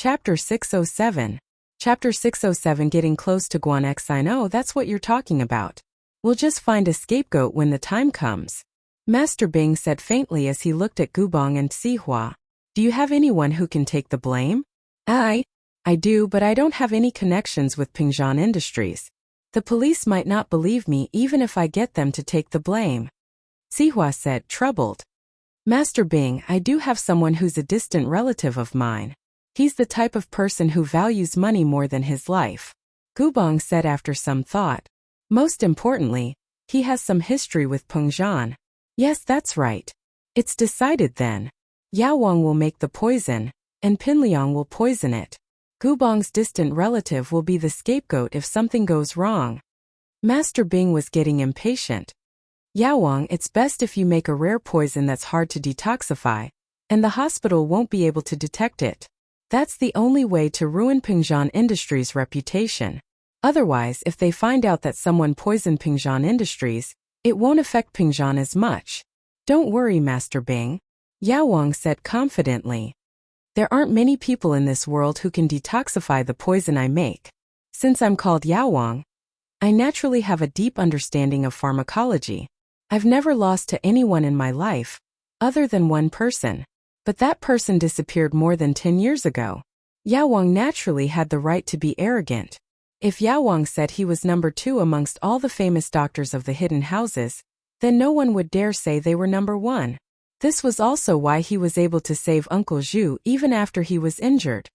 Chapter 607. Chapter 607 Getting close to Guan Xi. Oh, that's what you're talking about. We'll just find a scapegoat when the time comes. Master Bing said faintly as he looked at Gubong and Sihua. Do you have anyone who can take the blame? I do, but I don't have any connections with Pingzhan Industries. The police might not believe me even if I get them to take the blame. Sihua said, troubled. Master Bing, I do have someone who's a distant relative of mine. He's the type of person who values money more than his life. Gubong said after some thought. Most importantly, he has some history with Pengzhan. Yes, that's right. It's decided then. Yao Wang will make the poison, and Pinliang will poison it. Gubong's distant relative will be the scapegoat if something goes wrong. Master Bing was getting impatient. Yao Wang, it's best if you make a rare poison that's hard to detoxify, and the hospital won't be able to detect it. That's the only way to ruin Pingzhan Industries' reputation. Otherwise, if they find out that someone poisoned Pingzhan Industries, it won't affect Pingzhan as much. Don't worry, Master Bing. Yao Wang said confidently. There aren't many people in this world who can detoxify the poison I make. Since I'm called Yao Wang, I naturally have a deep understanding of pharmacology. I've never lost to anyone in my life, other than one person. But that person disappeared more than 10 years ago. Yao Wang naturally had the right to be arrogant. If Yao Wang said he was number 2 amongst all the famous doctors of the hidden houses, then no one would dare say they were number 1. This was also why he was able to save Uncle Zhu even after he was injured.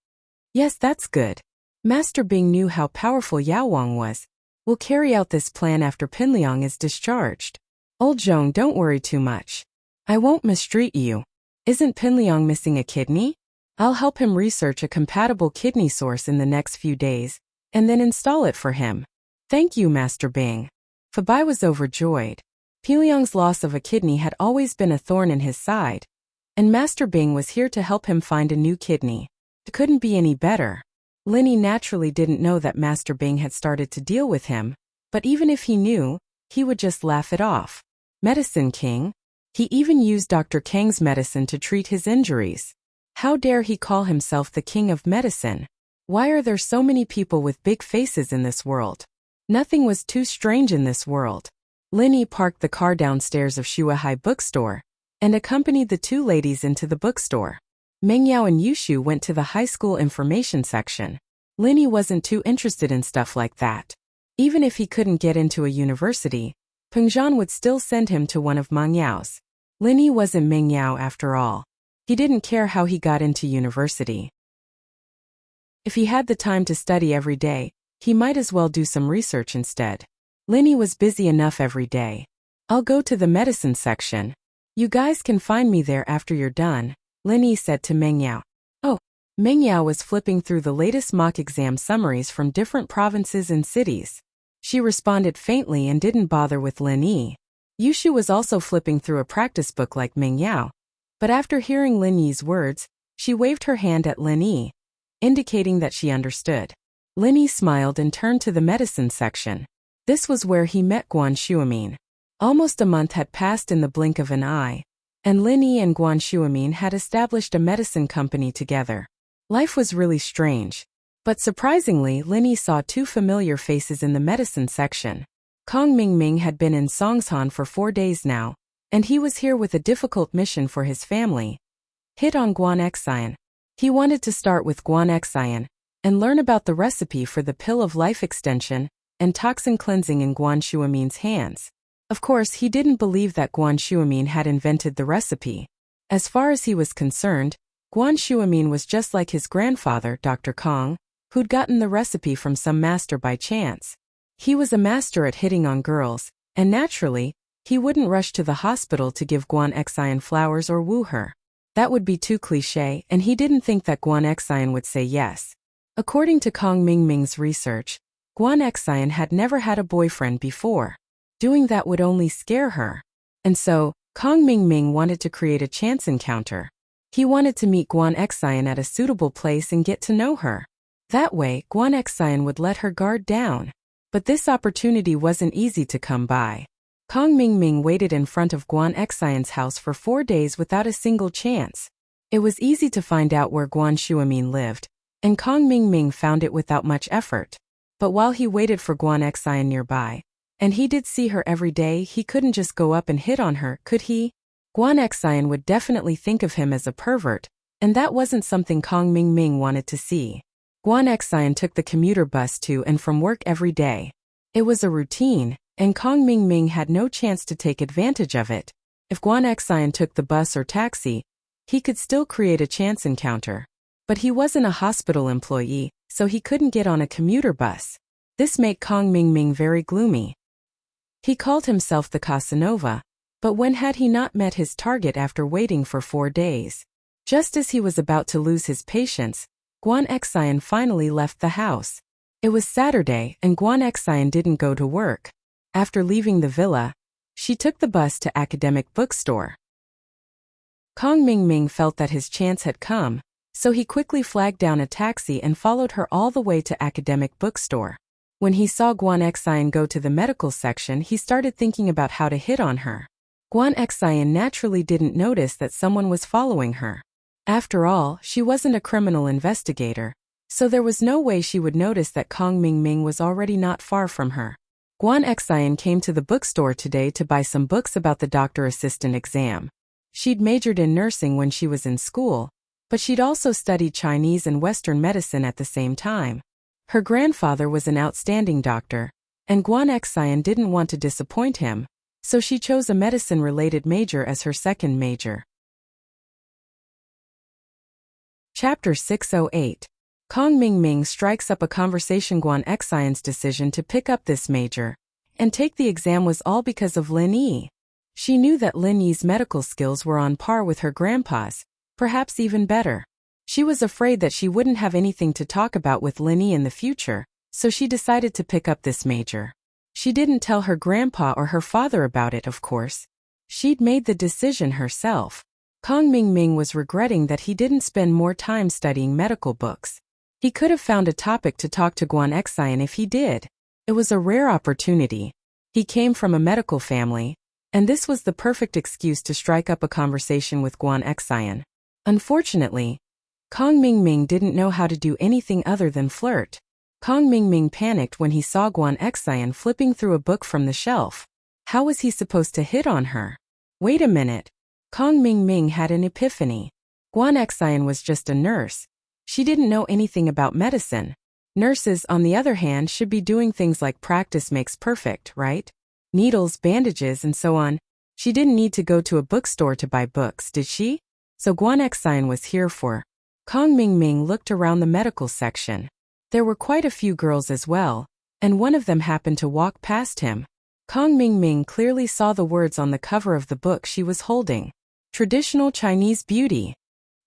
Yes, that's good. Master Bing knew how powerful Yao Wang was. We'll carry out this plan after Pinliang is discharged. Old Zhong, don't worry too much. I won't mistreat you. Isn't Pinliang missing a kidney? I'll help him research a compatible kidney source in the next few days, and then install it for him. Thank you, Master Bing. Fabai was overjoyed. Pinliang's loss of a kidney had always been a thorn in his side, and Master Bing was here to help him find a new kidney. It couldn't be any better. Linny naturally didn't know that Master Bing had started to deal with him, but even if he knew, he would just laugh it off. Medicine King? He even used Dr. Kang's medicine to treat his injuries. How dare he call himself the king of medicine? Why are there so many people with big faces in this world? Nothing was too strange in this world. Linny parked the car downstairs of Shuahai bookstore and accompanied the 2 ladies into the bookstore. Mengyao and Yushu went to the high school information section. Linny wasn't too interested in stuff like that. Even if he couldn't get into a university, Pengzhan would still send him to one of Mengyao's. Linny wasn't Mengyao after all. He didn't care how he got into university. If he had the time to study every day, he might as well do some research instead. Linny was busy enough every day. I'll go to the medicine section. You guys can find me there after you're done, Linny said to Mengyao. Oh, Mengyao was flipping through the latest mock exam summaries from different provinces and cities. She responded faintly and didn't bother with Linny. Yushu was also flipping through a practice book like Mengyao. But after hearing Lin Yi's words, she waved her hand at Lin Yi, indicating that she understood. Lin Yi smiled and turned to the medicine section. This was where he met Guan Shuamin. Almost a month had passed in the blink of an eye, and Lin Yi and Guan Shuamin had established a medicine company together. Life was really strange. But surprisingly, Lin Yi saw 2 familiar faces in the medicine section. Kong Mingming had been in Songshan for 4 days now, and he was here with a difficult mission for his family. Hit on Guan Xian. He wanted to start with Guan Xian and learn about the recipe for the pill of life extension and toxin cleansing in Guan Shuamin's hands. Of course, he didn't believe that Guan Shuamin had invented the recipe. As far as he was concerned, Guan Shuamin was just like his grandfather, Dr. Kong, who'd gotten the recipe from some master by chance. He was a master at hitting on girls, and naturally, he wouldn't rush to the hospital to give Guan Xian flowers or woo her. That would be too cliché, and he didn't think that Guan Xian would say yes. According to Kong Mingming's research, Guan Xian had never had a boyfriend before. Doing that would only scare her. And so, Kong Mingming wanted to create a chance encounter. He wanted to meet Guan Xian at a suitable place and get to know her. That way, Guan Xian would let her guard down. But this opportunity wasn't easy to come by. Kong Mingming waited in front of Guan Xian's house for 4 days without a single chance. It was easy to find out where Guan Shuamin lived, and Kong Ming found it without much effort. But while he waited for Guan Xan nearby, and he did see her every day, he couldn't just go up and hit on her, could he? Guan Xan would definitely think of him as a pervert, and that wasn't something Kong Ming wanted to see. Guan Xan took the commuter bus to and from work every day. It was a routine, and Kong Ming had no chance to take advantage of it. If Guan Xan took the bus or taxi, he could still create a chance encounter. But he wasn't a hospital employee, so he couldn't get on a commuter bus. This made Kong Ming very gloomy. He called himself the Casanova, but when had he not met his target after waiting for 4 days? Just as he was about to lose his patience, Guan Xan finally left the house. It was Saturday and Guan Xan didn't go to work. After leaving the villa, she took the bus to academic bookstore. Kong Ming felt that his chance had come, so he quickly flagged down a taxi and followed her all the way to academic bookstore. When he saw Guan Xan go to the medical section, he started thinking about how to hit on her. Guan Xan naturally didn't notice that someone was following her. After all, she wasn't a criminal investigator, so there was no way she would notice that Kong Ming was already not far from her. Guan Xan came to the bookstore today to buy some books about the doctor assistant exam. She'd majored in nursing when she was in school, but she'd also studied Chinese and Western medicine at the same time. Her grandfather was an outstanding doctor, and Guan Xan didn't want to disappoint him, so she chose a medicine-related major as her second major. Chapter 608. Kong Ming strikes up a conversation. Guan Xan's decision to pick up this major and take the exam was all because of Lin Yi. She knew that Lin Yi's medical skills were on par with her grandpa's, perhaps even better. She was afraid that she wouldn't have anything to talk about with Lin Yi in the future, so she decided to pick up this major. She didn't tell her grandpa or her father about it, of course. She'd made the decision herself. Kong Ming was regretting that he didn't spend more time studying medical books. He could have found a topic to talk to Guan Xan if he did. It was a rare opportunity. He came from a medical family, and this was the perfect excuse to strike up a conversation with Guan Xan. Unfortunately, Kong Ming didn't know how to do anything other than flirt. Kong Ming panicked when he saw Guan Xan flipping through a book from the shelf. How was he supposed to hit on her? Wait a minute. Kong Ming had an epiphany. Guan Xan was just a nurse. She didn't know anything about medicine. Nurses, on the other hand, should be doing things like practice makes perfect, right? Needles, bandages, and so on. She didn't need to go to a bookstore to buy books, did she? So Guan Xan was here for. Kong Ming looked around the medical section. There were quite a few girls as well, and one of them happened to walk past him. Kong Ming clearly saw the words on the cover of the book she was holding. Traditional Chinese Beauty.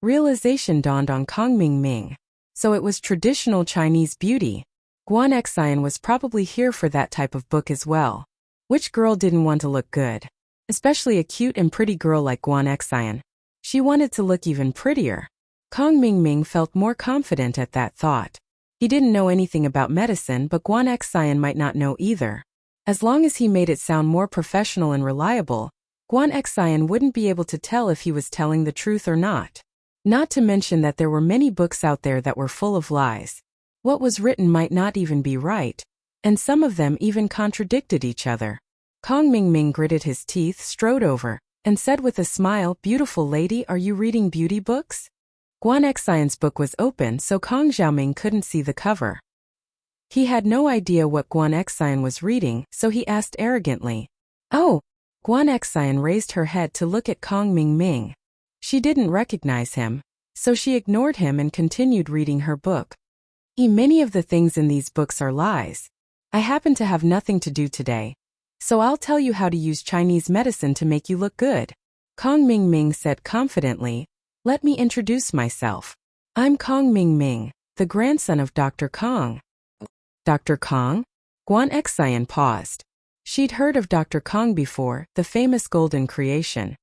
Realization dawned on Kong Ming. So it was Traditional Chinese Beauty. Guan Xan was probably here for that type of book as well. Which girl didn't want to look good? Especially a cute and pretty girl like Guan Xan. She wanted to look even prettier. Kong Ming felt more confident at that thought. He didn't know anything about medicine, but Guan Xan might not know either. As long as he made it sound more professional and reliable, Guan Xan wouldn't be able to tell if he was telling the truth or not. Not to mention that there were many books out there that were full of lies. What was written might not even be right, and some of them even contradicted each other. Kong Ming gritted his teeth, strode over, and said with a smile, "Beautiful lady, are you reading beauty books?" Guan Xan's book was open, so Kong Xiaoming couldn't see the cover. He had no idea what Guan Xan was reading, so he asked arrogantly. "Oh." Guan Xan raised her head to look at Kong Ming. She didn't recognize him, so she ignored him and continued reading her book. Many of the things in these books are lies. I happen to have nothing to do today, so I'll tell you how to use Chinese medicine to make you look good. Kong Ming said confidently, "Let me introduce myself. I'm Kong Ming, the grandson of Dr. Kong." Dr. Kong? Guan Xan paused. She'd heard of Dr. Kong before, the famous golden creation.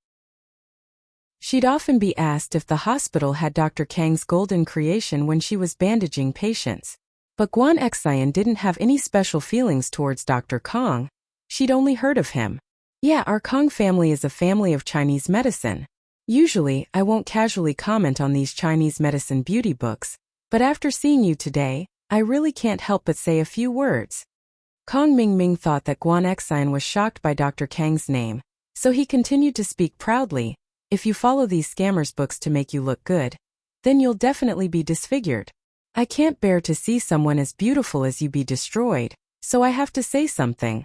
She'd often be asked if the hospital had Dr. Kang's golden creation when she was bandaging patients. But Guan Xan didn't have any special feelings towards Dr. Kong. She'd only heard of him. "Yeah, our Kong family is a family of Chinese medicine. Usually, I won't casually comment on these Chinese medicine beauty books, But after seeing you today, I really can't help but say a few words. Kong Mingming thought that Guan Xine was shocked by Dr. Kang's name, so he continued to speak proudly. If you follow these scammers' books to make you look good, then you'll definitely be disfigured. I can't bear to see someone as beautiful as you be destroyed, so I have to say something.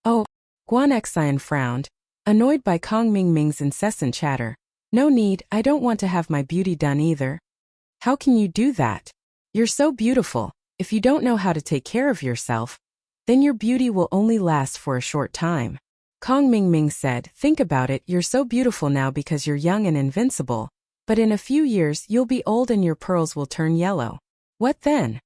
Oh, Guan Xine frowned, annoyed by Kong Mingming's incessant chatter. No need, I don't want to have my beauty done either. How can you do that? You're so beautiful. If you don't know how to take care of yourself, then your beauty will only last for a short time. Kong Mingming said, think about it, you're so beautiful now because you're young and invincible, but in a few years you'll be old and your pearls will turn yellow. What then?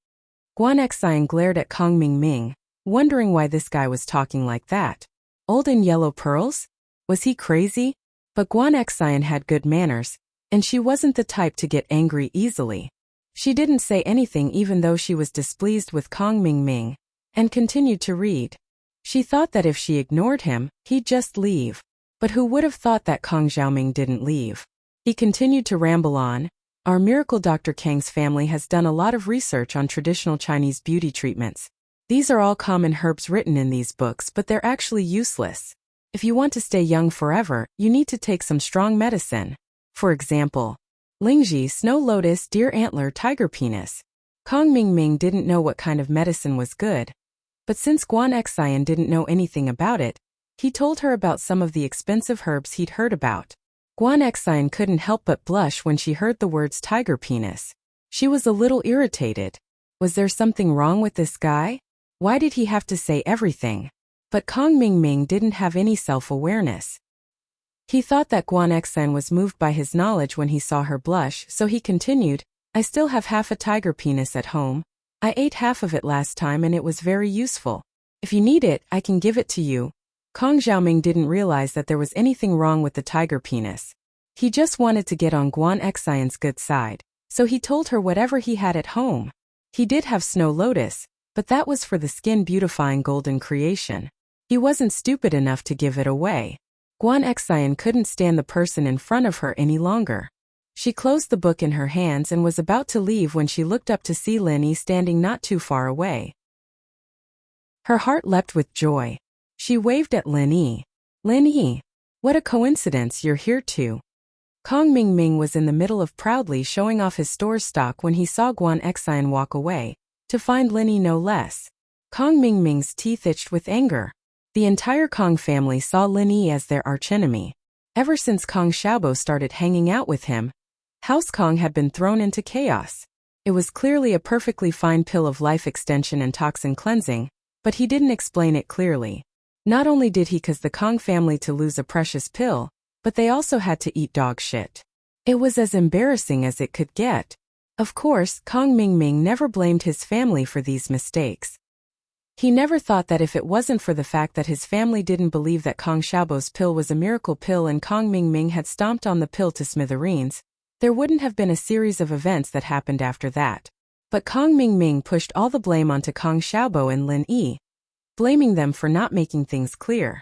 Guan Xine glared at Kong Mingming, wondering why this guy was talking like that. Old and yellow pearls? Was he crazy? But Guan Xine had good manners, and she wasn't the type to get angry easily. She didn't say anything even though she was displeased with Kong Mingming, and continued to read. She thought that if she ignored him, he'd just leave. But who would have thought that Kong Xiaoming didn't leave? He continued to ramble on. Our miracle Dr. Kang's family has done a lot of research on traditional Chinese beauty treatments. These are all common herbs written in these books, but they're actually useless. If you want to stay young forever, you need to take some strong medicine. For example, Lingji, snow lotus, deer antler, tiger penis. Kong Mingming didn't know what kind of medicine was good. But since Guan Xine didn't know anything about it, he told her about some of the expensive herbs he'd heard about. Guan Xine couldn't help but blush when she heard the words tiger penis. She was a little irritated. Was there something wrong with this guy? Why did he have to say everything? But Kong Mingming didn't have any self-awareness. He thought that Guan Xine was moved by his knowledge when he saw her blush, so he continued, I still have half a tiger penis at home. I ate half of it last time and it was very useful. If you need it, I can give it to you. Kong Xiaoming didn't realize that there was anything wrong with the tiger penis. He just wanted to get on Guan Xine's good side, so he told her whatever he had at home. He did have snow lotus, but that was for the skin-beautifying golden creation. He wasn't stupid enough to give it away. Guan Xine couldn't stand the person in front of her any longer. She closed the book in her hands and was about to leave when she looked up to see Lin Yi standing not too far away. Her heart leapt with joy. She waved at Lin Yi. Lin Yi, what a coincidence, you're here too. Kong Mingming was in the middle of proudly showing off his store's stock when he saw Guan Xine walk away, to find Lin Yi no less. Kong Mingming's teeth itched with anger. The entire Kong family saw Lin Yi as their archenemy. Ever since Kong Xiaobo started hanging out with him, House Kong had been thrown into chaos. It was clearly a perfectly fine pill of life extension and toxin cleansing, but he didn't explain it clearly. Not only did he cause the Kong family to lose a precious pill, but they also had to eat dog shit. It was as embarrassing as it could get. Of course, Kong Mingming never blamed his family for these mistakes. He never thought that if it wasn't for the fact that his family didn't believe that Kong Xiaobo's pill was a miracle pill and Kong Mingming had stomped on the pill to smithereens, there wouldn't have been a series of events that happened after that. But Kong Mingming pushed all the blame onto Kong Xiaobo and Lin Yi, blaming them for not making things clear.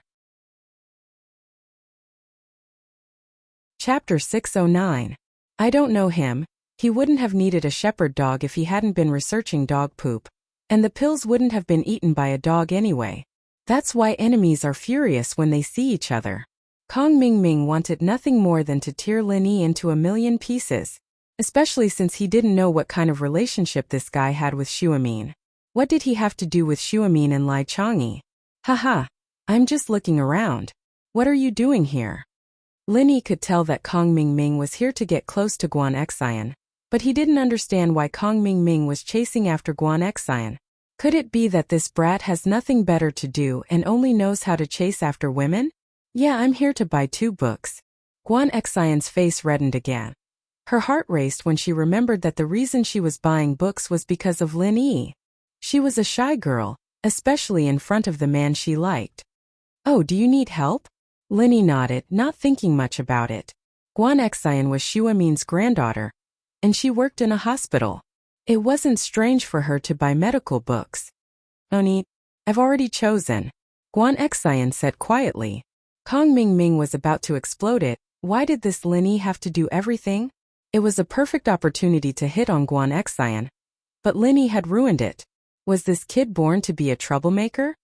Chapter 609. I don't know him. He wouldn't have needed a shepherd dog if he hadn't been researching dog poop, and the pills wouldn't have been eaten by a dog anyway. That's why enemies are furious when they see each other. Kong Mingming wanted nothing more than to tear Lin Yi into a million pieces, especially since he didn't know what kind of relationship this guy had with Xuemin. What did he have to do with Xuemin and Lai Changyi? Haha, I'm just looking around. What are you doing here? Lin Yi could tell that Kong Mingming was here to get close to Guan Xine, but he didn't understand why Kong Mingming was chasing after Guan Xine. Could it be that this brat has nothing better to do and only knows how to chase after women? Yeah, I'm here to buy 2 books. Guan Xine's face reddened again. Her heart raced when she remembered that the reason she was buying books was because of Lin Yi. She was a shy girl, especially in front of the man she liked. Oh, do you need help? Lin Yi nodded, not thinking much about it. Guan Xine was Xuemin's granddaughter, and she worked in a hospital. It wasn't strange for her to buy medical books. Oni, I've already chosen, Guan Xine said quietly. Kong Mingming was about to explode it. Why did this Lin Yi have to do everything? It was a perfect opportunity to hit on Guan Xan. But Linny had ruined it. Was this kid born to be a troublemaker?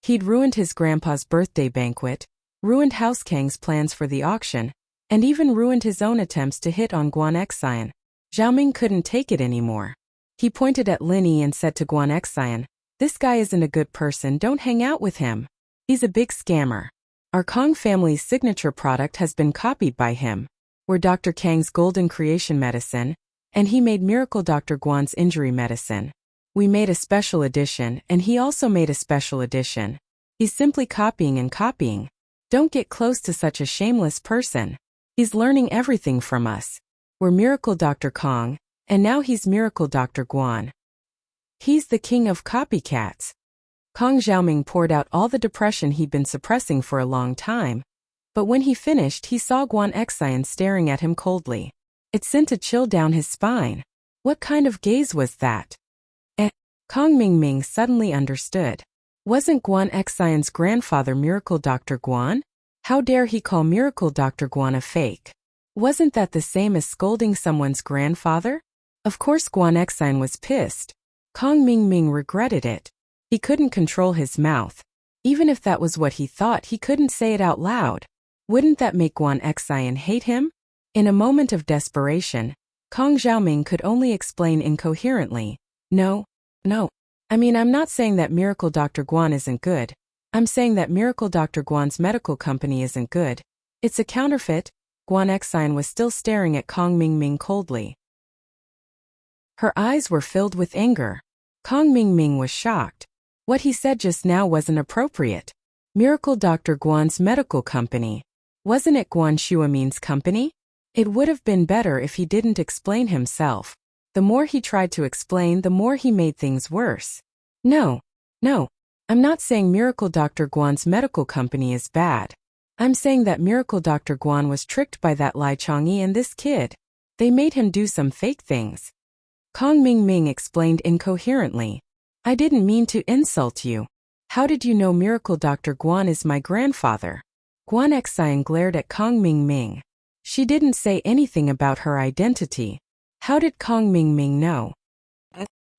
He'd ruined his grandpa's birthday banquet, ruined House Kang's plans for the auction, and even ruined his own attempts to hit on Guan Xan. Xiaoming couldn't take it anymore. He pointed at Linny and said to Guan Xan, "This guy isn't a good person, don't hang out with him. He's a big scammer. Our Kong family's signature product has been copied by him. We're Dr. Kang's golden creation medicine, and he made Miracle Dr. Guan's injury medicine. We made a special edition, and he also made a special edition. He's simply copying and copying. Don't get close to such a shameless person. He's learning everything from us. We're Miracle Dr. Kong, and now he's Miracle Dr. Guan. He's the king of copycats." Kong Xiaoming poured out all the depression he'd been suppressing for a long time. But when he finished, he saw Guan Xan staring at him coldly. It sent a chill down his spine. What kind of gaze was that? Kong Mingming suddenly understood. Wasn't Guan Xan's grandfather Miracle Dr. Guan? How dare he call Miracle Dr. Guan a fake? Wasn't that the same as scolding someone's grandfather? Of course Guan Xan was pissed. Kong Mingming regretted it. He couldn't control his mouth. Even if that was what he thought, he couldn't say it out loud. Wouldn't that make Guan Xan hate him? In a moment of desperation, Kong Xiaoming could only explain incoherently. No. I'm not saying that Miracle Dr. Guan isn't good. I'm saying that Miracle Dr. Guan's medical company isn't good. It's a counterfeit. Guan Xan was still staring at Kong Mingming coldly. Her eyes were filled with anger. Kong Mingming was shocked. What he said just now wasn't appropriate. Miracle Dr. Guan's medical company. Wasn't it Guan Shuamin's company? It would have been better if he didn't explain himself. The more he tried to explain, the more he made things worse. No. I'm not saying Miracle Dr. Guan's medical company is bad. I'm saying that Miracle Dr. Guan was tricked by that Lai Changyi and this kid. They made him do some fake things. Kong Mingming explained incoherently. I didn't mean to insult you. How did you know Miracle Dr. Guan is my grandfather? Guan Xan glared at Kong Mingming. She didn't say anything about her identity. How did Kong Mingming know?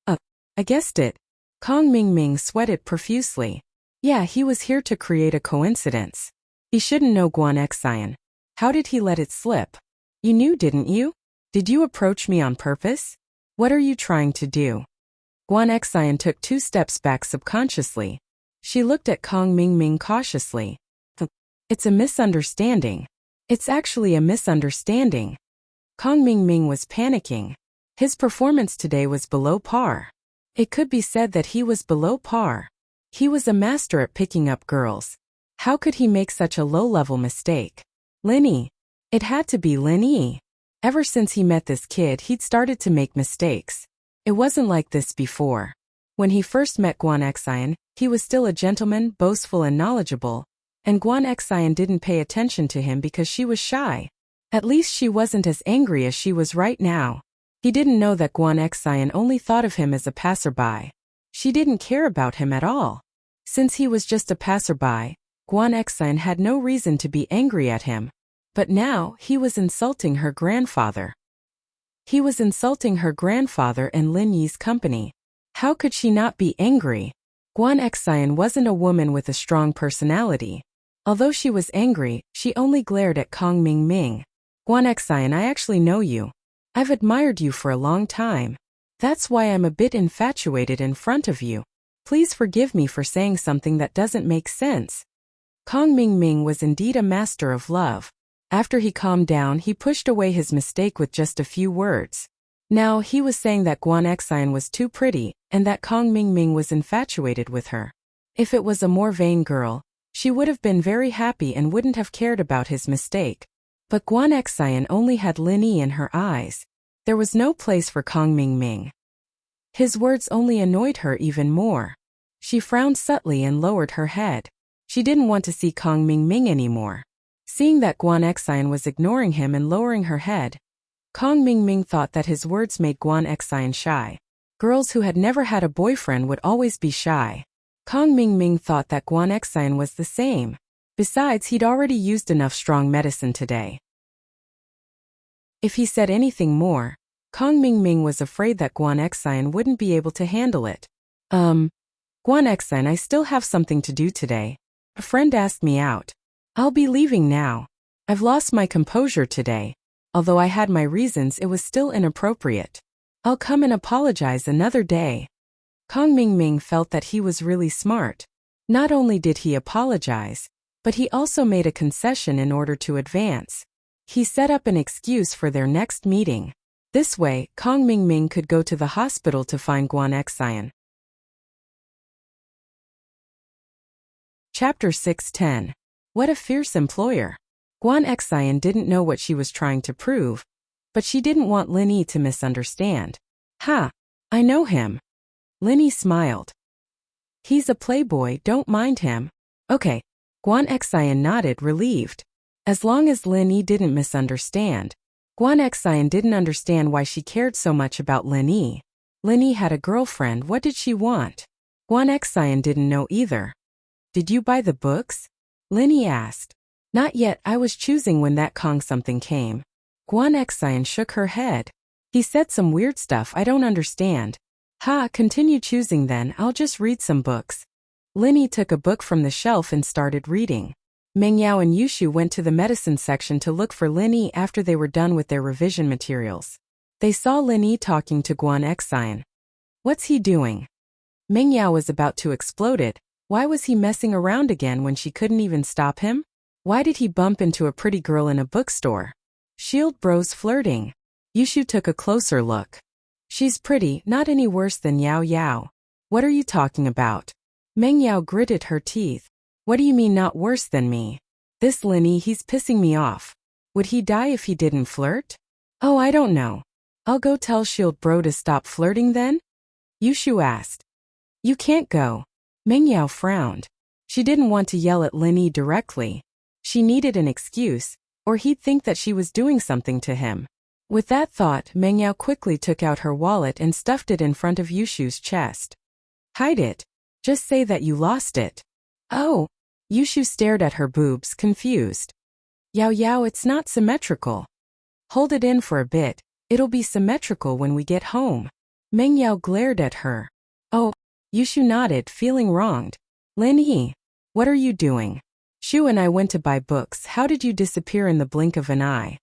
I guessed it. Kong Mingming sweated profusely. Yeah, he was here to create a coincidence. He shouldn't know Guan Xan. How did he let it slip? You knew, didn't you? Did you approach me on purpose? What are you trying to do? Guan Xan took 2 steps back subconsciously. She looked at Kong Mingming cautiously. It's a misunderstanding. It's actually a misunderstanding. Kong Mingming was panicking. His performance today was below par. It could be said that he was below par. He was a master at picking up girls. How could he make such a low-level mistake? Linny. It had to be Linny. Ever since he met this kid, he'd started to make mistakes. It wasn't like this before. When he first met Guan Xan, he was still a gentleman, boastful and knowledgeable, and Guan Xan didn't pay attention to him because she was shy. At least she wasn't as angry as she was right now. He didn't know that Guan Xan only thought of him as a passerby. She didn't care about him at all. Since he was just a passerby, Guan Xan had no reason to be angry at him. But now, he was insulting her grandfather. He was insulting her grandfather and Lin Yi's company. How could she not be angry? Guan Xan wasn't a woman with a strong personality. Although she was angry, she only glared at Kong Mingming. Guan Xan, I actually know you. I've admired you for a long time. That's why I'm a bit infatuated in front of you. Please forgive me for saying something that doesn't make sense. Kong Mingming was indeed a master of love. After he calmed down, he pushed away his mistake with just a few words. Now he was saying that Guan Xan was too pretty, and that Kong Mingming was infatuated with her. If it was a more vain girl, she would have been very happy and wouldn't have cared about his mistake. But Guan Xan only had Lin Yi in her eyes. There was no place for Kong Mingming. His words only annoyed her even more. She frowned subtly and lowered her head. She didn't want to see Kong Mingming anymore. Seeing that Guan Xan was ignoring him and lowering her head, Kong Mingming thought that his words made Guan Xan shy. Girls who had never had a boyfriend would always be shy. Kong Mingming thought that Guan Xan was the same. Besides, he'd already used enough strong medicine today. If he said anything more, Kong Mingming was afraid that Guan Xine wouldn't be able to handle it. Guan Xine, I still have something to do today. A friend asked me out. I'll be leaving now. I've lost my composure today. Although I had my reasons, it was still inappropriate. I'll come and apologize another day. Kong Mingming felt that he was really smart. Not only did he apologize, but he also made a concession in order to advance. He set up an excuse for their next meeting. This way, Kong Mingming could go to the hospital to find Guan Xine. Chapter 6:10. What a fierce employer. Guan Xine didn't know what she was trying to prove, but she didn't want Lin Yi to misunderstand. Ha! I know him. Lin Yi smiled. He's a playboy, don't mind him. Okay. Guan Xine nodded, relieved. As long as Lin Yi didn't misunderstand. Guan Xine didn't understand why she cared so much about Lin Yi. Lin Yi had a girlfriend, what did she want? Guan Xine didn't know either. Did you buy the books? Lin Yi asked. Not yet, I was choosing when that Kong something came. Guan Xine shook her head. He said some weird stuff I don't understand. Ha, continue choosing then, I'll just read some books. Lin Yi took a book from the shelf and started reading. Meng Yao and Yushu went to the medicine section to look for Lin Yi after they were done with their revision materials. They saw Lin Yi talking to Guan Xine. What's he doing? Meng Yao was about to explode it. Why was he messing around again when she couldn't even stop him? Why did he bump into a pretty girl in a bookstore? Shield bros flirting. Yushu took a closer look. She's pretty, not any worse than Yao Yao. What are you talking about? Meng Yao gritted her teeth. What do you mean not worse than me? This Lin Yi, he's pissing me off. Would he die if he didn't flirt? Oh, I don't know. I'll go tell Shield bro to stop flirting then? Yushu asked. You can't go. Meng Yao frowned. She didn't want to yell at Lin Yi directly. She needed an excuse, or he'd think that she was doing something to him. With that thought, Meng Yao quickly took out her wallet and stuffed it in front of Yushu's chest. Hide it. Just say that you lost it. Oh. Yushu stared at her boobs, confused. Yao Yao, it's not symmetrical. Hold it in for a bit, it'll be symmetrical when we get home. Meng Yao glared at her. Oh. Yushu nodded, feeling wronged. Lin Yi, what are you doing? Shu and I went to buy books, how did you disappear in the blink of an eye?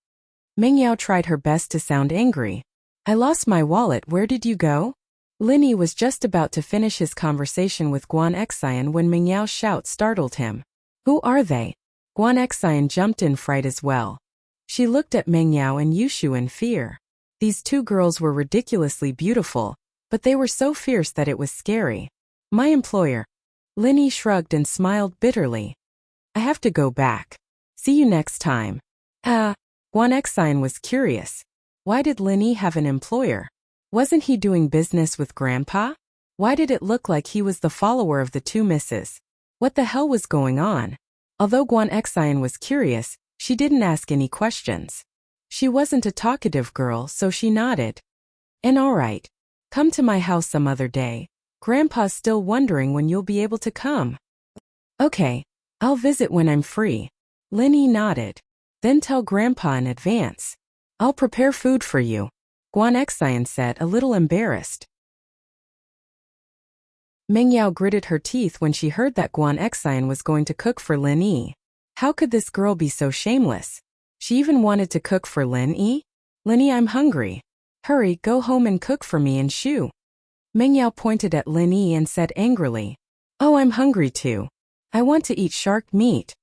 Meng Yao tried her best to sound angry. I lost my wallet, where did you go? Lin Yi was just about to finish his conversation with Guan Xine when Meng Yao's shout startled him. Who are they? Guan Xine jumped in fright as well. She looked at Meng Yao and Yushu in fear. These two girls were ridiculously beautiful, but they were so fierce that it was scary. My employer. Lin Yi shrugged and smiled bitterly. I have to go back. See you next time. Guan Xine was curious. Why did Lin Yi have an employer? Wasn't he doing business with Grandpa? Why did it look like he was the follower of the two misses? What the hell was going on? Although Guan Xine was curious, she didn't ask any questions. She wasn't a talkative girl, so she nodded. And alright. Come to my house some other day. Grandpa's still wondering when you'll be able to come. Okay. I'll visit when I'm free. Lin Yi nodded. Then tell Grandpa in advance. I'll prepare food for you. Guan Xine said, a little embarrassed. Meng Yao gritted her teeth when she heard that Guan Xine was going to cook for Lin Yi. How could this girl be so shameless? She even wanted to cook for Lin Yi? Lin Yi, I'm hungry. Hurry, go home and cook for me and Shu. Meng Yao pointed at Lin Yi and said angrily. Oh, I'm hungry too. I want to eat shark meat.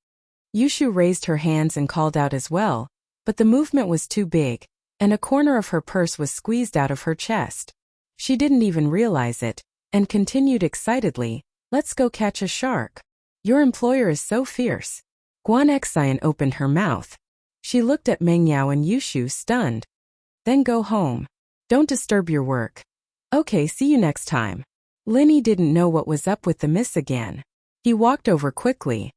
Yushu raised her hands and called out as well, but the movement was too big, and a corner of her purse was squeezed out of her chest. She didn't even realize it, and continued excitedly, let's go catch a shark. Your employer is so fierce. Guan Xine opened her mouth. She looked at Meng Yao and Yushu, stunned. Then go home. Don't disturb your work. Okay, see you next time. Lin Yi didn't know what was up with the miss again. He walked over quickly.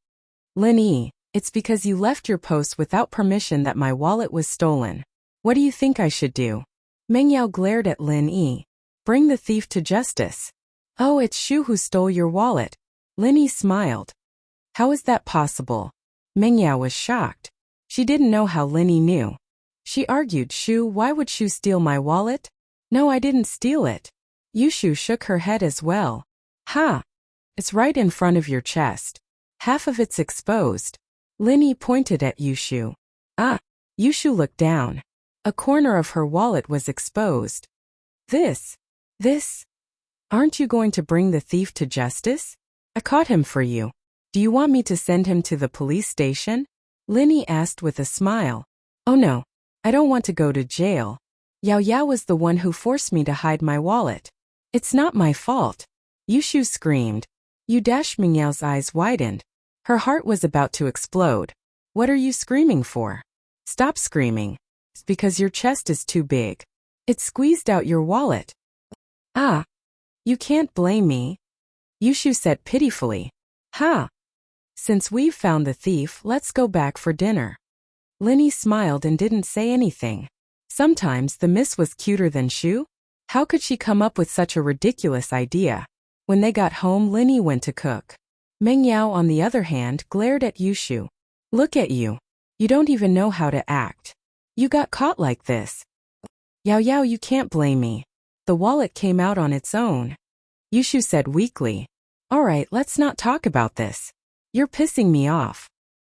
Lin Yi, it's because you left your post without permission that my wallet was stolen. What do you think I should do? Meng Yao glared at Lin Yi. Bring the thief to justice. Oh, it's Shu who stole your wallet. Lin Yi smiled. How is that possible? Meng Yao was shocked. She didn't know how Lin Yi knew. She argued, Shu, why would Shu steal my wallet? No, I didn't steal it. Yushu shook her head as well. Ha! It's right in front of your chest. Half of it's exposed. Linny pointed at Yushu. Ah! Yushu looked down. A corner of her wallet was exposed. This. Aren't you going to bring the thief to justice? I caught him for you. Do you want me to send him to the police station? Linny asked with a smile. Oh no, I don't want to go to jail. Yao Yao was the one who forced me to hide my wallet. It's not my fault. Yushu screamed. Mingyao's eyes widened. Her heart was about to explode. What are you screaming for? Stop screaming. It's because your chest is too big. It squeezed out your wallet. Ah. You can't blame me. Yushu said pitifully. Ha. Since we've found the thief, let's go back for dinner. Linny smiled and didn't say anything. Sometimes the miss was cuter than Shu. How could she come up with such a ridiculous idea? When they got home, Linny went to cook. Meng Yao, on the other hand, glared at Yushu. Look at you. You don't even know how to act. You got caught like this. Yao Yao, you can't blame me. The wallet came out on its own. Yushu said weakly. All right, let's not talk about this. You're pissing me off.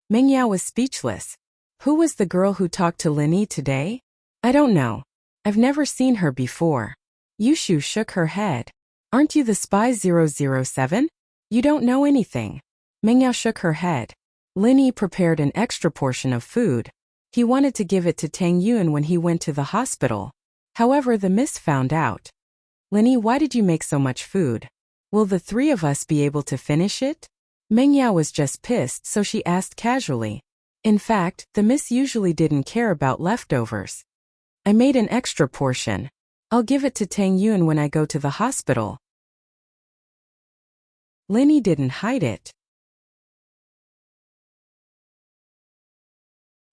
Meng Yao was speechless. Who was the girl who talked to Linny today? I don't know. I've never seen her before. Yushu shook her head. Aren't you the spy 007? You don't know anything. Meng Yao shook her head. Linny prepared an extra portion of food. He wanted to give it to Tang Yun when he went to the hospital. However, the miss found out. Linny, why did you make so much food? Will the three of us be able to finish it? Meng Yao was just pissed, so she asked casually. In fact, the miss usually didn't care about leftovers. I made an extra portion. I'll give it to Tang Yun when I go to the hospital. Linny didn't hide it.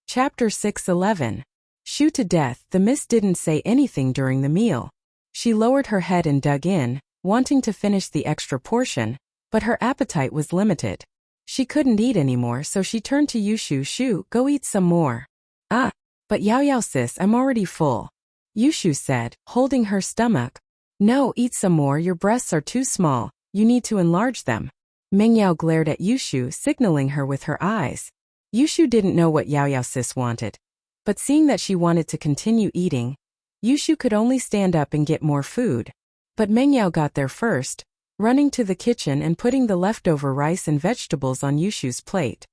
Chapter 611. Shu to death. The miss didn't say anything during the meal. She lowered her head and dug in, wanting to finish the extra portion, but her appetite was limited. She couldn't eat anymore, so she turned to Yushu. Shu, go eat some more. Ah, but Yao Yao sis, I'm already full. Yushu said, holding her stomach. No, eat some more, your breasts are too small, you need to enlarge them. Meng Yao glared at Yushu, signaling her with her eyes. Yushu didn't know what Yao Yao sis wanted. But seeing that she wanted to continue eating, Yushu could only stand up and get more food. But Meng Yao got there first, running to the kitchen and putting the leftover rice and vegetables on Yushu's plate.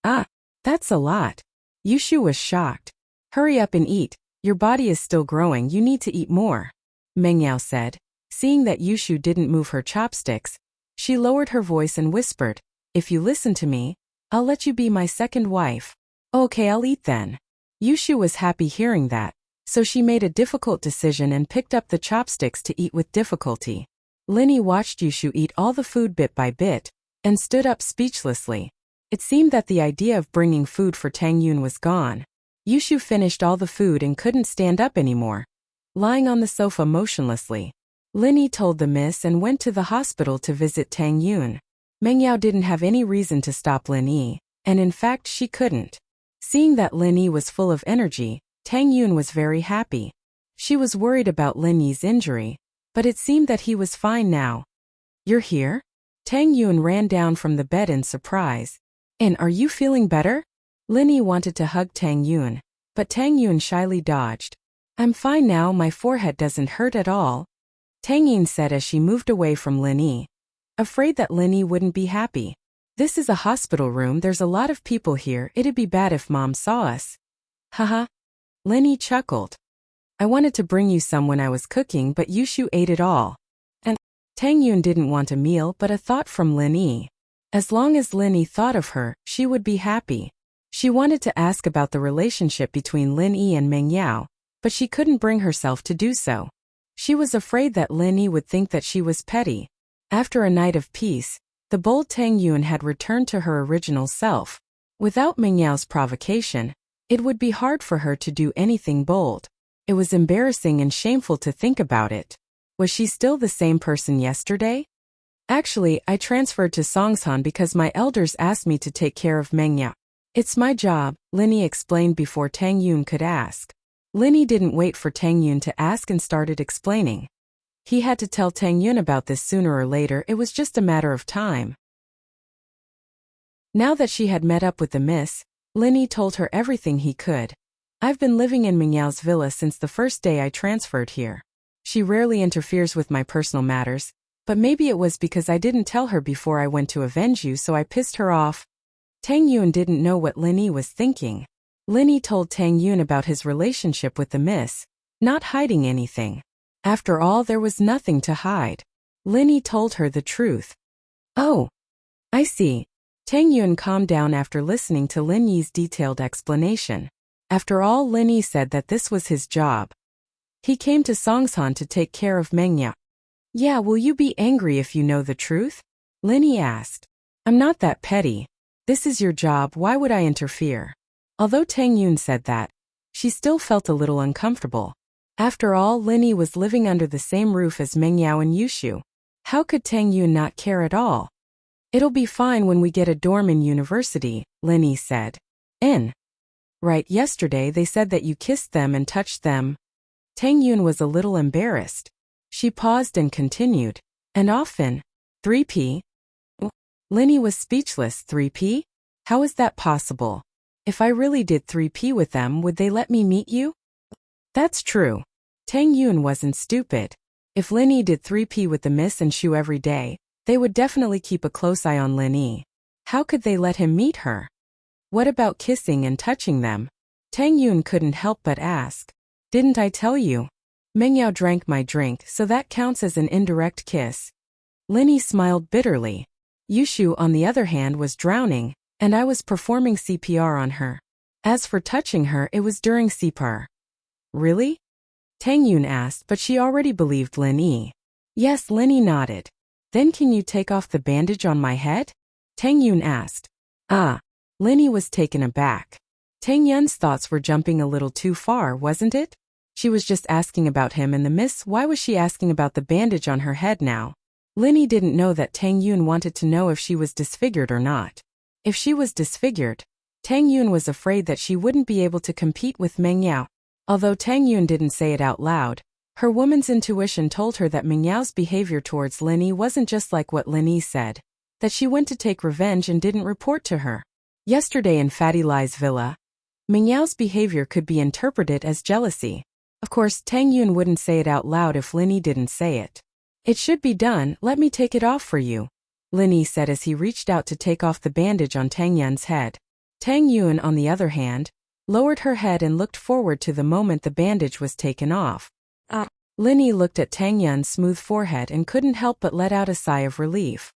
Ah, that's a lot. Yushu was shocked. Hurry up and eat, your body is still growing, you need to eat more. Meng Yao said. Seeing that Yushu didn't move her chopsticks, she lowered her voice and whispered, if you listen to me, I'll let you be my second wife. Okay, I'll eat then. Yushu was happy hearing that, so she made a difficult decision and picked up the chopsticks to eat with difficulty. Linny watched Yushu eat all the food bit by bit, and stood up speechlessly. It seemed that the idea of bringing food for Tang Yun was gone. Yushu finished all the food and couldn't stand up anymore. Lying on the sofa motionlessly, Linny told the miss and went to the hospital to visit Tang Yun. Meng Yao didn't have any reason to stop Linny, and in fact she couldn't. Seeing that Linny was full of energy, Tang Yun was very happy. She was worried about Linny's injury, but it seemed that he was fine now. You're here? Tang Yun ran down from the bed in surprise. And are you feeling better? Linny wanted to hug Tang Yun, but Tang Yun shyly dodged. I'm fine now, my forehead doesn't hurt at all. Tang Yun said as she moved away from Linny, afraid that Linny wouldn't be happy. This is a hospital room, there's a lot of people here, it'd be bad if Mom saw us. Haha. Linny chuckled. I wanted to bring you some when I was cooking, but Yushu ate it all. And Tang Yun didn't want a meal but a thought from Linny. As long as Linny thought of her, she would be happy. She wanted to ask about the relationship between Linny and Meng Yao, but she couldn't bring herself to do so. She was afraid that Linny would think that she was petty. After a night of peace, the bold Tang Yun had returned to her original self. Without Meng Yao's provocation, it would be hard for her to do anything bold. It was embarrassing and shameful to think about it. Was she still the same person yesterday? Actually, I transferred to Songshan because my elders asked me to take care of Meng Yao. It's my job, Linny explained before Tang Yun could ask. Linny didn't wait for Tang Yun to ask and started explaining. He had to tell Tang Yun about this sooner or later, it was just a matter of time. Now that she had met up with the miss, Linny told her everything he could. I've been living in Mingyao's villa since the first day I transferred here. She rarely interferes with my personal matters, but maybe it was because I didn't tell her before I went to avenge you, so I pissed her off. Tang Yun didn't know what Linny was thinking. Linny told Tang Yun about his relationship with the miss, not hiding anything. After all, there was nothing to hide. Linny told her the truth. Oh, I see. Tang Yun calmed down after listening to Lin Yi's detailed explanation. After all, Lin Yi said that this was his job. He came to Songshan to take care of Mengya. Yeah, will you be angry if you know the truth? Lin Yi asked. I'm not that petty. This is your job, why would I interfere? Although Tang Yun said that, she still felt a little uncomfortable. After all, Lin Yi was living under the same roof as Mengyao and Yushu. How could Tang Yun not care at all? It'll be fine when we get a dorm in university, Lin Yi said. Right, yesterday they said that you kissed them and touched them. Tang Yun was a little embarrassed. She paused and continued. And often. 3P? Lin Yi was speechless. 3P? How is that possible? If I really did 3P with them, would they let me meet you? That's true. Tang Yun wasn't stupid. If Lin Yi did 3P with the miss and Shu every day, they would definitely keep a close eye on Lin Yi. How could they let him meet her? What about kissing and touching them? Tang Yun couldn't help but ask. Didn't I tell you? Mengyao drank my drink, so that counts as an indirect kiss. Lin Yi smiled bitterly. Yushu, on the other hand, was drowning, and I was performing CPR on her. As for touching her, it was during CPR. Really? Tang Yun asked, but she already believed Lin Yi. Yes, Lin Yi nodded. Then can you take off the bandage on my head? Tang Yun asked. Lin Yi was taken aback. Tang Yun's thoughts were jumping a little too far, wasn't it? She was just asking about him and the miss, why was she asking about the bandage on her head now? Lin Yi didn't know that Tang Yun wanted to know if she was disfigured or not. If she was disfigured, Tang Yun was afraid that she wouldn't be able to compete with Mengyao. Although Tang Yun didn't say it out loud, her woman's intuition told her that Mengyao's behavior towards Lin Yi wasn't just like what Lin Yi said, that she went to take revenge and didn't report to her. Yesterday in Fatty Lai's villa, Mengyao's behavior could be interpreted as jealousy. Of course, Tang Yun wouldn't say it out loud if Lin Yi didn't say it. It should be done, let me take it off for you, Lin Yi said as he reached out to take off the bandage on Tang Yun's head. Tang Yun, on the other hand, lowered her head and looked forward to the moment the bandage was taken off. Lin Yi looked at Tang Yun's smooth forehead and couldn't help but let out a sigh of relief.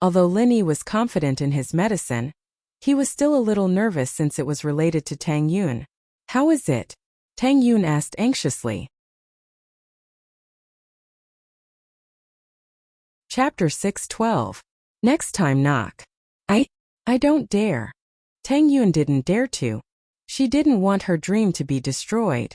Although Lin Yi was confident in his medicine, he was still a little nervous since it was related to Tang Yun. How is it? Tang Yun asked anxiously. Chapter 6:12. Next time knock. I don't dare. Tang Yun didn't dare to. She didn't want her dream to be destroyed.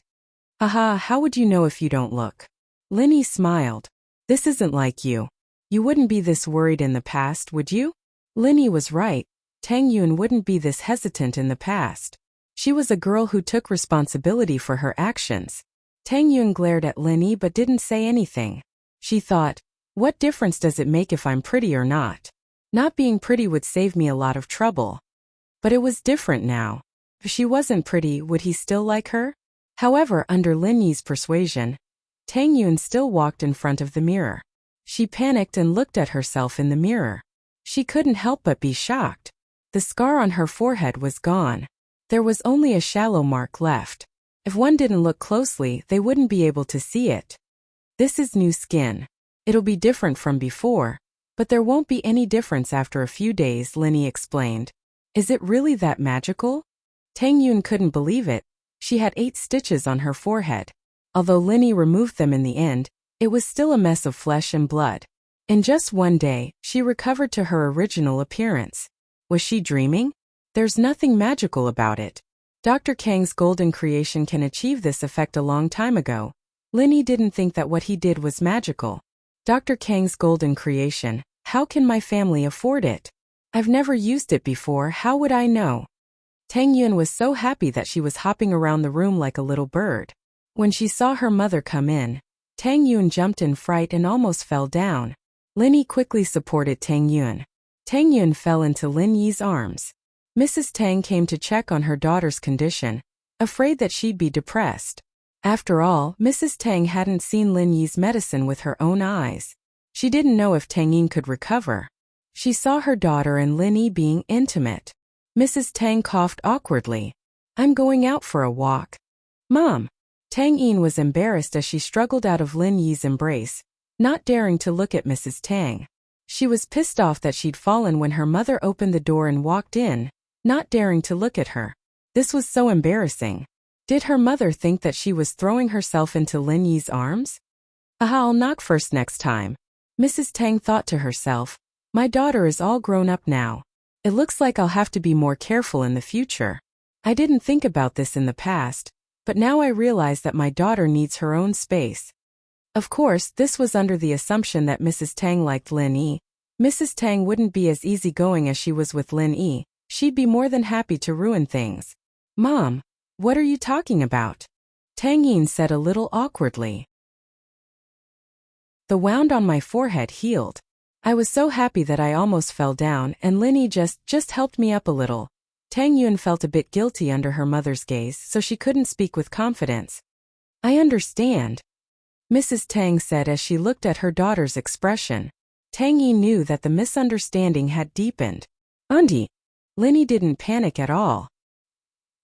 Haha, how would you know if you don't look? Lin Yi smiled. This isn't like you. You wouldn't be this worried in the past, would you? Lin Yi was right. Tang Yun wouldn't be this hesitant in the past. She was a girl who took responsibility for her actions. Tang Yun glared at Lin Yi but didn't say anything. She thought, what difference does it make if I'm pretty or not? Not being pretty would save me a lot of trouble. But it was different now. If she wasn't pretty, would he still like her? However, under Lin Yi's persuasion, Tang Yun still walked in front of the mirror. She panicked and looked at herself in the mirror. She couldn't help but be shocked. The scar on her forehead was gone. There was only a shallow mark left. If one didn't look closely, they wouldn't be able to see it. This is new skin. It'll be different from before, but there won't be any difference after a few days, Lin Yi explained. Is it really that magical? Tang Yun couldn't believe it. She had 8 stitches on her forehead. Although Lin Yi removed them in the end, it was still a mess of flesh and blood. In just one day, she recovered to her original appearance. Was she dreaming? There's nothing magical about it. Dr. Kang's golden creation can achieve this effect a long time ago. Lin Yi didn't think that what he did was magical. Dr. Kang's golden creation, how can my family afford it? I've never used it before, how would I know? Tang Yun was so happy that she was hopping around the room like a little bird. When she saw her mother come in, Tang Yun jumped in fright and almost fell down. Lin Yi quickly supported Tang Yun. Tang Yun fell into Lin Yi's arms. Mrs. Tang came to check on her daughter's condition, afraid that she'd be depressed. After all, Mrs. Tang hadn't seen Lin Yi's medicine with her own eyes. She didn't know if Tang Yin could recover. She saw her daughter and Lin Yi being intimate. Mrs. Tang coughed awkwardly. "I'm going out for a walk." "Mom." Tang Yin was embarrassed as she struggled out of Lin Yi's embrace, not daring to look at Mrs. Tang. She was pissed off that she'd fallen when her mother opened the door and walked in, not daring to look at her. This was so embarrassing. Did her mother think that she was throwing herself into Lin Yi's arms? I'll knock first next time. Mrs. Tang thought to herself, my daughter is all grown up now. It looks like I'll have to be more careful in the future. I didn't think about this in the past, but now I realize that my daughter needs her own space. Of course, this was under the assumption that Mrs. Tang liked Lin Yi. Mrs. Tang wouldn't be as easygoing as she was with Lin Yi. She'd be more than happy to ruin things. "Mom, what are you talking about?" Tang Yin said a little awkwardly. "The wound on my forehead healed. I was so happy that I almost fell down and Lin Yi just helped me up a little." Tang Yun felt a bit guilty under her mother's gaze, so she couldn't speak with confidence. "I understand," Mrs. Tang said as she looked at her daughter's expression. Tang Yi knew that the misunderstanding had deepened. "Auntie." Lin Yi didn't panic at all.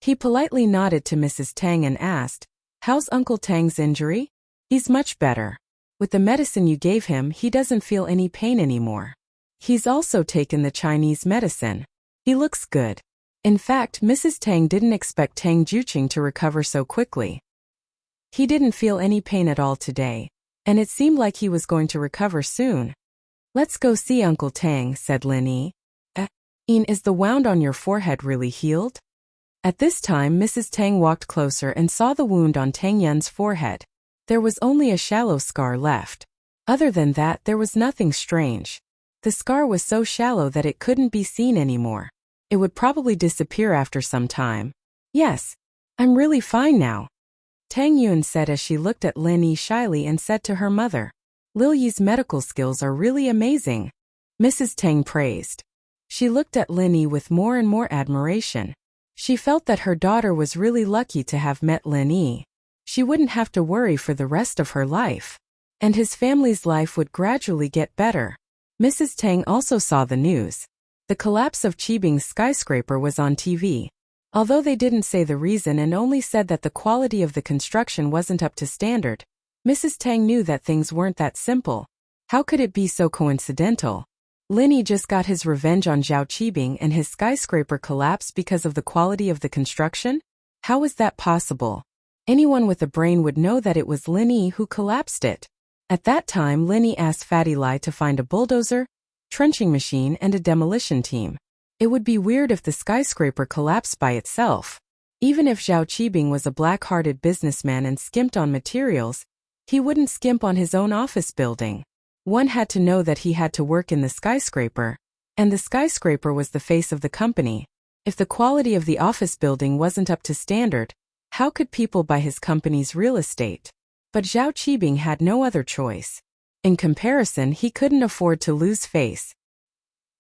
He politely nodded to Mrs. Tang and asked, "How's Uncle Tang's injury?" "He's much better. With the medicine you gave him, he doesn't feel any pain anymore. He's also taken the Chinese medicine. He looks good." In fact, Mrs. Tang didn't expect Tang Juqing to recover so quickly. He didn't feel any pain at all today, and it seemed like he was going to recover soon. "Let's go see Uncle Tang," said Lin Yi. Is the wound on your forehead really healed?" At this time, Mrs. Tang walked closer and saw the wound on Tang Yun's forehead. There was only a shallow scar left. Other than that, there was nothing strange. The scar was so shallow that it couldn't be seen anymore. It would probably disappear after some time. "Yes, I'm really fine now," Tang Yun said as she looked at Lin Yi shyly and said to her mother, "Lil Yi's medical skills are really amazing." Mrs. Tang praised. She looked at Lin Yi with more and more admiration. She felt that her daughter was really lucky to have met Lin Yi. She wouldn't have to worry for the rest of her life. And his family's life would gradually get better. Mrs. Tang also saw the news. The collapse of Qibing's skyscraper was on TV. Although they didn't say the reason and only said that the quality of the construction wasn't up to standard, Mrs. Tang knew that things weren't that simple. How could it be so coincidental? Lin Yi just got his revenge on Zhao Qibing and his skyscraper collapsed because of the quality of the construction? How was that possible? Anyone with a brain would know that it was Lin Yi who collapsed it. At that time, Lin Yi asked Fatty Lai to find a bulldozer, trenching machine and a demolition team. It would be weird if the skyscraper collapsed by itself. Even if Zhao Qibing was a black-hearted businessman and skimped on materials, he wouldn't skimp on his own office building. One had to know that he had to work in the skyscraper, and the skyscraper was the face of the company. If the quality of the office building wasn't up to standard, how could people buy his company's real estate? But Zhao Qibing had no other choice. In comparison, he couldn't afford to lose face.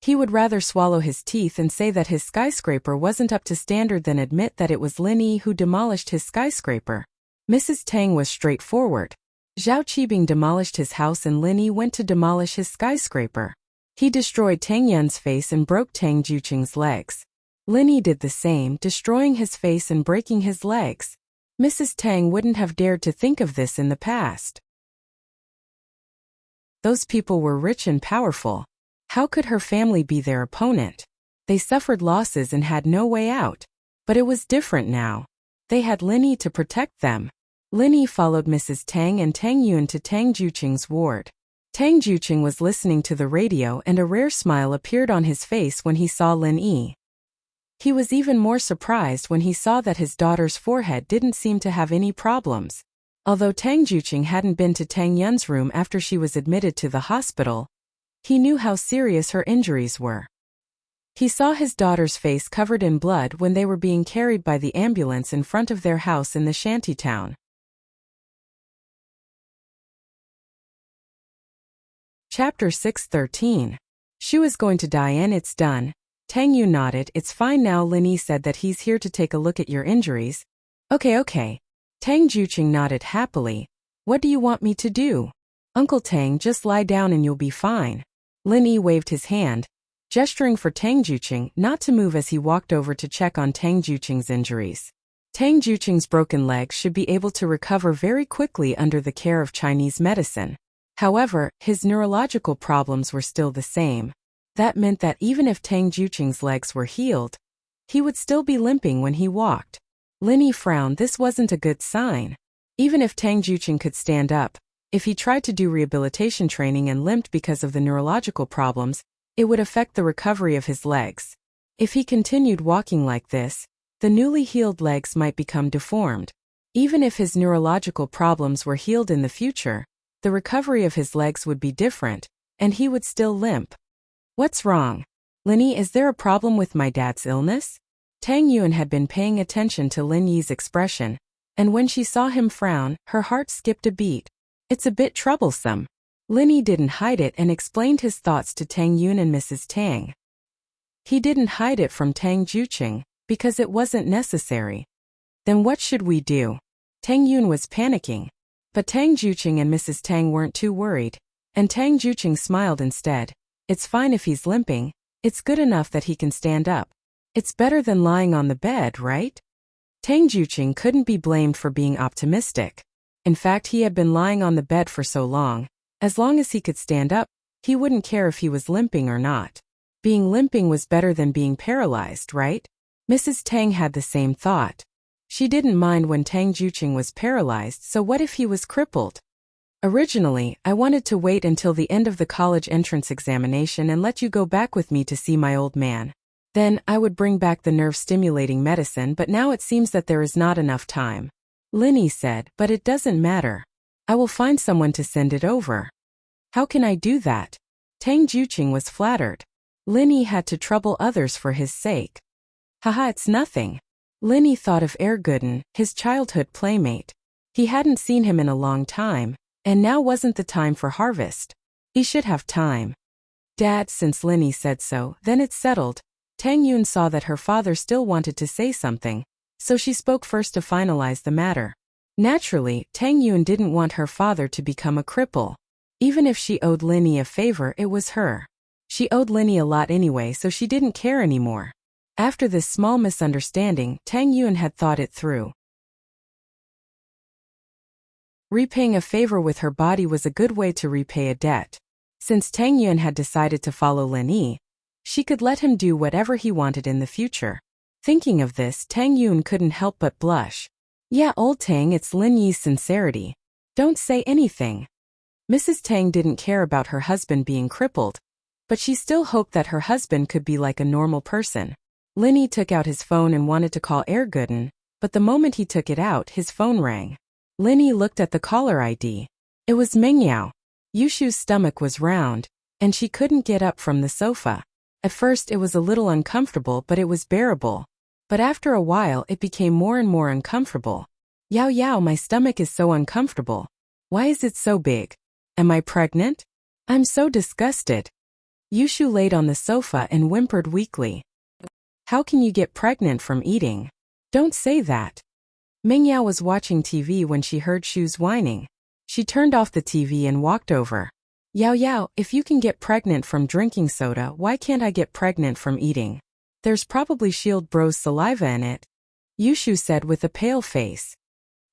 He would rather swallow his teeth and say that his skyscraper wasn't up to standard than admit that it was Lin Yi who demolished his skyscraper. Mrs. Tang was straightforward. Zhao Qibing demolished his house and Lin Yi went to demolish his skyscraper. He destroyed Tang Yun's face and broke Tang Juqing's legs. Lin Yi did the same, destroying his face and breaking his legs. Mrs. Tang wouldn't have dared to think of this in the past. Those people were rich and powerful. How could her family be their opponent? They suffered losses and had no way out. But it was different now. They had Lin Yi to protect them. Lin Yi followed Mrs. Tang and Tang Yun to Tang Juqing's ward. Tang Juqing was listening to the radio and a rare smile appeared on his face when he saw Lin Yi. He was even more surprised when he saw that his daughter's forehead didn't seem to have any problems. Although Tang Juqing hadn't been to Tang Yun's room after she was admitted to the hospital, he knew how serious her injuries were. He saw his daughter's face covered in blood when they were being carried by the ambulance in front of their house in the shantytown. Chapter 6:13. She was going to die and it's done. Tang Yun nodded. It's fine now. Lin Yi said that he's here to take a look at your injuries. Okay. Tang Juqing nodded happily. What do you want me to do? Uncle Tang, just lie down and you'll be fine. Lin Yi waved his hand, gesturing for Tang Juqing not to move as he walked over to check on Tang Juqing's injuries. Tang Juqing's broken leg should be able to recover very quickly under the care of Chinese medicine. However, his neurological problems were still the same. That meant that even if Tang Juqing's legs were healed, he would still be limping when he walked. Lin Yi frowned. This wasn't a good sign. Even if Tang Juqing could stand up, if he tried to do rehabilitation training and limped because of the neurological problems, it would affect the recovery of his legs. If he continued walking like this, the newly healed legs might become deformed. Even if his neurological problems were healed in the future, the recovery of his legs would be different, and he would still limp. What's wrong? Lin Yi, is there a problem with my dad's illness? Tang Yun had been paying attention to Lin Yi's expression, and when she saw him frown, her heart skipped a beat. It's a bit troublesome. Lin Yi didn't hide it and explained his thoughts to Tang Yun and Mrs. Tang. He didn't hide it from Tang Juqing, because it wasn't necessary. Then what should we do? Tang Yun was panicking. But Tang Juqing and Mrs. Tang weren't too worried, and Tang Juqing smiled instead. It's fine if he's limping. It's good enough that he can stand up. It's better than lying on the bed, right? Tang Juqing couldn't be blamed for being optimistic. In fact, he had been lying on the bed for so long. As long as he could stand up, he wouldn't care if he was limping or not. Being limping was better than being paralyzed, right? Mrs. Tang had the same thought. She didn't mind when Tang Juqing was paralyzed, so what if he was crippled? Originally, I wanted to wait until the end of the college entrance examination and let you go back with me to see my old man. Then, I would bring back the nerve-stimulating medicine, but now it seems that there is not enough time. Lin Yi said, but it doesn't matter. I will find someone to send it over. How can I do that? Tang Juqing was flattered. Lin Yi had to trouble others for his sake. Haha, it's nothing. Lin Yi thought of Erguden, his childhood playmate. He hadn't seen him in a long time, and now wasn't the time for harvest. He should have time. Dad, since Lin Yi said so, then it's settled. Tang Yun saw that her father still wanted to say something, so she spoke first to finalize the matter. Naturally, Tang Yun didn't want her father to become a cripple. Even if she owed Lin Yi a favor, it was her. She owed Lin Yi a lot anyway, so she didn't care anymore. After this small misunderstanding, Tang Yun had thought it through. Repaying a favor with her body was a good way to repay a debt. Since Tang Yun had decided to follow Lin Yi, she could let him do whatever he wanted in the future. Thinking of this, Tang Yun couldn't help but blush. Yeah, old Tang, it's Lin Yi's sincerity. Don't say anything. Mrs. Tang didn't care about her husband being crippled, but she still hoped that her husband could be like a normal person. Lin Yi took out his phone and wanted to call Erguden, but the moment he took it out, his phone rang. Lin Yi looked at the caller ID. It was Mengyao. Yushu's stomach was round, and she couldn't get up from the sofa. At first it was a little uncomfortable, but it was bearable. But after a while it became more and more uncomfortable. Yao, my stomach is so uncomfortable. Why is it so big? Am I pregnant? I'm so disgusted. Yushu laid on the sofa and whimpered weakly. How can you get pregnant from eating? Don't say that. Mengyao was watching TV when she heard Shu's whining. She turned off the TV and walked over. Yao, if you can get pregnant from drinking soda, why can't I get pregnant from eating? There's probably Shield Bro's saliva in it. Yushu said with a pale face.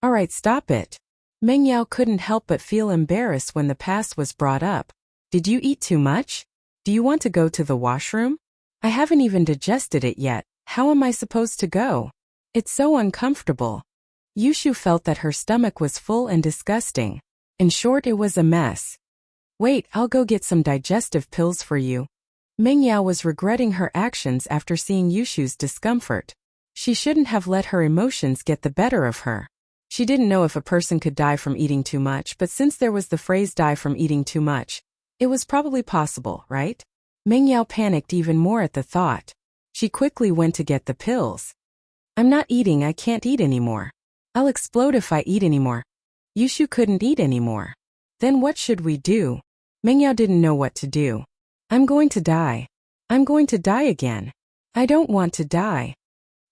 Alright, stop it. Mengyao couldn't help but feel embarrassed when the past was brought up. Did you eat too much? Do you want to go to the washroom? I haven't even digested it yet. How am I supposed to go? It's so uncomfortable. Yushu felt that her stomach was full and disgusting. In short, it was a mess. Wait, I'll go get some digestive pills for you. Mengyao was regretting her actions after seeing Yushu's discomfort. She shouldn't have let her emotions get the better of her. She didn't know if a person could die from eating too much, but since there was the phrase die from eating too much, it was probably possible, right? Mengyao panicked even more at the thought. She quickly went to get the pills. I'm not eating, I can't eat anymore. I'll explode if I eat anymore. Yushu couldn't eat anymore. Then what should we do? Mengyao didn't know what to do. I'm going to die. I'm going to die again. I don't want to die.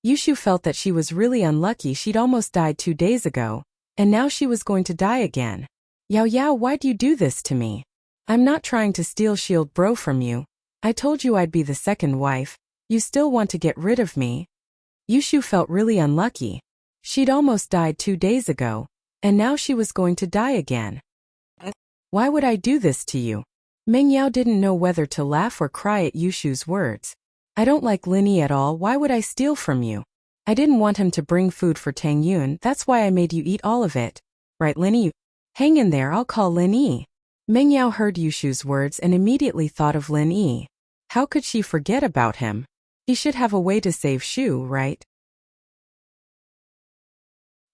Yushu felt that she was really unlucky. She'd almost died 2 days ago, and now she was going to die again. Yao Yao, why'd you do this to me? I'm not trying to steal Shield Bro from you. I told you I'd be the second wife. You still want to get rid of me? Yushu felt really unlucky. She'd almost died 2 days ago, and now she was going to die again. Why would I do this to you? Mengyao didn't know whether to laugh or cry at Yushu's words. I don't like Lin Yi at all. Why would I steal from you? I didn't want him to bring food for Tang Yun. That's why I made you eat all of it. Right, Lin Yi? Hang in there, I'll call Lin Yi. Mengyao heard Yushu's words and immediately thought of Lin Yi. How could she forget about him? He should have a way to save Shu, right?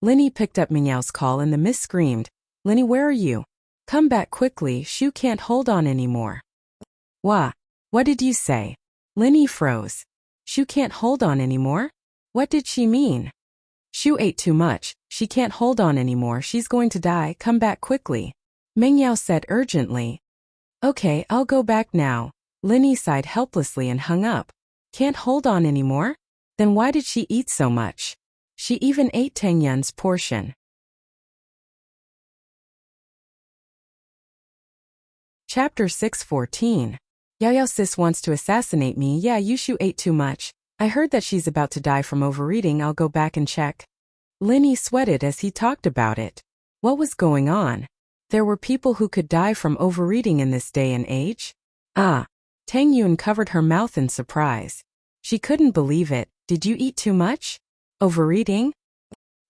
Lin Yi picked up Mengyao's call and the miss screamed, Lin Yi, where are you? Come back quickly, Shu can't hold on anymore. What did you say? Lin Yi froze. Shu can't hold on anymore? What did she mean? Shu ate too much, she can't hold on anymore, she's going to die, come back quickly. Mengyao said urgently. Okay, I'll go back now. Lin Yi sighed helplessly and hung up. Can't hold on anymore? Then why did she eat so much? She even ate Tang Yun's portion. Chapter 6:14. Yao Yao sis wants to assassinate me. Yeah, Yushu ate too much. I heard that she's about to die from overeating. I'll go back and check. Lin Yi sweated as he talked about it. What was going on? There were people who could die from overeating in this day and age? Tang Yun covered her mouth in surprise. She couldn't believe it. Did you eat too much? Overeating?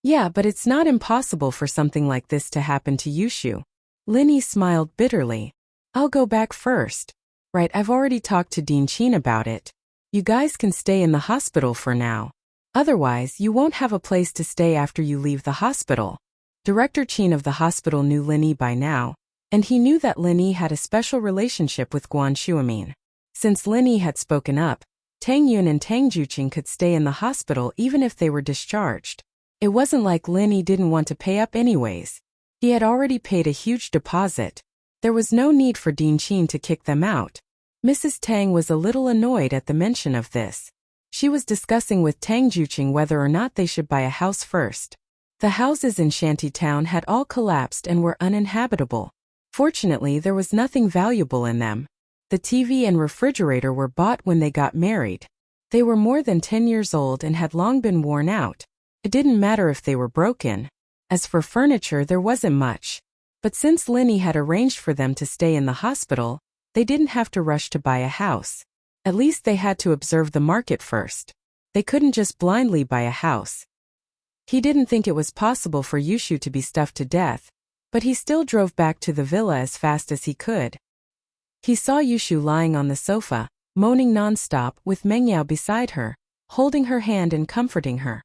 Yeah, but it's not impossible for something like this to happen to Yushu. Lin Yi smiled bitterly. I'll go back first. Right, I've already talked to Dean Qin about it. You guys can stay in the hospital for now. Otherwise, you won't have a place to stay after you leave the hospital. Director Qin of the hospital knew Lin Yi by now, and he knew that Lin Yi had a special relationship with Guan Shuamin. Since Lin Yi had spoken up, Tang Yun and Tang Juqing could stay in the hospital even if they were discharged. It wasn't like Lin Yi didn't want to pay up anyways. He had already paid a huge deposit. There was no need for Dean Qin to kick them out. Mrs. Tang was a little annoyed at the mention of this. She was discussing with Tang Juqing whether or not they should buy a house first. The houses in Shantytown had all collapsed and were uninhabitable. Fortunately, there was nothing valuable in them. The TV and refrigerator were bought when they got married. They were more than 10 years old and had long been worn out. It didn't matter if they were broken. As for furniture, there wasn't much. But since Lin Yi had arranged for them to stay in the hospital, they didn't have to rush to buy a house. At least they had to observe the market first. They couldn't just blindly buy a house. He didn't think it was possible for Yushu to be stuffed to death, but he still drove back to the villa as fast as he could. He saw Yushu lying on the sofa, moaning non-stop, with Mengyao beside her, holding her hand and comforting her.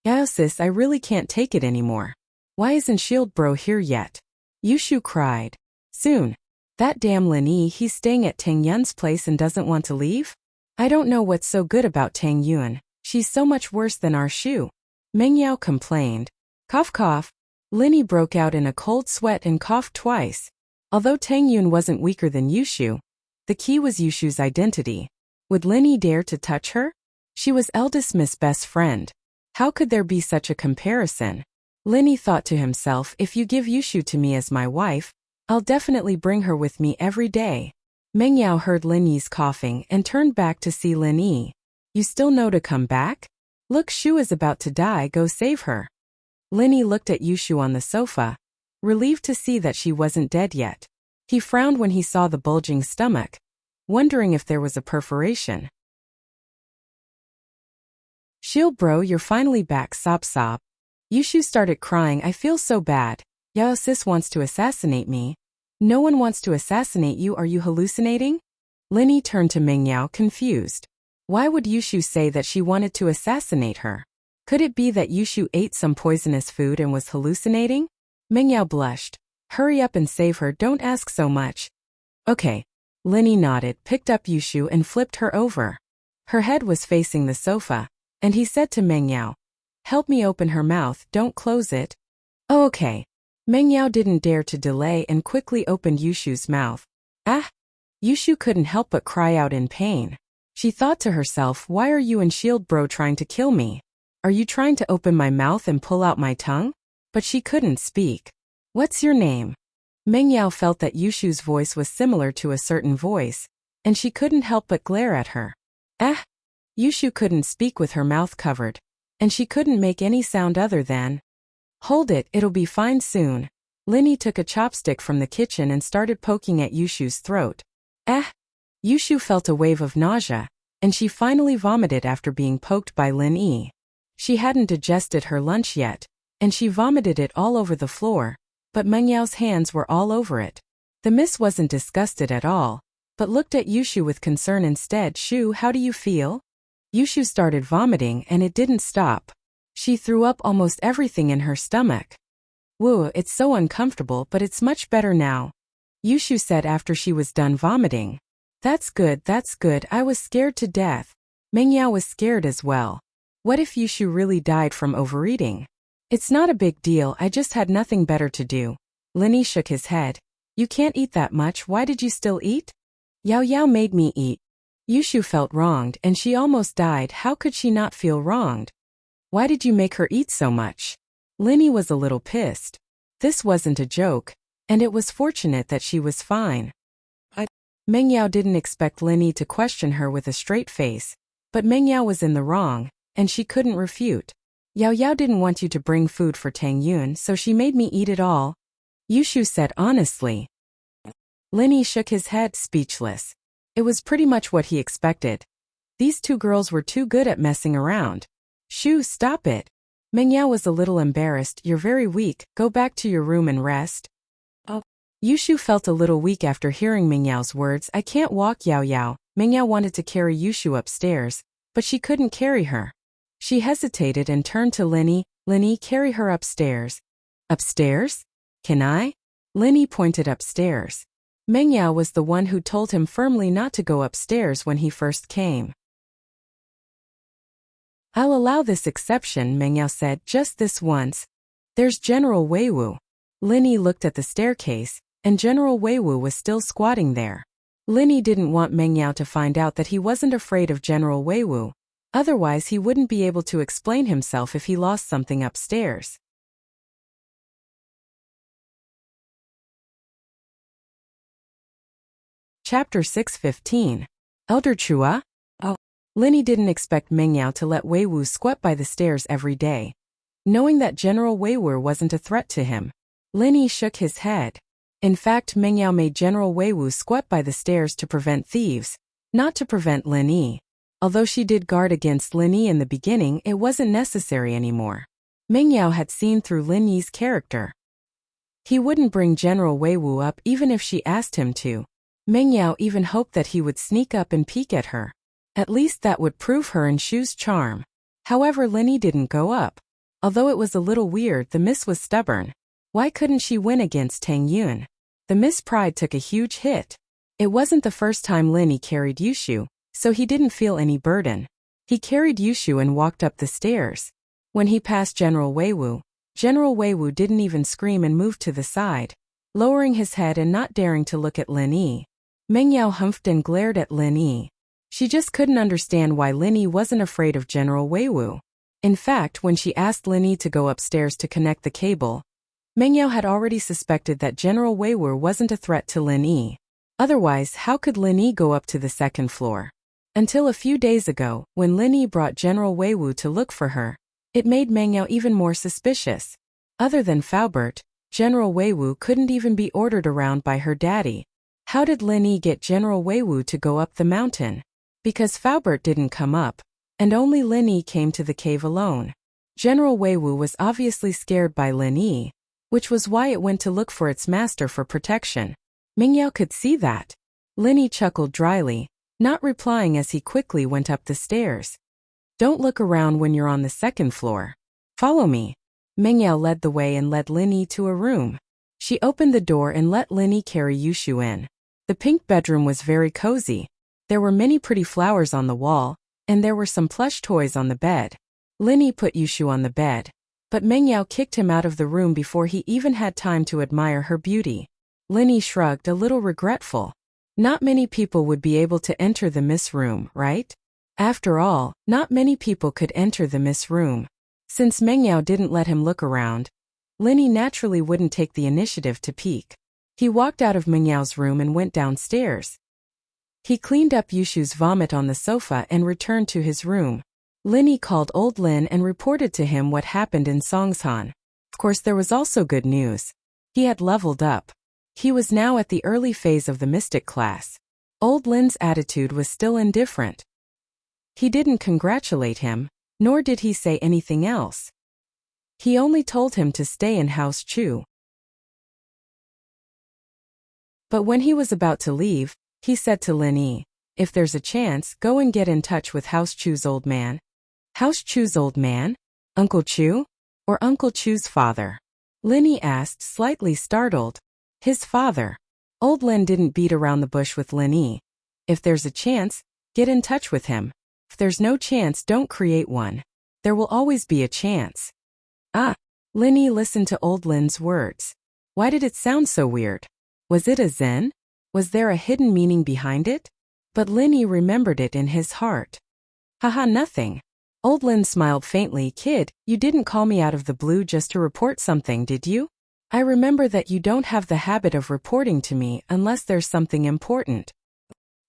Yao sis, I really can't take it anymore. Why isn't Shield Bro here yet? Yushu cried. Soon. That damn Lin Yi, he's staying at Tang Yun's place and doesn't want to leave? I don't know what's so good about Tang Yun. She's so much worse than our Shu. Mengyao complained. Cough cough. Lin Yi broke out in a cold sweat and coughed twice. Although Tang Yun wasn't weaker than Yushu, the key was Yushu's identity. Would Lin Yi dare to touch her? She was eldest Miss' best friend. How could there be such a comparison? Lin Yi thought to himself, if you give Yushu to me as my wife, I'll definitely bring her with me every day. Mengyao heard Lin Yi's coughing and turned back to see Lin Yi. You still know to come back? Look, Shu is about to die, go save her. Lin Yi looked at Yushu on the sofa, relieved to see that she wasn't dead yet. He frowned when he saw the bulging stomach, wondering if there was a perforation. Shield Bro, you're finally back, sob sob. Yushu started crying. I feel so bad. Yao sis wants to assassinate me. No one wants to assassinate you, are you hallucinating? Lin Yi turned to Mengyao, confused. Why would Yushu say that she wanted to assassinate her? Could it be that Yushu ate some poisonous food and was hallucinating? Mengyao blushed. Hurry up and save her, don't ask so much. Okay. Lin Yi nodded, picked up Yushu and flipped her over. Her head was facing the sofa, and he said to Meng Yao, "Help me open her mouth, don't close it." "Oh, okay." Meng Yao didn't dare to delay and quickly opened Yushu's mouth. Ah! Yushu couldn't help but cry out in pain. She thought to herself, why are you and Shield Bro trying to kill me? Are you trying to open my mouth and pull out my tongue? But she couldn't speak. "What's your name?" Meng Yao felt that Yushu's voice was similar to a certain voice, and she couldn't help but glare at her. Ah! Yushu couldn't speak with her mouth covered, and she couldn't make any sound other than, "Hold it, it'll be fine soon." Linny took a chopstick from the kitchen and started poking at Yushu's throat. Ah! Yushu felt a wave of nausea, and she finally vomited after being poked by Lin Yi. She hadn't digested her lunch yet, and she vomited it all over the floor, but Meng Yao's hands were all over it. The miss wasn't disgusted at all, but looked at Yushu with concern instead. "Shu, how do you feel?" Yushu started vomiting and it didn't stop. She threw up almost everything in her stomach. "Woo, it's so uncomfortable, but it's much better now," Yushu said after she was done vomiting. That's good, I was scared to death." Meng Yao was scared as well. What if Yushu really died from overeating? "It's not a big deal, I just had nothing better to do." Linny shook his head. "You can't eat that much, why did you still eat?" "Yao Yao made me eat." Yushu felt wronged and she almost died. How could she not feel wronged? "Why did you make her eat so much?" Linny was a little pissed. This wasn't a joke, and it was fortunate that she was fine. Meng Yao didn't expect Linny to question her with a straight face, but Meng Yao was in the wrong, and she couldn't refute. "Yao Yao didn't want you to bring food for Tang Yun, so she made me eat it all," Yushu said honestly. Linny shook his head, speechless. It was pretty much what he expected. These two girls were too good at messing around. "Shu, stop it." Meng Yao was a little embarrassed. "You're very weak, go back to your room and rest." "Oh." Yushu felt a little weak after hearing Meng Yao's words. "I can't walk, Yao Yao." Meng Yao wanted to carry Yushu upstairs, but she couldn't carry her. She hesitated and turned to Linny. "Linny, carry her upstairs." "Upstairs? Can I?" Linny pointed upstairs. Meng Yao was the one who told him firmly not to go upstairs when he first came. "I'll allow this exception," Meng Yao said, "just this once. There's General Weiwu." Linny looked at the staircase, and General Weiwu was still squatting there. Linny didn't want Meng Yao to find out that he wasn't afraid of General Weiwu. Otherwise he wouldn't be able to explain himself if he lost something upstairs. Chapter 6:15. Elder Chua? Oh. Linny didn't expect Meng Yao to let Weiwu squat by the stairs every day. Knowing that General Weiwu wasn't a threat to him, Linny shook his head. In fact, Meng Yao made General Weiwu squat by the stairs to prevent thieves, not to prevent Lin Yi. Although she did guard against Lin Yi in the beginning, it wasn't necessary anymore. Meng Yao had seen through Lin Yi's character. He wouldn't bring General Weiwu up even if she asked him to. Meng Yao even hoped that he would sneak up and peek at her. At least that would prove her and Shu's charm. However, Lin Yi didn't go up. Although it was a little weird, the miss was stubborn. Why couldn't she win against Tang Yun? The miss pride took a huge hit. It wasn't the first time Lin Yi carried Yushu, so he didn't feel any burden. He carried Yushu and walked up the stairs. When he passed General Weiwu didn't even scream and moved to the side, lowering his head and not daring to look at Lin Yi. Meng Yao humphed and glared at Lin Yi. She just couldn't understand why Lin Yi wasn't afraid of General Weiwu. In fact, when she asked Lin Yi to go upstairs to connect the cable, Meng Yao had already suspected that General Weiwu wasn't a threat to Lin Yi. Otherwise, how could Lin Yi go up to the second floor? Until a few days ago, when Lin Yi brought General Weiwu to look for her, it made Meng Yao even more suspicious. Other than Faubert, General Weiwu couldn't even be ordered around by her daddy. How did Lin Yi get General Weiwu to go up the mountain? Because Faubert didn't come up, and only Lin Yi came to the cave alone. General Weiwu was obviously scared by Lin Yi, which was why it went to look for its master for protection. Meng Yao could see that. Lin Yi chuckled dryly, not replying as he quickly went up the stairs. "Don't look around when you're on the second floor. Follow me." Meng Yao led the way and led Lin Yi to a room. She opened the door and let Lin Yi carry Yushu in. The pink bedroom was very cozy. There were many pretty flowers on the wall, and there were some plush toys on the bed. Linny put Yushu on the bed, but Mengyao kicked him out of the room before he even had time to admire her beauty. Linny shrugged, a little regretful. Not many people would be able to enter the Miss Room, right? After all, not many people could enter the Miss Room. Since Mengyao didn't let him look around, Linny naturally wouldn't take the initiative to peek. He walked out of Mengyao's room and went downstairs. He cleaned up Yushu's vomit on the sofa and returned to his room. Linny called old Lin and reported to him what happened in Songshan. Of course, there was also good news. He had leveled up. He was now at the early phase of the mystic class. Old Lin's attitude was still indifferent. He didn't congratulate him, nor did he say anything else. He only told him to stay in House Chu. But when he was about to leave, he said to Lin Yi, "If there's a chance, go and get in touch with House Chu's old man." House Chu's old man? Uncle Chu? Or Uncle Chu's father? Lin Yi asked, slightly startled. His father. Old Lin didn't beat around the bush with Lin Yi. If there's a chance, get in touch with him. If there's no chance, don't create one. There will always be a chance. Ah! Lin Yi listened to old Lin's words. Why did it sound so weird? Was it a zen? Was there a hidden meaning behind it? But Lin Yi remembered it in his heart. Haha, nothing. Old Lin smiled faintly. Kid, you didn't call me out of the blue just to report something, did you? I remember that you don't have the habit of reporting to me unless there's something important.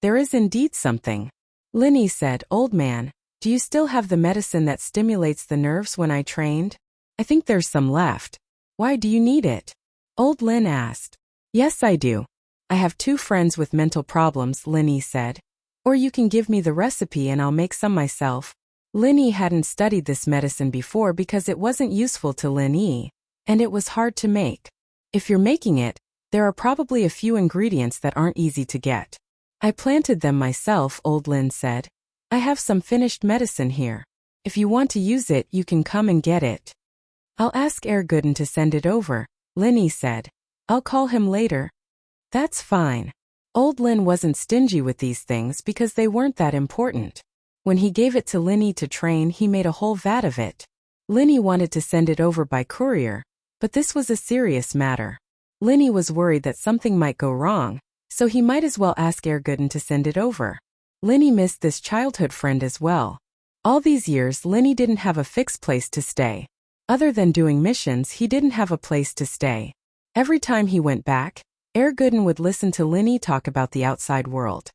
There is indeed something. Lin Yi said, Old man, do you still have the medicine that stimulates the nerves when I trained? I think there's some left. Why do you need it? Old Lin asked. Yes, I do. I have 2 friends with mental problems, Lin Yi said. Or you can give me the recipe and I'll make some myself. Lin Yi hadn't studied this medicine before because it wasn't useful to Lin Yi, and it was hard to make. If you're making it, there are probably a few ingredients that aren't easy to get. I planted them myself, Old Lin said. I have some finished medicine here. If you want to use it, you can come and get it. I'll ask Air Gooden to send it over, Lin Yi said. I'll call him later. That's fine. Old Lin wasn't stingy with these things because they weren't that important. When he gave it to Lin Yi to train, he made a whole vat of it. Lin Yi wanted to send it over by courier, but this was a serious matter. Lin Yi was worried that something might go wrong, so he might as well ask Air Gooden to send it over. Lin Yi missed this childhood friend as well. All these years, Lin Yi didn't have a fixed place to stay. Other than doing missions, he didn't have a place to stay. Every time he went back, Air Gooden would listen to Lin Yi talk about the outside world.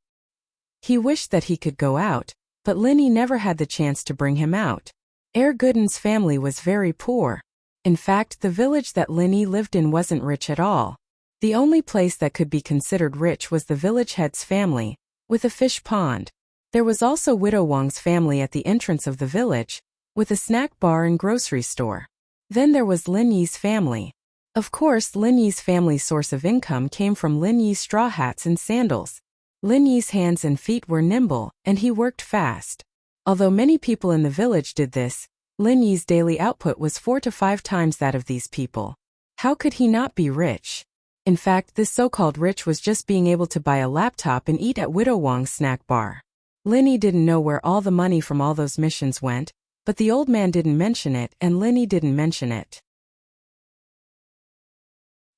He wished that he could go out, but Lin Yi never had the chance to bring him out. Air Gooden's family was very poor. In fact, the village that Lin Yi lived in wasn't rich at all. The only place that could be considered rich was the village head's family, with a fish pond. There was also Widow Wang's family at the entrance of the village, with a snack bar and grocery store. Then there was Lin Yi's family. Of course, Lin Yi's family's source of income came from Lin Yi's straw hats and sandals. Lin Yi's hands and feet were nimble, and he worked fast. Although many people in the village did this, Lin Yi's daily output was 4 to 5 times that of these people. How could he not be rich? In fact, this so-called rich was just being able to buy a laptop and eat at Widow Wang's snack bar. Lin Yi didn't know where all the money from all those missions went, but the old man didn't mention it and Lin Yi didn't mention it.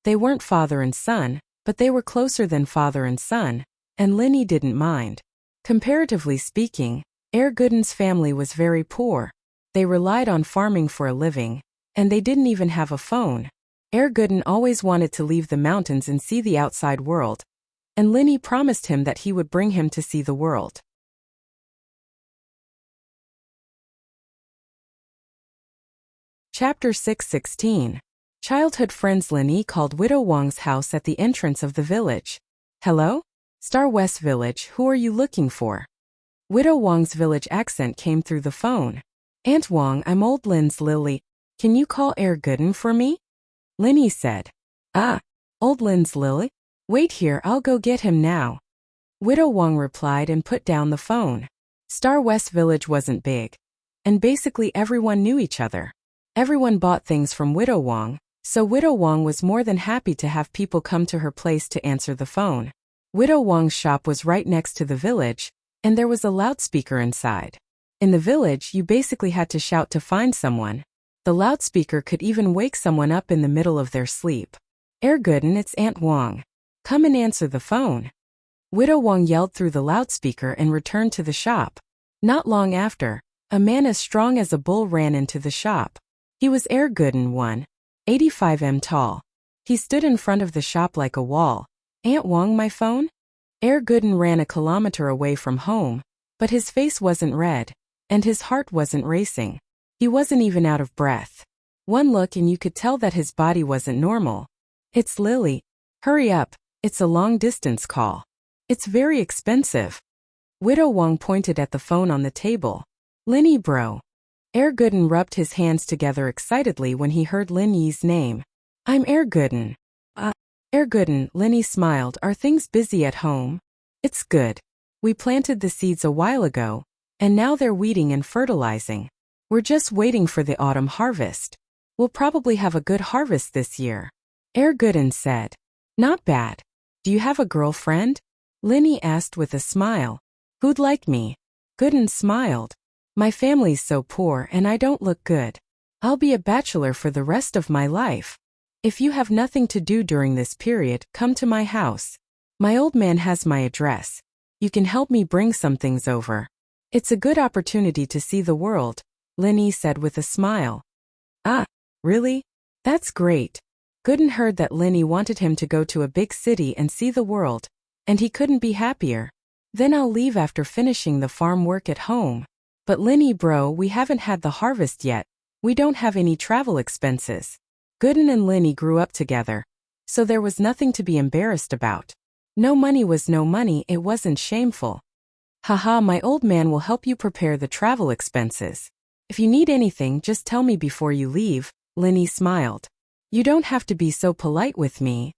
They weren't father and son, but they were closer than father and son, and Lin Yi didn't mind. Comparatively speaking, Air Gooden's family was very poor. They relied on farming for a living, and they didn't even have a phone. Air Gooden always wanted to leave the mountains and see the outside world, and Lin Yi promised him that he would bring him to see the world. Chapter 6:16. Childhood friends. Lin Yi called Widow Wang's house at the entrance of the village. Hello? Star West Village, who are you looking for? Widow Wang's village accent came through the phone. Aunt Wang, I'm Old Lin's Lily. Can you call Air Gooden for me? Lin Yi said. Ah, Old Lin's Lily? Wait here, I'll go get him now. Widow Wang replied and put down the phone. Star West Village wasn't big, and basically everyone knew each other. Everyone bought things from Widow Wang, so Widow Wang was more than happy to have people come to her place to answer the phone. Widow Wang's shop was right next to the village, and there was a loudspeaker inside. In the village, you basically had to shout to find someone. The loudspeaker could even wake someone up in the middle of their sleep. Gooden, it's Aunt Wong. Come and answer the phone. Widow Wong yelled through the loudspeaker and returned to the shop. Not long after, a man as strong as a bull ran into the shop. He was Gooden, 185 tall. He stood in front of the shop like a wall. Aunt Wong, my phone? Gooden ran a kilometer away from home, but his face wasn't red, and his heart wasn't racing. He wasn't even out of breath. One look and you could tell that his body wasn't normal. It's Lily. Hurry up, it's a long-distance call. It's very expensive. Widow Wong pointed at the phone on the table. Linny bro. Gooden rubbed his hands together excitedly when he heard Lin Yi's name. I'm Gooden. Gooden, Linny smiled. Are things busy at home? It's good. We planted the seeds a while ago, and now they're weeding and fertilizing. We're just waiting for the autumn harvest. We'll probably have a good harvest this year. Gooden said. Not bad. Do you have a girlfriend? Linny asked with a smile. Who'd like me? Gooden smiled. My family's so poor and I don't look good. I'll be a bachelor for the rest of my life. If you have nothing to do during this period, come to my house. My old man has my address. You can help me bring some things over. It's a good opportunity to see the world, Linny said with a smile. Ah, really? That's great. Gooden heard that Linny wanted him to go to a big city and see the world, and he couldn't be happier. Then I'll leave after finishing the farm work at home. But Linny bro, we haven't had the harvest yet. We don't have any travel expenses. Gooden and Linny grew up together, so there was nothing to be embarrassed about. No money was no money, it wasn't shameful. Haha, my old man will help you prepare the travel expenses. If you need anything, just tell me before you leave, Linny smiled. You don't have to be so polite with me.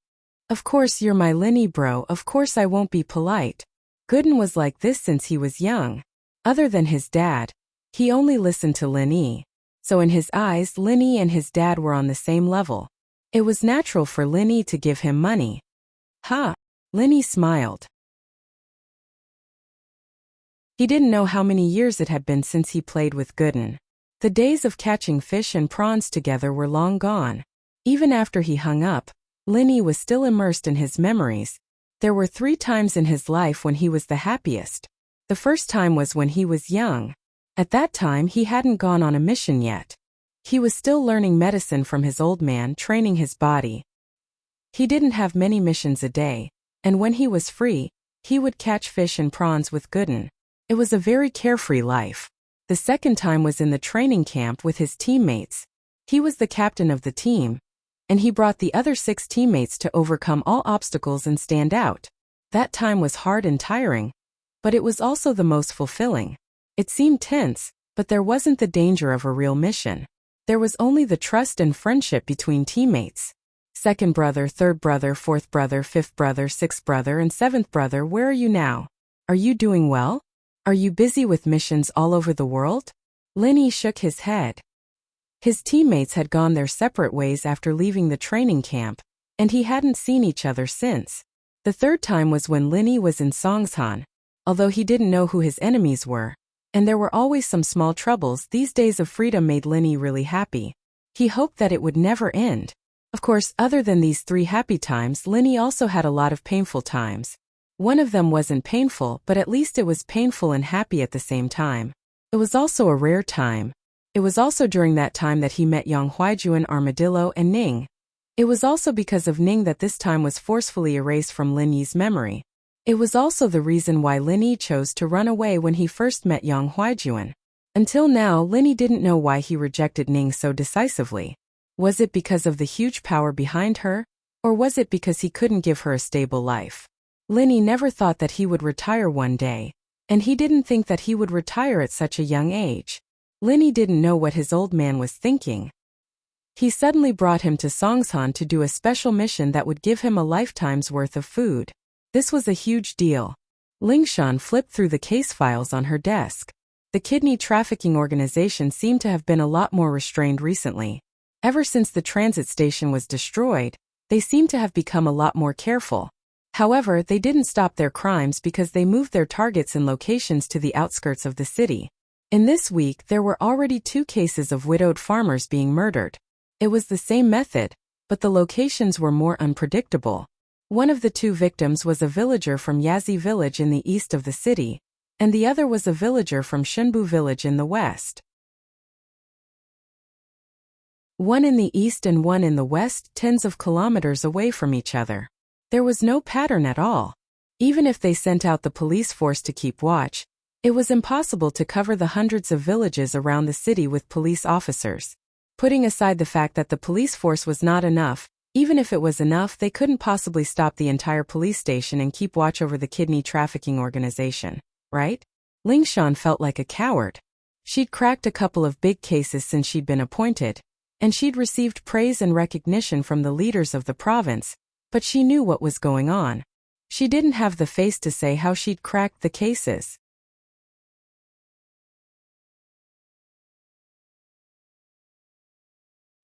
Of course you're my Linny bro, of course I won't be polite. Gooden was like this since he was young. Other than his dad, he only listened to Linny. So in his eyes, Linny and his dad were on the same level. It was natural for Linny to give him money. Ha! Linny smiled. He didn't know how many years it had been since he played with Gooden. The days of catching fish and prawns together were long gone. Even after he hung up, Linny was still immersed in his memories. There were 3 times in his life when he was the happiest. The first time was when he was young. At that time he hadn't gone on a mission yet. He was still learning medicine from his old man, training his body. He didn't have many missions a day, and when he was free, he would catch fish and prawns with Gooden. It was a very carefree life. The second time was in the training camp with his teammates. He was the captain of the team, and he brought the other 6 teammates to overcome all obstacles and stand out. That time was hard and tiring, but it was also the most fulfilling. It seemed tense, but there wasn't the danger of a real mission. There was only the trust and friendship between teammates. Second brother, third brother, fourth brother, fifth brother, sixth brother, and seventh brother, where are you now? Are you doing well? Are you busy with missions all over the world? Linny shook his head. His teammates had gone their separate ways after leaving the training camp, and he hadn't seen each other since. The third time was when Linny was in Songshan. Although he didn't know who his enemies were, and there were always some small troubles, these days of freedom made Linny really happy. He hoped that it would never end. Of course, other than these 3 happy times, Linny also had a lot of painful times. One of them wasn't painful, but at least it was painful and happy at the same time. It was also a rare time. It was also during that time that he met Yang Huijuan, Armadillo, and Ning. It was also because of Ning that this time was forcefully erased from Lin Yi's memory. It was also the reason why Lin Yi chose to run away when he first met Yang Huijuan. Until now, Lin Yi didn't know why he rejected Ning so decisively. Was it because of the huge power behind her? Or was it because he couldn't give her a stable life? Lin Yi never thought that he would retire one day, and he didn't think that he would retire at such a young age. Lin Yi didn't know what his old man was thinking. He suddenly brought him to Songshan to do a special mission that would give him a lifetime's worth of food. This was a huge deal. Lingshan flipped through the case files on her desk. The kidney trafficking organization seemed to have been a lot more restrained recently. Ever since the transit station was destroyed, they seemed to have become a lot more careful. However, they didn't stop their crimes because they moved their targets and locations to the outskirts of the city. In this week, there were already 2 cases of widowed farmers being murdered. It was the same method, but the locations were more unpredictable. One of the 2 victims was a villager from Yazi village in the east of the city, and the other was a villager from Shunbu village in the west. One in the east and one in the west, tens of kilometers away from each other. There was no pattern at all. Even if they sent out the police force to keep watch, it was impossible to cover the hundreds of villages around the city with police officers. Putting aside the fact that the police force was not enough, even if it was enough, they couldn't possibly stop the entire police station and keep watch over the kidney trafficking organization, right? Lingshan felt like a coward. She'd cracked a couple of big cases since she'd been appointed, and she'd received praise and recognition from the leaders of the province, but she knew what was going on. She didn't have the face to say how she'd cracked the cases.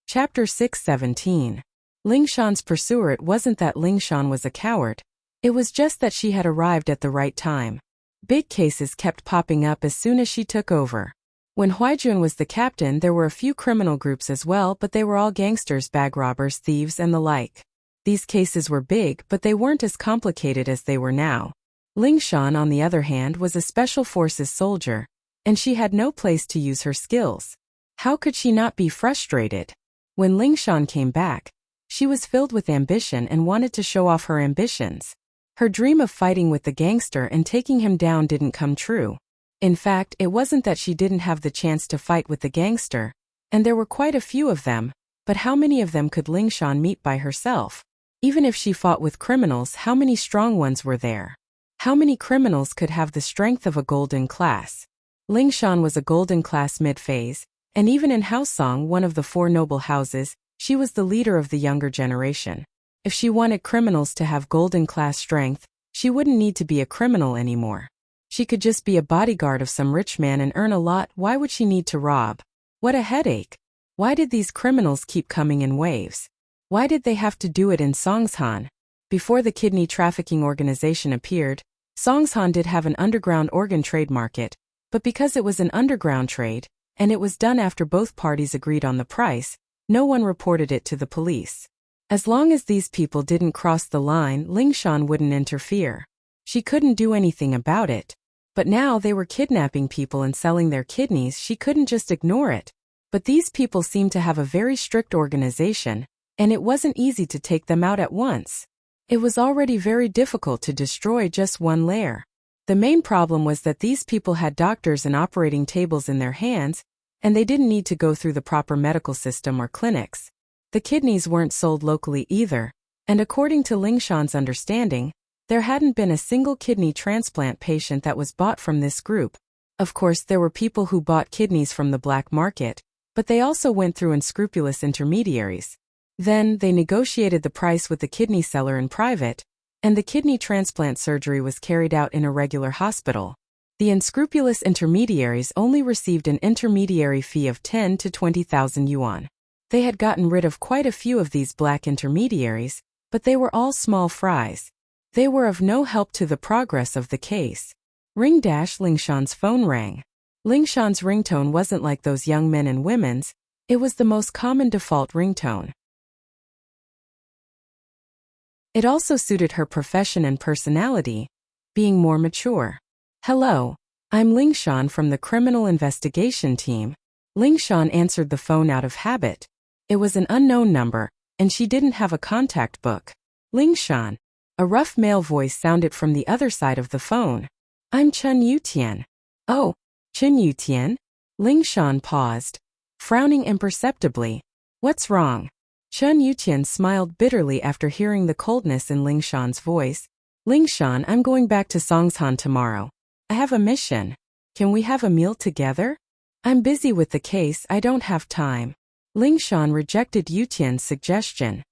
Chapter 617. Lingshan's pursuer. It wasn't that Lingshan was a coward. It was just that she had arrived at the right time. Big cases kept popping up as soon as she took over. When Huaijun was the captain, there were a few criminal groups as well, but they were all gangsters, bag robbers, thieves, and the like. These cases were big, but they weren't as complicated as they were now. Lingshan, on the other hand, was a special forces soldier, and she had no place to use her skills. How could she not be frustrated? When Lingshan came back, she was filled with ambition and wanted to show off her ambitions. Her dream of fighting with the gangster and taking him down didn't come true. In fact, it wasn't that she didn't have the chance to fight with the gangster, and there were quite a few of them, but how many of them could Lingshan meet by herself? Even if she fought with criminals, how many strong ones were there? How many criminals could have the strength of a golden class? Lingshan was a golden class mid-phase, and even in Haosong, one of the 4 noble houses, she was the leader of the younger generation. If she wanted criminals to have golden class strength, she wouldn't need to be a criminal anymore. She could just be a bodyguard of some rich man and earn a lot. Why would she need to rob? What a headache. Why did these criminals keep coming in waves? Why did they have to do it in Songshan? Before the kidney trafficking organization appeared, Songshan did have an underground organ trade market, but because it was an underground trade, and it was done after both parties agreed on the price, no one reported it to the police. As long as these people didn't cross the line, Lingshan wouldn't interfere. She couldn't do anything about it. But now they were kidnapping people and selling their kidneys. She couldn't just ignore it. But these people seemed to have a very strict organization, and it wasn't easy to take them out at once. It was already very difficult to destroy just one layer. The main problem was that these people had doctors and operating tables in their hands, and they didn't need to go through the proper medical system or clinics. The kidneys weren't sold locally either, and according to Lingshan's understanding, there hadn't been a single kidney transplant patient that was bought from this group. Of course, there were people who bought kidneys from the black market, but they also went through unscrupulous intermediaries. Then, they negotiated the price with the kidney seller in private, and the kidney transplant surgery was carried out in a regular hospital. The unscrupulous intermediaries only received an intermediary fee of 10 to 20,000 yuan. They had gotten rid of quite a few of these black intermediaries, but they were all small fries. They were of no help to the progress of the case. Ring dash. Lingshan's phone rang. Lingshan's ringtone wasn't like those young men and women's, it was the most common default ringtone. It also suited her profession and personality, being more mature. Hello, I'm Lingshan from the criminal investigation team. Lingshan answered the phone out of habit. It was an unknown number, and she didn't have a contact book. Lingshan. A rough male voice sounded from the other side of the phone. I'm Chun Yutian. Oh, Chun Yutian? Lingshan paused, frowning imperceptibly. What's wrong? Chun Yutian smiled bitterly after hearing the coldness in Lingshan's voice. Lingshan, I'm going back to Songshan tomorrow. I have a mission. Can we have a meal together? I'm busy with the case, I don't have time. Lingshan rejected Yutian's suggestion.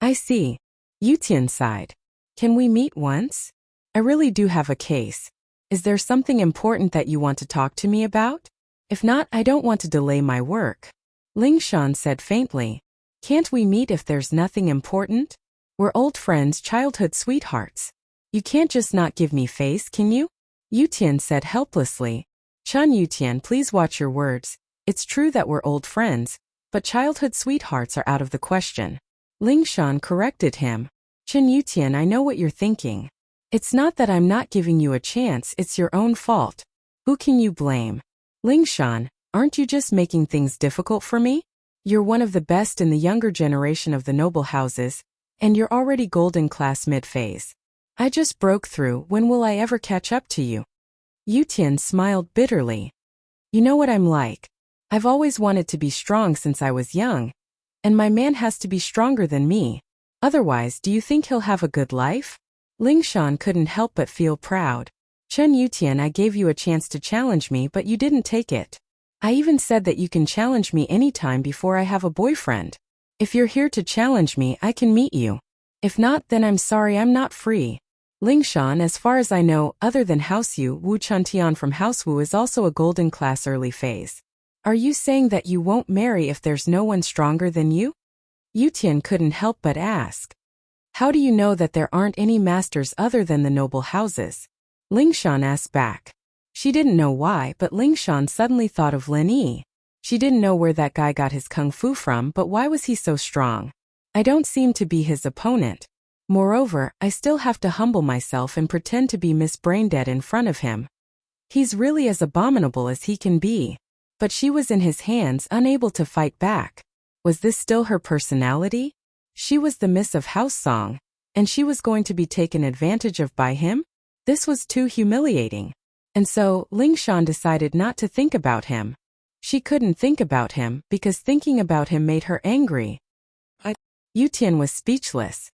I see. Yutian sighed. Can we meet once? I really do have a case. Is there something important that you want to talk to me about? If not, I don't want to delay my work. Lingshan said faintly. Can't we meet if there's nothing important? We're old friends, childhood sweethearts. You can't just not give me face, can you? Yutian said helplessly. Chun Yutian, please watch your words. It's true that we're old friends, but childhood sweethearts are out of the question. Ling Shan corrected him. Chun Yutian, I know what you're thinking. It's not that I'm not giving you a chance, it's your own fault. Who can you blame? Ling Shan, aren't you just making things difficult for me? You're one of the best in the younger generation of the noble houses, and you're already golden class mid-phase. I just broke through, when will I ever catch up to you? Yutian smiled bitterly. You know what I'm like. I've always wanted to be strong since I was young, and my man has to be stronger than me. Otherwise, do you think he'll have a good life? Ling Shan couldn't help but feel proud. Chun Yutian, I gave you a chance to challenge me, but you didn't take it. I even said that you can challenge me anytime before I have a boyfriend. If you're here to challenge me, I can meet you. If not, then I'm sorry, I'm not free. Ling Shan, as far as I know, other than House Yu, Wu Chuntian from House Wu is also a golden class early phase. Are you saying that you won't marry if there's no one stronger than you? Yutian couldn't help but ask. How do you know that there aren't any masters other than the noble houses? Ling Shan asked back. She didn't know why, but Ling Shan suddenly thought of Lin Yi. She didn't know where that guy got his kung fu from, but why was he so strong? I don't seem to be his opponent. Moreover, I still have to humble myself and pretend to be Miss Braindead in front of him. He's really as abominable as he can be. But she was in his hands, unable to fight back. Was this still her personality? She was the Miss of House Song, and she was going to be taken advantage of by him? This was too humiliating. And so, Ling Shan decided not to think about him. She couldn't think about him, because thinking about him made her angry. Yutian was speechless.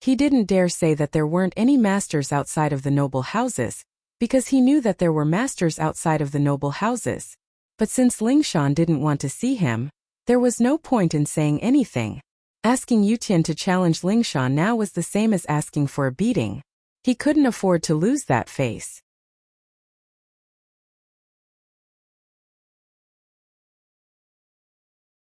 He didn't dare say that there weren't any masters outside of the noble houses, because he knew that there were masters outside of the noble houses. But since Ling Shan didn't want to see him, there was no point in saying anything. Asking Yutian to challenge Ling Shan now was the same as asking for a beating. He couldn't afford to lose that face.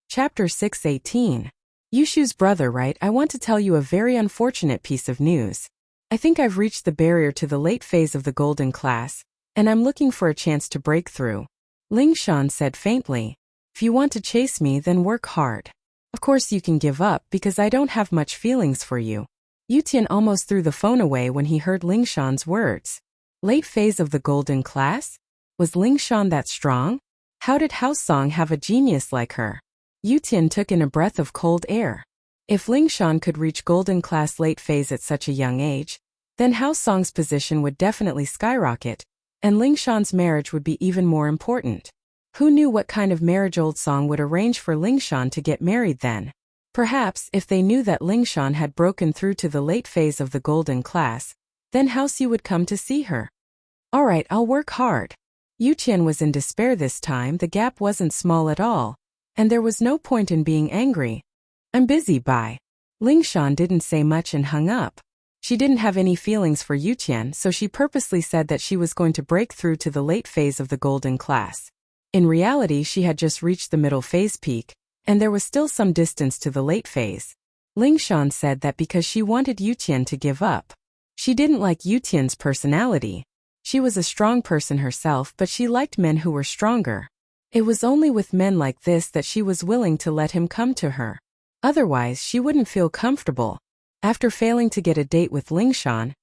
Chapter 618. Yushu's brother, right? I want to tell you a very unfortunate piece of news. I think I've reached the barrier to the late phase of the golden class, and I'm looking for a chance to break through. Ling Shan said faintly. If you want to chase me, then work hard. Of course you can give up because I don't have much feelings for you. Yutian almost threw the phone away when he heard Ling Shan's words. Late phase of the golden class? Was Ling Shan that strong? How did House Song have a genius like her? Yutian took in a breath of cold air. If Ling Shan could reach golden class late phase at such a young age, then House Song's position would definitely skyrocket, and Ling Shan's marriage would be even more important. Who knew what kind of marriage Old Song would arrange for Ling Shan to get married then? Perhaps if they knew that Ling Shan had broken through to the late phase of the golden class, then House Yu would come to see her. Alright, I'll work hard. Yutian was in despair this time. The gap wasn't small at all, and there was no point in being angry. I'm busy, bye. Ling Shan didn't say much and hung up. She didn't have any feelings for Yutian, so she purposely said that she was going to break through to the late phase of the golden class. In reality, she had just reached the middle phase peak, and there was still some distance to the late phase. Ling Shan said that because she wanted Yutian to give up. She didn't like Yutian's personality. She was a strong person herself, but she liked men who were stronger. It was only with men like this that she was willing to let him come to her. Otherwise, she wouldn't feel comfortable. After failing to get a date with Ling Shan,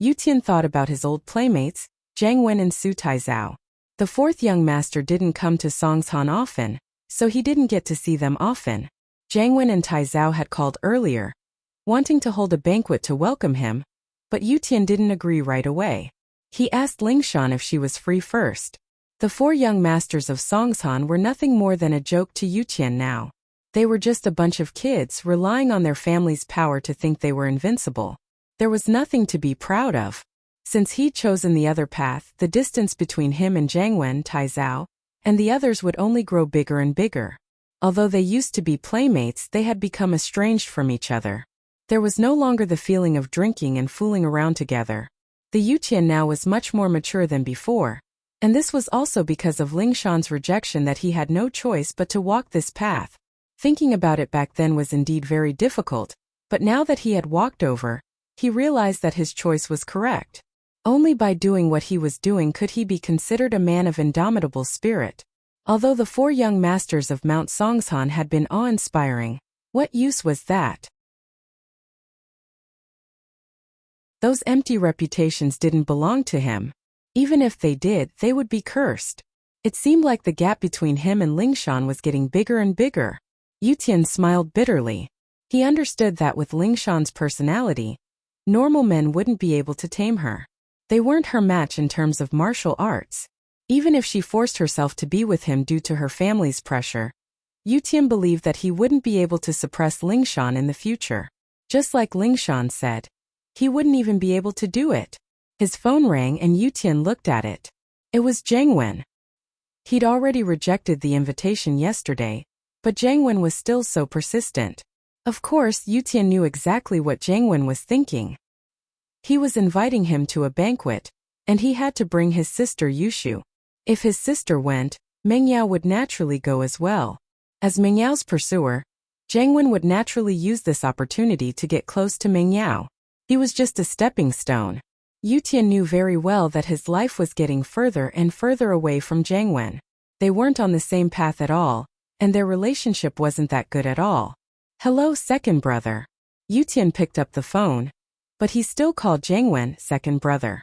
Yutian thought about his old playmates, Jiang Wen and Su Taizao. The fourth young master didn't come to Songshan often, so he didn't get to see them often. Jiang Wen and Taizao had called earlier, wanting to hold a banquet to welcome him, but Yutian didn't agree right away. He asked Ling Shan if she was free first. The four young masters of Songshan were nothing more than a joke to Yutian now. They were just a bunch of kids relying on their family's power to think they were invincible. There was nothing to be proud of. Since he'd chosen the other path, the distance between him and Jiang Wen, Taizao, and the others would only grow bigger and bigger. Although they used to be playmates, they had become estranged from each other. There was no longer the feeling of drinking and fooling around together. The Yutian now was much more mature than before, and this was also because of Ling Shan's rejection that he had no choice but to walk this path. Thinking about it back then was indeed very difficult, but now that he had walked over, he realized that his choice was correct. Only by doing what he was doing could he be considered a man of indomitable spirit. Although the 4 young masters of Mount Songshan had been awe-inspiring, what use was that? Those empty reputations didn't belong to him. Even if they did, they would be cursed. It seemed like the gap between him and Lingshan was getting bigger and bigger. Yutian smiled bitterly. He understood that with Lingshan's personality, normal men wouldn't be able to tame her. They weren't her match in terms of martial arts. Even if she forced herself to be with him due to her family's pressure, Yutian believed that he wouldn't be able to suppress Lingshan in the future. Just like Lingshan said, he wouldn't even be able to do it. His phone rang and Yutian looked at it. It was Zhang Wen. He'd already rejected the invitation yesterday, but Zhang Wen was still so persistent. Of course, Yutian knew exactly what Zhang Wen was thinking. He was inviting him to a banquet, and he had to bring his sister Yushu. If his sister went, Meng Yao would naturally go as well. As Meng Yao's pursuer, Zhang Wen would naturally use this opportunity to get close to Meng Yao. He was just a stepping stone. Yutian knew very well that his life was getting further and further away from Zhang Wen. They weren't on the same path at all, and their relationship wasn't that good at all. Hello, second brother. Yutian picked up the phone, but he still called Zhang Wen second brother.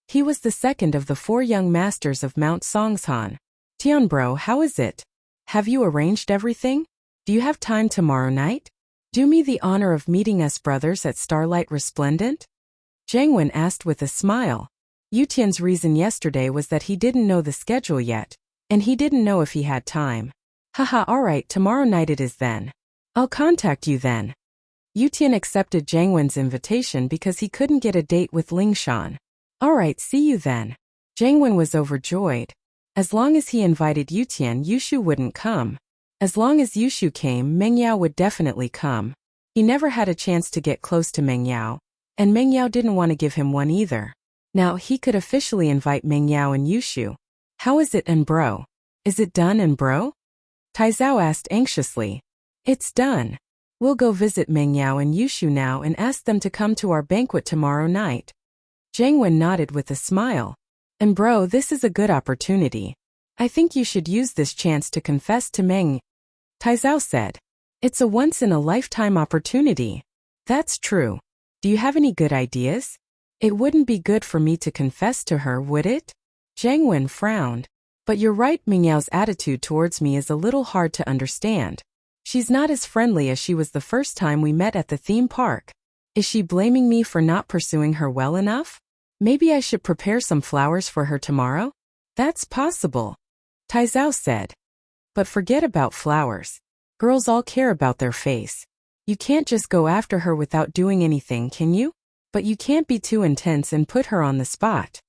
He was the second of the 4 young masters of Mount Songshan. Tian bro, how is it? Have you arranged everything? Do you have time tomorrow night? Do me the honor of meeting us brothers at Starlight Resplendent? Zhang Wen asked with a smile. Yutian's reason yesterday was that he didn't know the schedule yet, and he didn't know if he had time. Haha, alright, tomorrow night it is then. I'll contact you then. Yutian accepted Zhang Wen's invitation because he couldn't get a date with Lingshan. Alright, see you then. Zhang Wen was overjoyed. As long as he invited Yutian, Yushu wouldn't come. As long as Yushu came, Meng Yao would definitely come. He never had a chance to get close to Meng Yao, and Meng Yao didn't want to give him one either. Now he could officially invite Meng Yao and Yushu. How is it, and bro? Is it done, and bro? Tai Zhao asked anxiously. It's done. We'll go visit Meng Yao and Yushu now and ask them to come to our banquet tomorrow night. Zhang Wen nodded with a smile. And bro, this is a good opportunity. I think you should use this chance to confess to Meng. Tai Zhao said. It's a once-in-a-lifetime opportunity. That's true. Do you have any good ideas? It wouldn't be good for me to confess to her, would it? Zhang Wen frowned. But you're right, Meng Yao's attitude towards me is a little hard to understand. She's not as friendly as she was the first time we met at the theme park. Is she blaming me for not pursuing her well enough? Maybe I should prepare some flowers for her tomorrow? That's possible. Tai Zhao said. But forget about flowers. Girls all care about their face. You can't just go after her without doing anything, can you? But you can't be too intense and put her on the spot.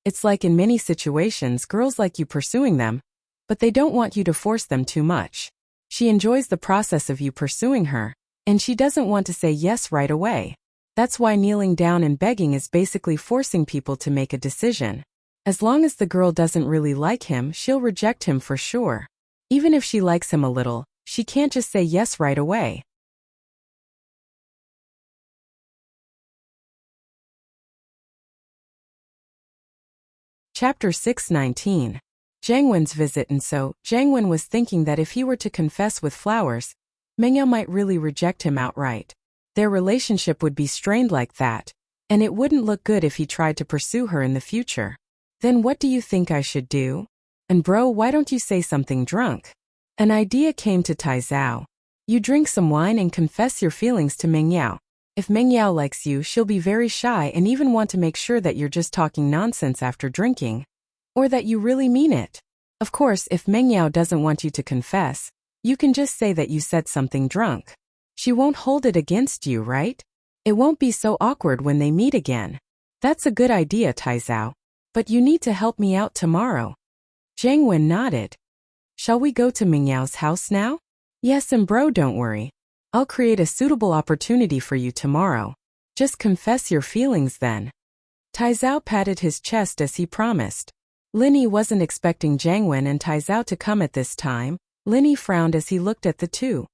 It's like in many situations, girls like you pursuing them, but they don't want you to force them too much. She enjoys the process of you pursuing her, and she doesn't want to say yes right away. That's why kneeling down and begging is basically forcing people to make a decision. As long as the girl doesn't really like him, she'll reject him for sure. Even if she likes him a little, she can't just say yes right away. Chapter 619. Zhang Wen's visit. And so, Zhang Wen was thinking that if he were to confess with flowers, Meng Yao might really reject him outright. Their relationship would be strained like that, and it wouldn't look good if he tried to pursue her in the future. Then what do you think I should do? And bro, why don't you say something drunk? An idea came to Tai Zhao. You drink some wine and confess your feelings to Meng Yao. If Meng Yao likes you, she'll be very shy and even want to make sure that you're just talking nonsense after drinking, or that you really mean it. Of course, if Meng Yao doesn't want you to confess, you can just say that you said something drunk. She won't hold it against you, right? It won't be so awkward when they meet again. That's a good idea, Tai Zhao. But you need to help me out tomorrow. Zhang Wen nodded. Shall we go to Meng Yao's house now? Yes, and bro, don't worry. I'll create a suitable opportunity for you tomorrow. Just confess your feelings then. Tai Zhao patted his chest as he promised. Linny wasn't expecting Zhang Wen and Tai Zhao to come at this time. Linny frowned as he looked at the two.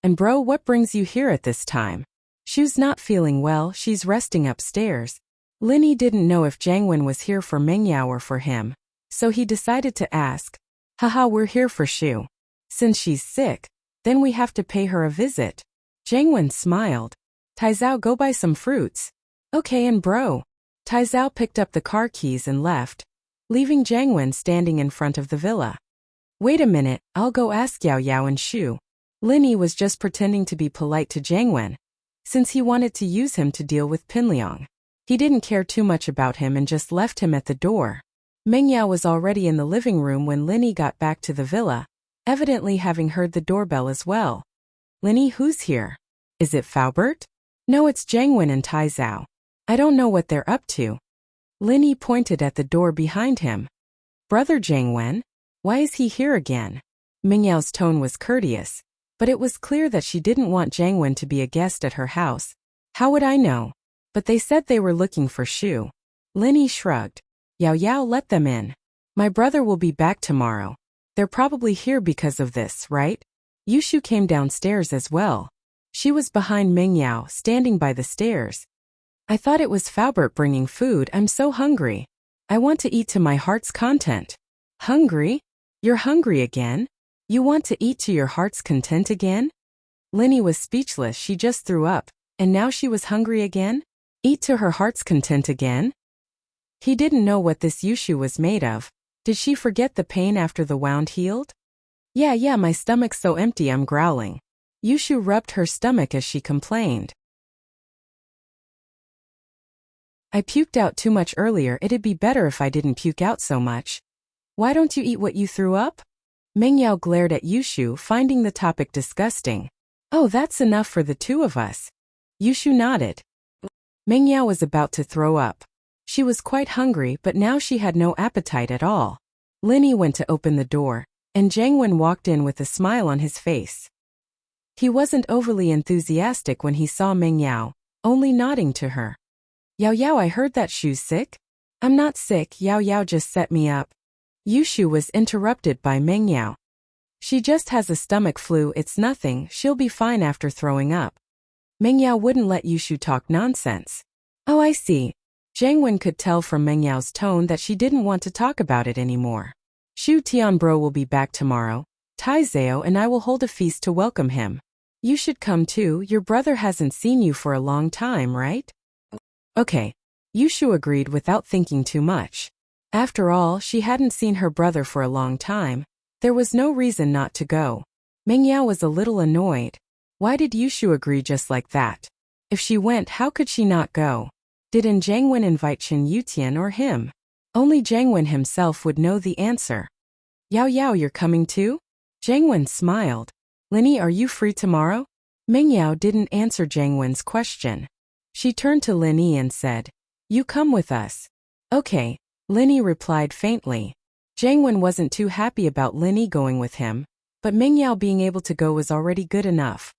And bro, what brings you here at this time? Shu's not feeling well, she's resting upstairs. Linny didn't know if Jangwon was here for Mengyao or for him, so he decided to ask. Haha, we're here for Shu. Since she's sick, then we have to pay her a visit. Jangwon smiled. Taizao, go buy some fruits. Okay, and bro. Taizao picked up the car keys and left, leaving Jangwon standing in front of the villa. Wait a minute, I'll go ask Yao Yao and Shu. Linny was just pretending to be polite to Jangwon, since he wanted to use him to deal with Pinliang. He didn't care too much about him and just left him at the door. Mengyao was already in the living room when Linny got back to the villa, evidently having heard the doorbell as well. Linny, who's here? Is it Faubert? No, it's Jangwon and Taizao. I don't know what they're up to. Linny pointed at the door behind him. Brother Jangwon? Why is he here again? Mingyao's tone was courteous, but it was clear that she didn't want Jangwon to be a guest at her house. How would I know? But they said they were looking for Shu. Linny shrugged. Yao Yao, let them in. My brother will be back tomorrow. They're probably here because of this, right? Yushu came downstairs as well. She was behind Mengyao, standing by the stairs. I thought it was Faubert bringing food. I'm so hungry. I want to eat to my heart's content. Hungry? You're hungry again? You want to eat to your heart's content again? Linny was speechless. She just threw up, and now she was hungry again? Eat to her heart's content again? He didn't know what this Yushu was made of. Did she forget the pain after the wound healed? Yeah, my stomach's so empty I'm growling. Yushu rubbed her stomach as she complained. I puked out too much earlier. It'd be better if I didn't puke out so much. Why don't you eat what you threw up? Mengyao glared at Yushu, finding the topic disgusting. Oh, that's enough for the two of us. Yushu nodded. Mengyao was about to throw up. She was quite hungry, but now she had no appetite at all. Linny went to open the door, and Jangwon walked in with a smile on his face. He wasn't overly enthusiastic when he saw Mengyao, only nodding to her. Yao Yao, I heard that Shu's sick. I'm not sick, Yao Yao just set me up. Yushu was interrupted by Mengyao. She just has a stomach flu, it's nothing, she'll be fine after throwing up. Mengyao wouldn't let Yushu talk nonsense. Oh, I see. Jangwon could tell from Mengyao's tone that she didn't want to talk about it anymore. Shu Tianbro will be back tomorrow. Taizao and I will hold a feast to welcome him. You should come too, your brother hasn't seen you for a long time, right? Okay. Yushu agreed without thinking too much. After all, she hadn't seen her brother for a long time. There was no reason not to go. Mengyao was a little annoyed. Why did Yushu agree just like that? If she went, how could she not go? Didn't Jangwon invite Chen Yutian or him? Only Jangwon himself would know the answer. Yao Yao, you're coming too? Jangwon smiled. Linny, are you free tomorrow? Mengyao didn't answer Jangwon's question. She turned to Linny and said, You come with us. Okay, Linny replied faintly. Jangwon wasn't too happy about Linny going with him, but Mengyao being able to go was already good enough.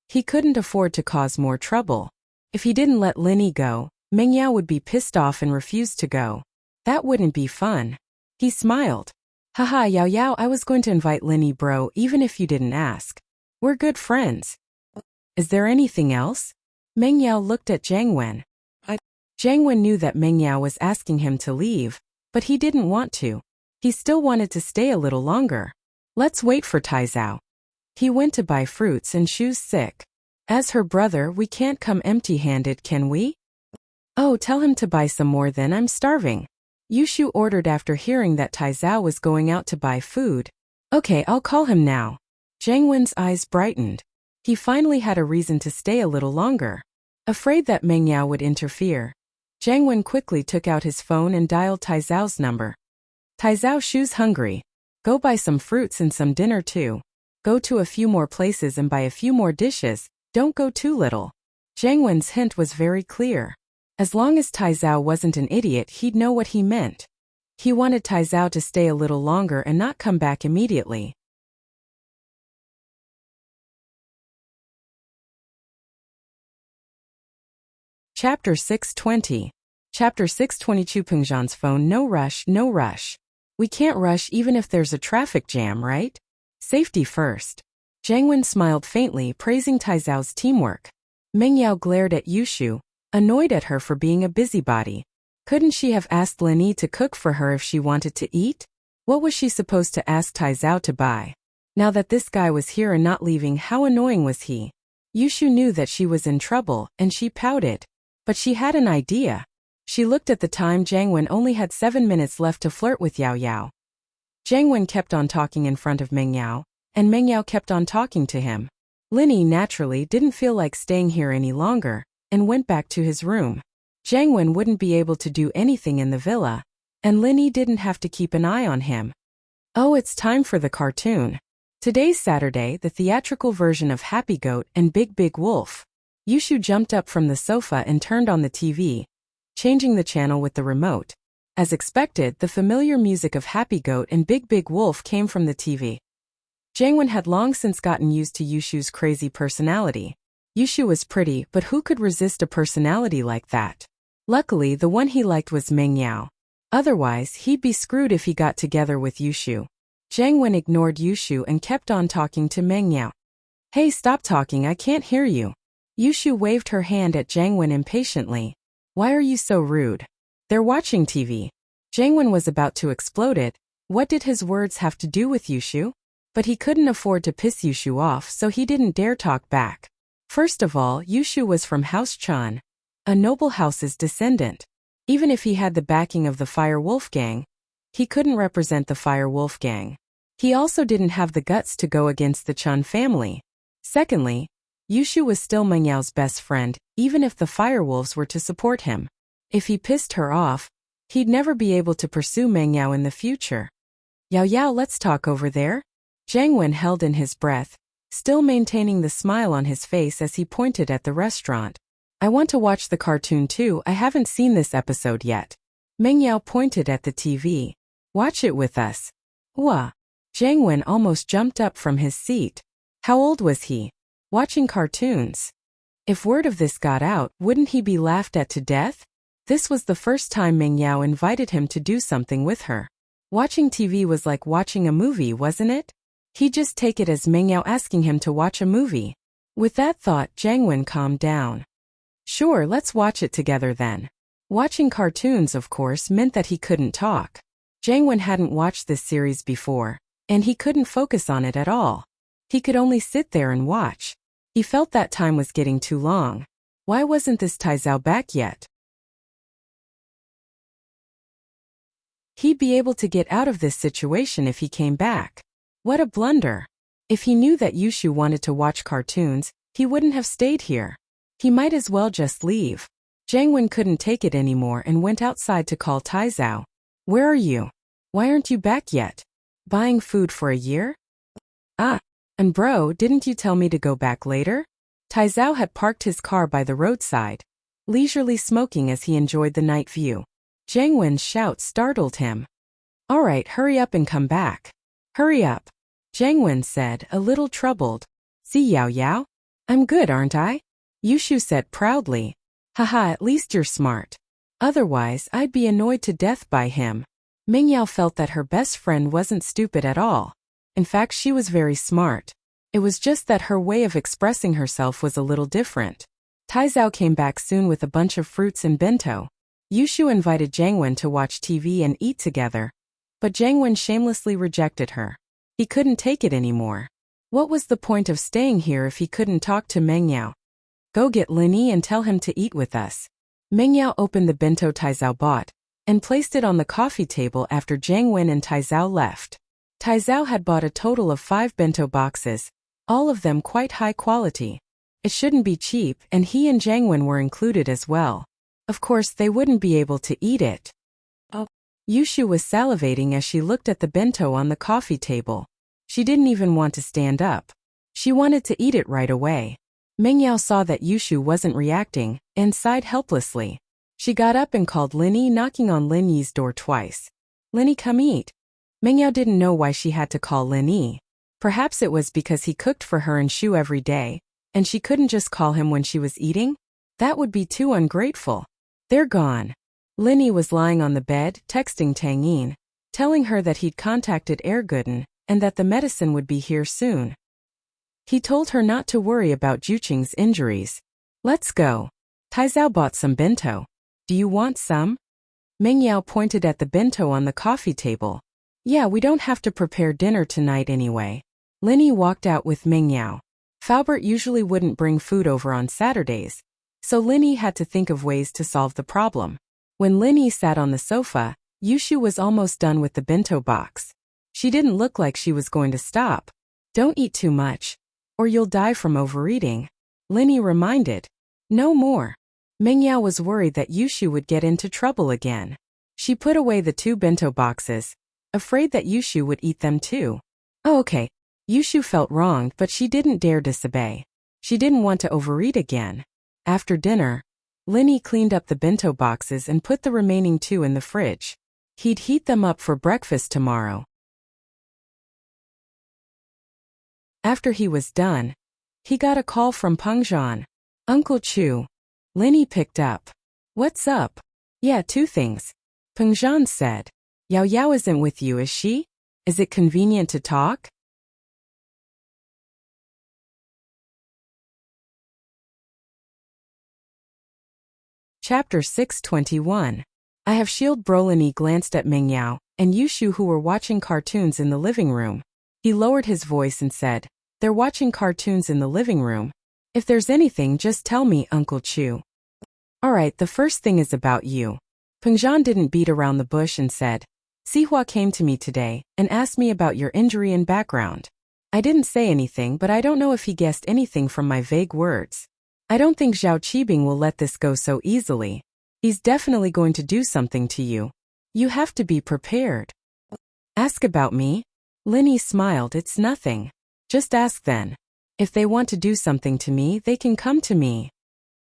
He couldn't afford to cause more trouble. If he didn't let Linny go, Mengyao would be pissed off and refuse to go. That wouldn't be fun. He smiled. Haha, Yao Yao, I was going to invite Linny bro even if you didn't ask. We're good friends. Is there anything else? Mengyao looked at Jangwon. Jangwon knew that Mengyao was asking him to leave, but he didn't want to. He still wanted to stay a little longer. Let's wait for Taizao. He went to buy fruits and Shu's sick. As her brother, we can't come empty-handed, can we? Oh, tell him to buy some more then, I'm starving. Yushu ordered after hearing that Taizao was going out to buy food. Okay, I'll call him now. Jangwon's eyes brightened. He finally had a reason to stay a little longer. Afraid that Mengyao would interfere, Jangwon quickly took out his phone and dialed Taizao's number. Taizao, Shu's hungry. Go buy some fruits and some dinner too. Go to a few more places and buy a few more dishes. Don't go too little. Jangwon's hint was very clear. As long as Taizao wasn't an idiot, he'd know what he meant. He wanted Taizao to stay a little longer and not come back immediately. Chapter 620. Chapter 622. Pengzhan's phone. No rush, no rush. We can't rush even if there's a traffic jam, right? Safety first. Jangwon smiled faintly, praising Taizao's teamwork. Meng Yao glared at Yushu, annoyed at her for being a busybody. Couldn't she have asked Lini to cook for her if she wanted to eat? What was she supposed to ask Taizao to buy? Now that this guy was here and not leaving, how annoying was he? Yushu knew that she was in trouble, and she pouted. But she had an idea. She looked at the time. Jiang Wen only had 7 minutes left to flirt with Yao Yao. Jiang Wen kept on talking in front of Meng Yao, and Meng Yao kept on talking to him. Lini naturally didn't feel like staying here any longer, and went back to his room. Jiang Wen wouldn't be able to do anything in the villa, and Lini didn't have to keep an eye on him. Oh, it's time for the cartoon. Today's Saturday, the theatrical version of Happy Goat and Big Big Wolf. Yushu jumped up from the sofa and turned on the TV, changing the channel with the remote. As expected, the familiar music of Happy Goat and Big Big Wolf came from the TV. Jiang Wen had long since gotten used to Yushu's crazy personality. Yushu was pretty, but who could resist a personality like that? Luckily, the one he liked was Meng Yao. Otherwise, he'd be screwed if he got together with Yushu. Jiang Wen ignored Yushu and kept on talking to Meng Yao. Hey, stop talking, I can't hear you. Yushu waved her hand at Jiang Wen impatiently. Why are you so rude? They're watching TV. Jiang Wen was about to explode it. What did his words have to do with Yushu? But he couldn't afford to piss Yushu off, so he didn't dare talk back. First of all, Yushu was from House Chan, a noble house's descendant. Even if he had the backing of the Fire Wolf Gang, he couldn't represent the Fire Wolf Gang. He also didn't have the guts to go against the Chun family. Secondly, Yushu was still Meng Yao's best friend, even if the Fire Wolves were to support him. If he pissed her off, he'd never be able to pursue Meng Yao in the future. Yao Yao, let's talk over there. Jiang Wen held in his breath, still maintaining the smile on his face as he pointed at the restaurant. I want to watch the cartoon too, I haven't seen this episode yet. Meng Yao pointed at the TV. Watch it with us. Wah! Jiang Wen almost jumped up from his seat. How old was he? Watching cartoons? If word of this got out, wouldn't he be laughed at to death? This was the first time Meng Yao invited him to do something with her. Watching TV was like watching a movie, wasn't it? He'd just take it as Meng Yao asking him to watch a movie. With that thought, Jiang Wen calmed down. Sure, let's watch it together then. Watching cartoons, of course, meant that he couldn't talk. Jiang Wen hadn't watched this series before, and he couldn't focus on it at all. He could only sit there and watch. He felt that time was getting too long. Why wasn't this Taizao back yet? He'd be able to get out of this situation if he came back. What a blunder. If he knew that Yushu wanted to watch cartoons, he wouldn't have stayed here. He might as well just leave. Jiang Wen couldn't take it anymore and went outside to call Taizao. Where are you? Why aren't you back yet? Buying food for a year? Ah, and bro, didn't you tell me to go back later? Taizao had parked his car by the roadside, leisurely smoking as he enjoyed the night view. Jiang Wen's shout startled him. All right, hurry up and come back. Hurry up, Jiang Wen said, a little troubled. See Yao Yao? I'm good, aren't I? Yushu said proudly. Haha, at least you're smart. Otherwise, I'd be annoyed to death by him. Meng Yao felt that her best friend wasn't stupid at all. In fact, she was very smart. It was just that her way of expressing herself was a little different. Taizao came back soon with a bunch of fruits and bento. Yushu invited Jiang Wen to watch TV and eat together, but Jiang Wen shamelessly rejected her. He couldn't take it anymore. What was the point of staying here if he couldn't talk to Meng Yao? Go get Lini and tell him to eat with us. Meng Yao opened the bento Taizao bought and placed it on the coffee table after Jiang Wen and Taizao left. Taizao had bought a total of 5 bento boxes, all of them quite high quality. It shouldn't be cheap, and he and Jiang Wen were included as well. Of course, they wouldn't be able to eat it. Oh. Yushu was salivating as she looked at the bento on the coffee table. She didn't even want to stand up. She wanted to eat it right away. Meng Yao saw that Yushu wasn't reacting, and sighed helplessly. She got up and called Lini, knocking on Lin Yi's door twice. Lini, come eat. Meng Yao didn't know why she had to call Lin Yi. Perhaps it was because he cooked for her and Shu every day, and she couldn't just call him when she was eating? That would be too ungrateful. They're gone. Lin Yi was lying on the bed, texting Tang Yin, telling her that he'd contacted Erguden, and that the medicine would be here soon. He told her not to worry about Juqing's injuries. Let's go. Taizao bought some bento. Do you want some? Meng Yao pointed at the bento on the coffee table. Yeah, we don't have to prepare dinner tonight anyway. Linny walked out with Meng Yao. Faubert usually wouldn't bring food over on Saturdays, so Linny had to think of ways to solve the problem. When Linny sat on the sofa, Yushu was almost done with the bento box. She didn't look like she was going to stop. Don't eat too much, or you'll die from overeating, Linny reminded. No more. Meng Yao was worried that Yushu would get into trouble again. She put away the 2 bento boxes, afraid that Yushu would eat them too. Oh, okay. Yushu felt wronged, but she didn't dare disobey. She didn't want to overeat again. After dinner, Linny cleaned up the bento boxes and put the remaining 2 in the fridge. He'd heat them up for breakfast tomorrow. After he was done, he got a call from Pengzhan. Uncle Chu. Linny picked up. What's up? Yeah, 2 things. Pengzhan said. Yao Yao isn't with you, is she? Is it convenient to talk? Chapter 621. I have shield Brolini glanced at Meng Yao and Yushu who were watching cartoons in the living room. He lowered his voice and said, They're watching cartoons in the living room. If there's anything, just tell me, Uncle Chu. Alright, the first thing is about you. Pengzhan didn't beat around the bush and said, Sihua came to me today and asked me about your injury and background. I didn't say anything, but I don't know if he guessed anything from my vague words. I don't think Zhao Qibing will let this go so easily. He's definitely going to do something to you. You have to be prepared. Ask about me? Linny smiled. It's nothing. Just ask then. If they want to do something to me, they can come to me.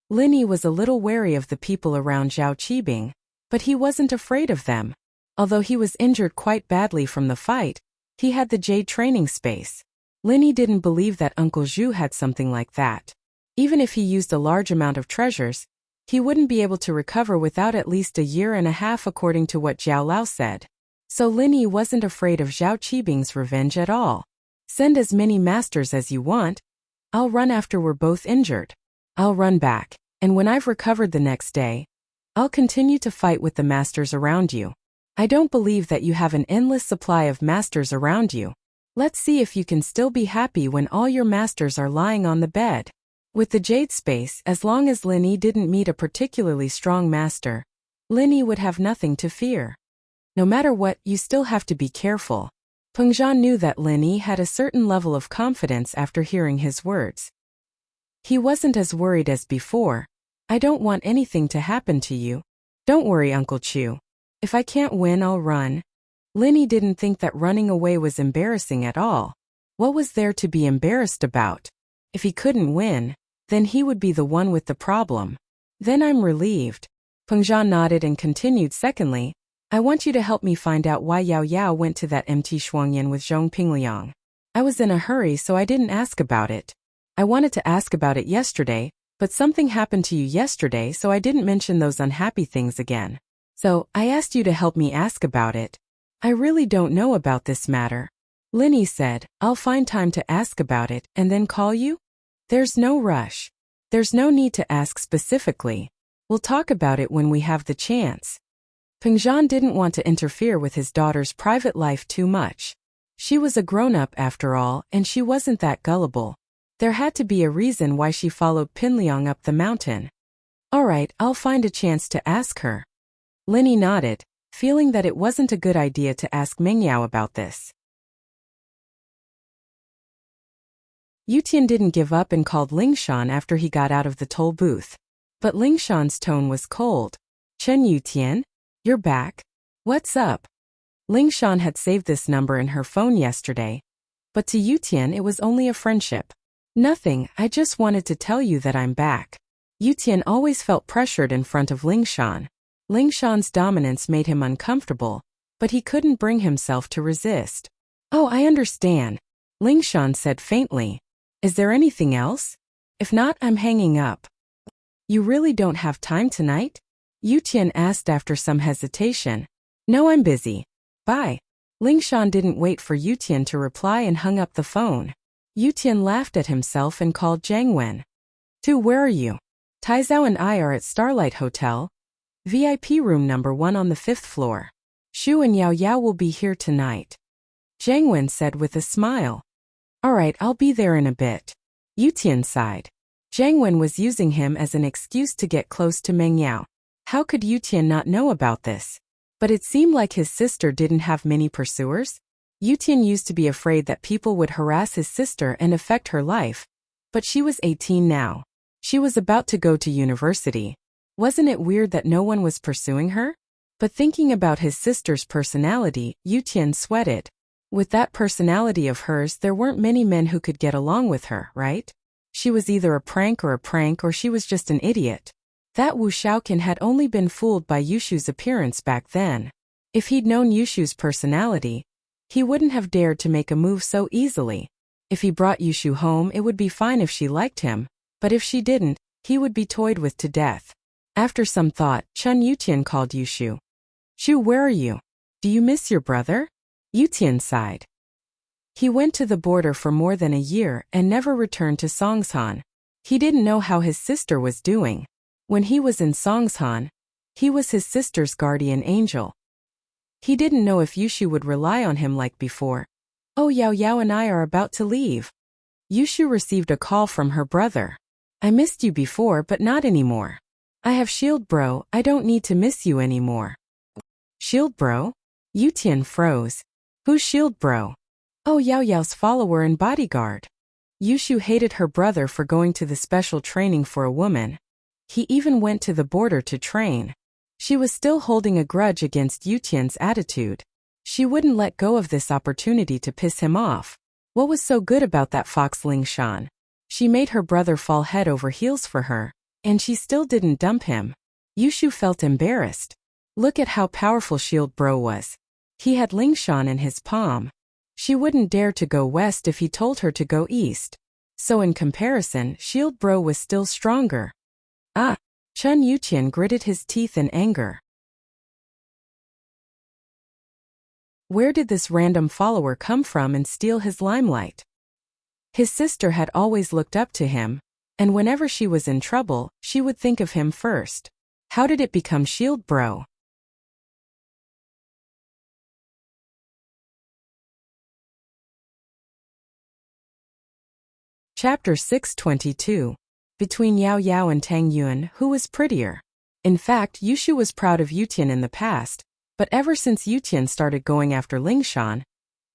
Linny was a little wary of the people around Zhao Qibing, but he wasn't afraid of them. Although he was injured quite badly from the fight, he had the Jade training space. Linny didn't believe that Uncle Zhu had something like that. Even if he used a large amount of treasures, he wouldn't be able to recover without at least a year and a half according to what Zhao Lao said. So Linny wasn't afraid of Zhao Qibing's revenge at all. Send as many masters as you want. I'll run after we're both injured. I'll run back, and when I've recovered the next day, I'll continue to fight with the masters around you. I don't believe that you have an endless supply of masters around you. Let's see if you can still be happy when all your masters are lying on the bed. With the Jade space, as long as Linny didn't meet a particularly strong master, Linny would have nothing to fear. No matter what, you still have to be careful. Pengzhan knew that Linny had a certain level of confidence after hearing his words. He wasn't as worried as before. I don't want anything to happen to you. Don't worry, Uncle Chu. If I can't win, I'll run. Linny didn't think that running away was embarrassing at all. What was there to be embarrassed about? If he couldn't win, then he would be the one with the problem. Then I'm relieved. Pengzhan nodded and continued. Secondly, I want you to help me find out why Yao Yao went to that MT Shuangyan with Zhong Pingliang. I was in a hurry, so I didn't ask about it. I wanted to ask about it yesterday, but something happened to you yesterday, so I didn't mention those unhappy things again. So, I asked you to help me ask about it. I really don't know about this matter. Linny said, I'll find time to ask about it and then call you? There's no rush. There's no need to ask specifically. We'll talk about it when we have the chance. Pengzhan didn't want to interfere with his daughter's private life too much. She was a grown-up after all, and she wasn't that gullible. There had to be a reason why she followed Pinliang up the mountain. All right, I'll find a chance to ask her. Linny nodded, feeling that it wasn't a good idea to ask Meng Yao about this. Yutian didn't give up and called Lingshan after he got out of the toll booth. But Lingshan's tone was cold. Chen Yutian? You're back? What's up? Lingshan had saved this number in her phone yesterday. But to Yutian it was only a friendship. Nothing, I just wanted to tell you that I'm back. Yutian always felt pressured in front of Lingshan. Lingshan's dominance made him uncomfortable, but he couldn't bring himself to resist. Oh, I understand, Lingshan said faintly. Is there anything else? If not, I'm hanging up. You really don't have time tonight? Yutian asked after some hesitation. No, I'm busy. Bye. Lingshan didn't wait for Yutian to reply and hung up the phone. Yutian laughed at himself and called Jiang Wen. Tu, where are you? Taizao and I are at Starlight Hotel, VIP room number 1 on the 5th floor. Shu and Yao Yao will be here tonight. Zhang Wen said with a smile. All right, I'll be there in a bit. Yu Tian sighed. Zhang Wen was using him as an excuse to get close to Meng Yao. How could Yu Tian not know about this? But it seemed like his sister didn't have many pursuers. Yu Tian used to be afraid that people would harass his sister and affect her life. But she was 18 now. She was about to go to university. Wasn't it weird that no one was pursuing her? But thinking about his sister's personality, Yu Tian sweated. With that personality of hers, there weren't many men who could get along with her, right? She was either a prank or she was just an idiot. That Wu Shaoqin had only been fooled by Yushu's appearance back then. If he'd known Yushu's personality, he wouldn't have dared to make a move so easily. If he brought Yushu home, it would be fine if she liked him, but if she didn't, he would be toyed with to death. After some thought, Chun Yutian called Yushu. Shu, where are you? Do you miss your brother? Yutian sighed. He went to the border for more than a year and never returned to Songshan. He didn't know how his sister was doing. When he was in Songshan, he was his sister's guardian angel. He didn't know if Yushu would rely on him like before. Oh, Yao Yao and I are about to leave. Yushu received a call from her brother. I missed you before, but not anymore. I have Shield Bro, I don't need to miss you anymore. Shield Bro? Yutian froze. Who's Shield Bro? Oh, Yao Yao's follower and bodyguard. Yushu hated her brother for going to the special training for a woman. He even went to the border to train. She was still holding a grudge against Yutian's attitude. She wouldn't let go of this opportunity to piss him off. What was so good about that fox Ling Shan? She made her brother fall head over heels for her, and she still didn't dump him. Yushu felt embarrassed. Look at how powerful Shield Bro was. He had Ling Shan in his palm. She wouldn't dare to go west if he told her to go east. So in comparison, Shield Bro was still stronger. Ah! Chun Yuqian gritted his teeth in anger. Where did this random follower come from and steal his limelight? His sister had always looked up to him, and whenever she was in trouble, she would think of him first. How did it become Shield Bro? Chapter 622. Between Yao Yao and Tang Yuan, who was prettier? In fact, Yushu was proud of Yutian in the past, but ever since Yutian started going after Ling Shan,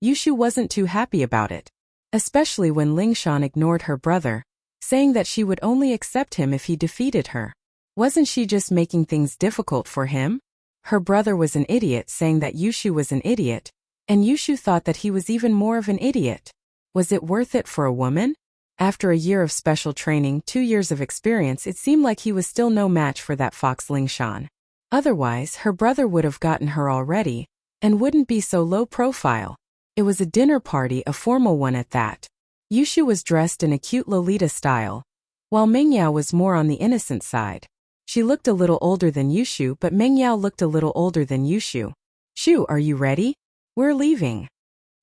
Yushu wasn't too happy about it. Especially when Ling Shan ignored her brother, saying that she would only accept him if he defeated her. Wasn't she just making things difficult for him? Her brother was an idiot saying that Yushu was an idiot, and Yushu thought that he was even more of an idiot. Was it worth it for a woman? After a year of special training, 2 years of experience, it seemed like he was still no match for that fox Ling Shan. Otherwise, her brother would have gotten her already, and wouldn't be so low profile. It was a dinner party, a formal one at that. Yushu was dressed in a cute Lolita style, while Meng Yao was more on the innocent side. She looked a little older than Yushu, but Meng Yao looked a little older than Yushu. Shu, are you ready? We're leaving.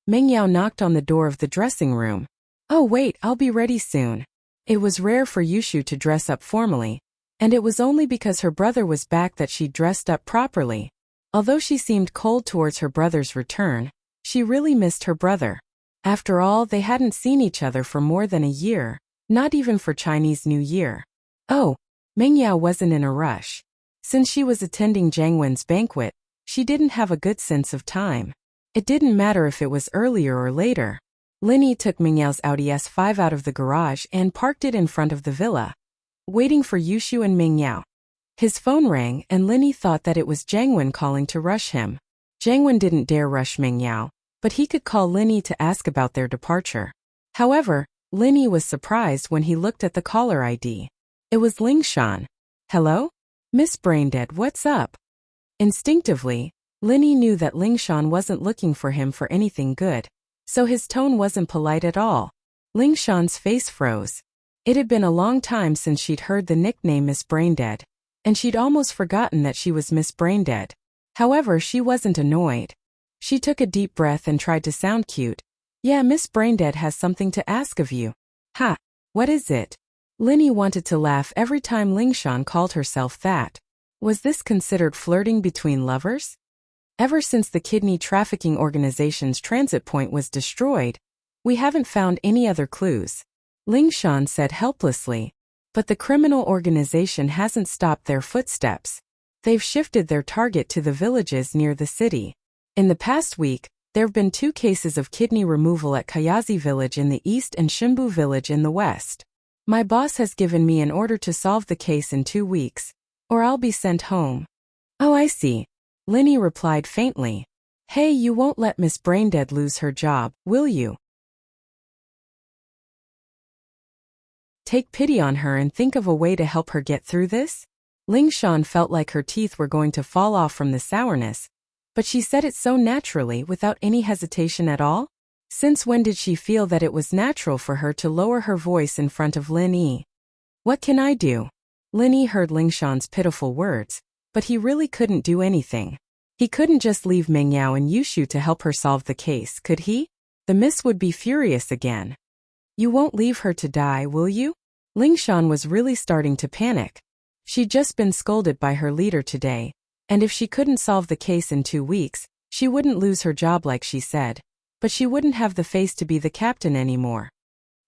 Meng Yao knocked on the door of the dressing room. Oh wait, I'll be ready soon. It was rare for Yushu to dress up formally, and it was only because her brother was back that she dressed up properly. Although she seemed cold towards her brother's return, she really missed her brother. After all, they hadn't seen each other for more than a year, not even for Chinese New Year. Oh, Meng Yao wasn't in a rush. Since she was attending Zhang Wen's banquet, she didn't have a good sense of time. It didn't matter if it was earlier or later. Linny took Meng Yao's Audi S5 out of the garage and parked it in front of the villa, waiting for Yushu and Meng Yao. His phone rang and Linny thought that it was Zhang Wen calling to rush him. Zhang Wen didn't dare rush Meng Yao, but he could call Linny to ask about their departure. However, Linny was surprised when he looked at the caller ID. It was Ling Shan. Hello? Miss Braindead, what's up? Instinctively, Linny knew that Ling Shan wasn't looking for him for anything good, so his tone wasn't polite at all. Ling Shan's face froze. It had been a long time since she'd heard the nickname Miss Braindead, and she'd almost forgotten that she was Miss Braindead. However, she wasn't annoyed. She took a deep breath and tried to sound cute. Yeah, Miss Braindead has something to ask of you. Ha! What is it? Linny wanted to laugh every time Lingshan called herself that. Was this considered flirting between lovers? Ever since the kidney trafficking organization's transit point was destroyed, we haven't found any other clues, Lingshan said helplessly. But the criminal organization hasn't stopped their footsteps. They've shifted their target to the villages near the city. In the past week, there have been 2 cases of kidney removal at Kayazi village in the east and Shimbu village in the west. My boss has given me an order to solve the case in 2 weeks, or I'll be sent home. Oh, I see. Linny replied faintly. Hey, you won't let Miss Braindead lose her job, will you? Take pity on her and think of a way to help her get through this? Lingshan felt like her teeth were going to fall off from the sourness, but she said it so naturally without any hesitation at all. Since when did she feel that it was natural for her to lower her voice in front of Lin Yi? What can I do? Lin Yi heard Lingshan's pitiful words, but he really couldn't do anything. He couldn't just leave Meng Yao and Yushu to help her solve the case, could he? The miss would be furious again. You won't leave her to die, will you? Lingshan was really starting to panic. She'd just been scolded by her leader today, and if she couldn't solve the case in 2 weeks, she wouldn't lose her job like she said, but she wouldn't have the face to be the captain anymore.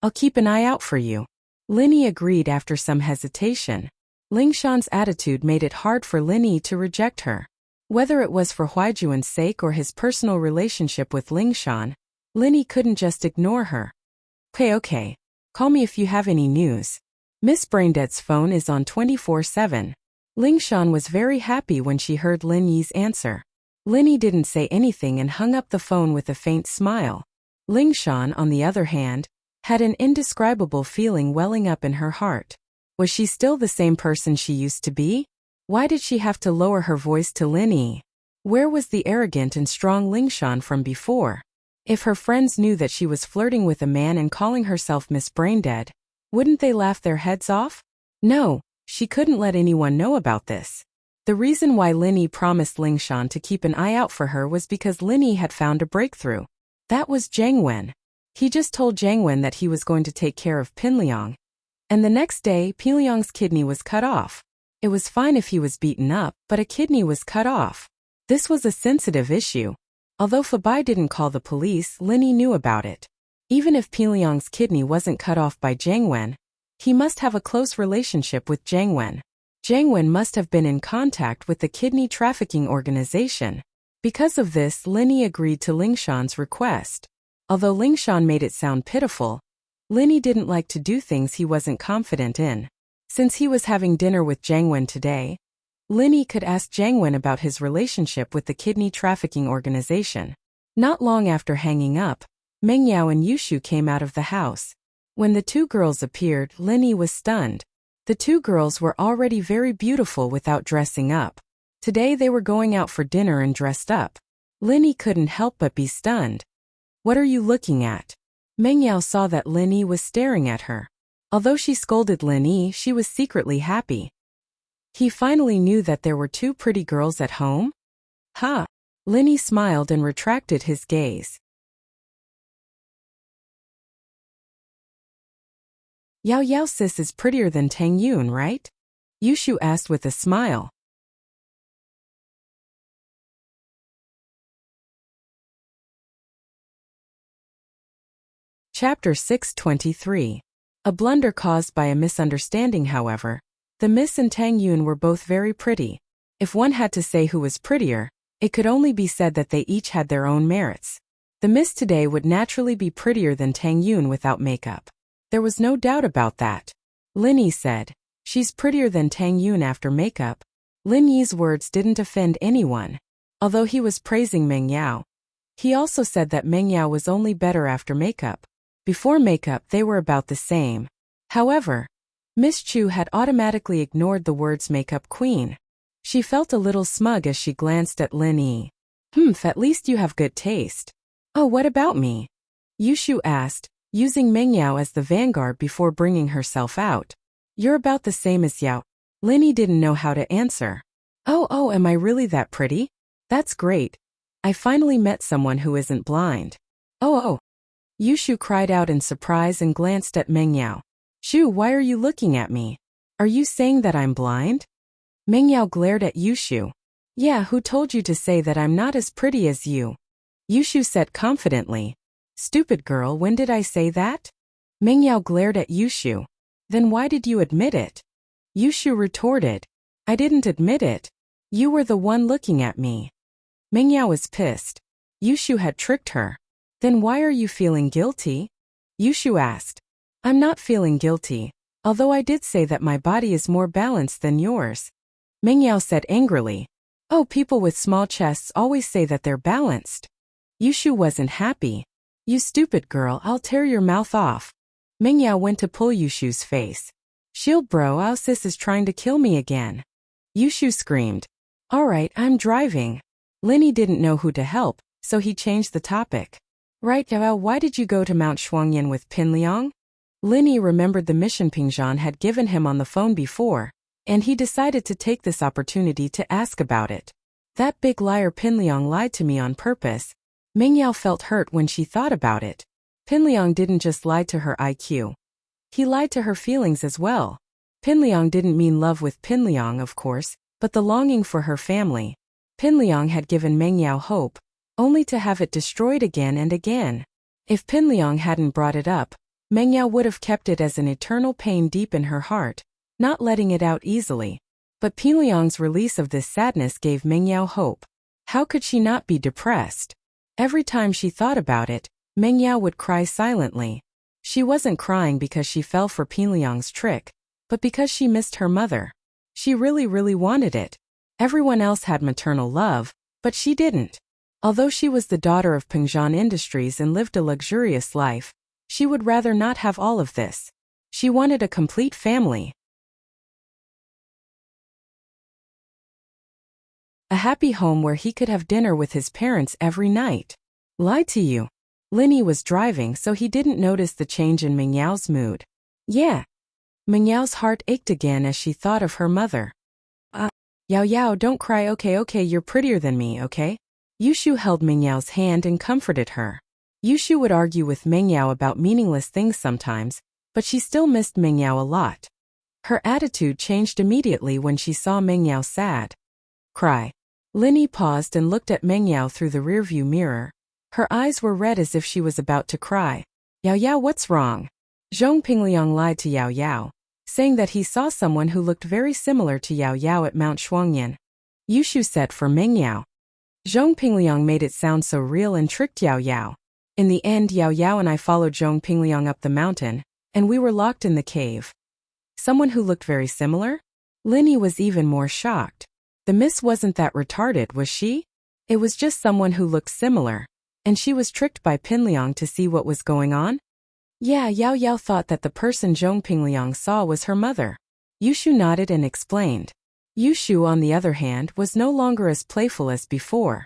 I'll keep an eye out for you. Linny agreed after some hesitation. Lingshan's attitude made it hard for Linny to reject her. Whether it was for Huaijuan's sake or his personal relationship with Lingshan, Linny couldn't just ignore her. Okay. Call me if you have any news. Miss Braindead's phone is on 24/7. Lingshan was very happy when she heard Lin Yi's answer. Linny didn't say anything and hung up the phone with a faint smile. Lingshan, on the other hand, had an indescribable feeling welling up in her heart. Was she still the same person she used to be? Why did she have to lower her voice to Lin Yi? Where was the arrogant and strong Lingshan from before? If her friends knew that she was flirting with a man and calling herself Miss Braindead, wouldn't they laugh their heads off? No, she couldn't let anyone know about this. The reason why Linny promised Lingshan to keep an eye out for her was because Linny had found a breakthrough. That was Zhang Wen. He just told Zhang Wen that he was going to take care of Pinliang. And the next day, Pinliang's kidney was cut off. It was fine if he was beaten up, but a kidney was cut off. This was a sensitive issue. Although Fabai didn't call the police, Linny knew about it. Even if Pinliang's kidney wasn't cut off by Zhang Wen, he must have a close relationship with Zhang Wen. Zhang Wen must have been in contact with the kidney trafficking organization. Because of this, Linny agreed to Lingshan's request. Although Lingshan made it sound pitiful, Linny didn't like to do things he wasn't confident in. Since he was having dinner with Zhang Wen today, Linny could ask Zhang Wen about his relationship with the kidney trafficking organization. Not long after hanging up, Meng Yao and Yushu came out of the house. When the 2 girls appeared, Linny was stunned. The 2 girls were already very beautiful without dressing up. Today they were going out for dinner and dressed up. Linny couldn't help but be stunned. What are you looking at? Meng Yao saw that Linny was staring at her. Although she scolded Linny, she was secretly happy. He finally knew that there were 2 pretty girls at home? Ha! Linny smiled and retracted his gaze. Yao Yao sis is prettier than Tang Yun, right? Yushu asked with a smile. Chapter 623. A blunder caused by a misunderstanding. However, the Miss and Tang Yun were both very pretty. If one had to say who was prettier, it could only be said that they each had their own merits. The Miss today would naturally be prettier than Tang Yun without makeup. There was no doubt about that. Linny said, she's prettier than Tang Yun after makeup. Lin Yi's words didn't offend anyone. Although he was praising Meng Yao, he also said that Meng Yao was only better after makeup. Before makeup they were about the same. However, Miss Chu had automatically ignored the words makeup queen. She felt a little smug as she glanced at Lin Yi. At least you have good taste. Oh, what about me? Yushu asked, using Meng Yao as the vanguard before bringing herself out. You're about the same as Yao. Linny didn't know how to answer. Oh, am I really that pretty? That's great. I finally met someone who isn't blind. Oh. Yushu cried out in surprise and glanced at Meng Yao. Shu, why are you looking at me? Are you saying that I'm blind? Meng Yao glared at Yushu. Yeah, who told you to say that I'm not as pretty as you? Yushu said confidently. Stupid girl, when did I say that? Meng Yao glared at Yushu. Then why did you admit it? Yushu retorted. I didn't admit it. You were the one looking at me. Meng Yao was pissed. Yushu had tricked her. Then why are you feeling guilty? Yushu asked. I'm not feeling guilty, although I did say that my body is more balanced than yours. Meng Yao said angrily. Oh, people with small chests always say that they're balanced. Yushu wasn't happy. You stupid girl, I'll tear your mouth off. Meng Yao went to pull Yushu's face. Shield bro, our sis is trying to kill me again. Yushu screamed. Alright, I'm driving. Linny didn't know who to help, so he changed the topic. Right, Yao, why did you go to Mount Shuangyan with Pinliang? Linny remembered the mission Pingzhan had given him on the phone before, and he decided to take this opportunity to ask about it. That big liar Pinliang lied to me on purpose. Meng Yao felt hurt when she thought about it. Pinliang didn't just lie to her IQ. He lied to her feelings as well. Pinliang didn't mean love with Pinliang, of course, but the longing for her family. Pinliang had given Meng Yao hope, only to have it destroyed again and again. If Pinliang hadn't brought it up, Meng Yao would have kept it as an eternal pain deep in her heart, not letting it out easily. But Pinliang's release of this sadness gave Meng Yao hope. How could she not be depressed? Every time she thought about it, Meng Yao would cry silently. She wasn't crying because she fell for Pinliang's trick, but because she missed her mother. She really wanted it. Everyone else had maternal love, but she didn't. Although she was the daughter of Pingzhan Industries and lived a luxurious life, she would rather not have all of this. She wanted a complete family. A happy home where he could have dinner with his parents every night. Lie to you. Linny was driving, so he didn't notice the change in Meng Yao's mood. Yeah. Meng Yao's heart ached again as she thought of her mother. Yao, don't cry, okay, you're prettier than me, okay? Yushu held Meng Yao's hand and comforted her. Yushu would argue with Meng Yao about meaningless things sometimes, but she still missed Meng Yao a lot. Her attitude changed immediately when she saw Meng Yao sad. Cry. Linny paused and looked at Meng Yao through the rearview mirror. Her eyes were red as if she was about to cry. Yao, what's wrong? Zhong Pingliang lied to Yao, saying that he saw someone who looked very similar to Yao at Mount Shuangyan. Yushu said for Meng Yao. Zhong Pingliang made it sound so real and tricked Yao. In the end, Yao and I followed Zhong Pingliang up the mountain, and we were locked in the cave. Someone who looked very similar? Linny was even more shocked. The miss wasn't that retarded, was she? It was just someone who looked similar, and she was tricked by Pinliang to see what was going on? Yeah, Yao thought that the person Zhong Pingliang saw was her mother. Yushu nodded and explained. Yushu, on the other hand, was no longer as playful as before.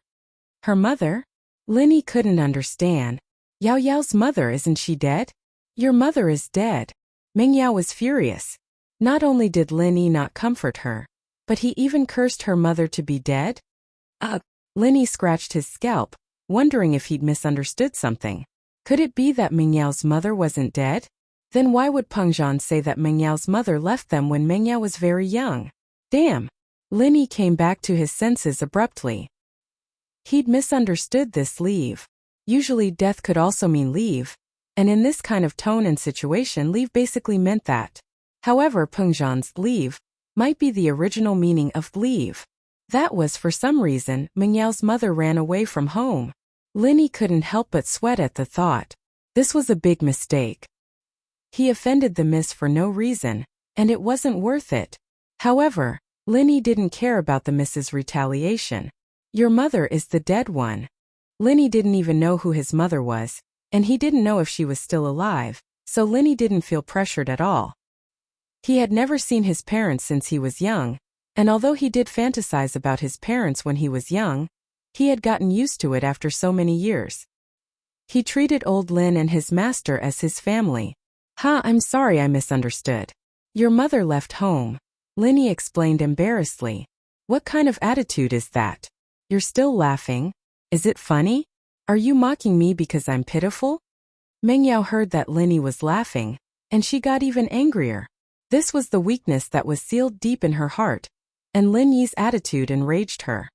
Her mother? Linny couldn't understand. Yao's mother, isn't she dead? Your mother is dead. Meng Yao was furious. Not only did Linny not comfort her, but he even cursed her mother to be dead? Linny scratched his scalp, wondering if he'd misunderstood something. Could it be that Meng Yao's mother wasn't dead? Then why would Pengzhan say that Meng Yao's mother left them when Meng Yao was very young? Damn! Linny came back to his senses abruptly. He'd misunderstood this leave. Usually death could also mean leave, and in this kind of tone and situation leave basically meant that. However, Pengzhan's leave might be the original meaning of leave. That was, for some reason, Meng Yao's mother ran away from home. Linny couldn't help but sweat at the thought. This was a big mistake. He offended the miss for no reason, and it wasn't worth it. However, Linny didn't care about the miss's retaliation. Your mother is the dead one. Linny didn't even know who his mother was, and he didn't know if she was still alive, so Linny didn't feel pressured at all. He had never seen his parents since he was young, and although he did fantasize about his parents when he was young, he had gotten used to it after so many years. He treated old Lin and his master as his family. I'm sorry, I misunderstood. Your mother left home. Linny explained embarrassedly. What kind of attitude is that? You're still laughing? Is it funny? Are you mocking me because I'm pitiful? Meng Yao heard that Linny was laughing, And she got even angrier. This was the weakness that was sealed deep in her heart, and Lin Yi's attitude enraged her.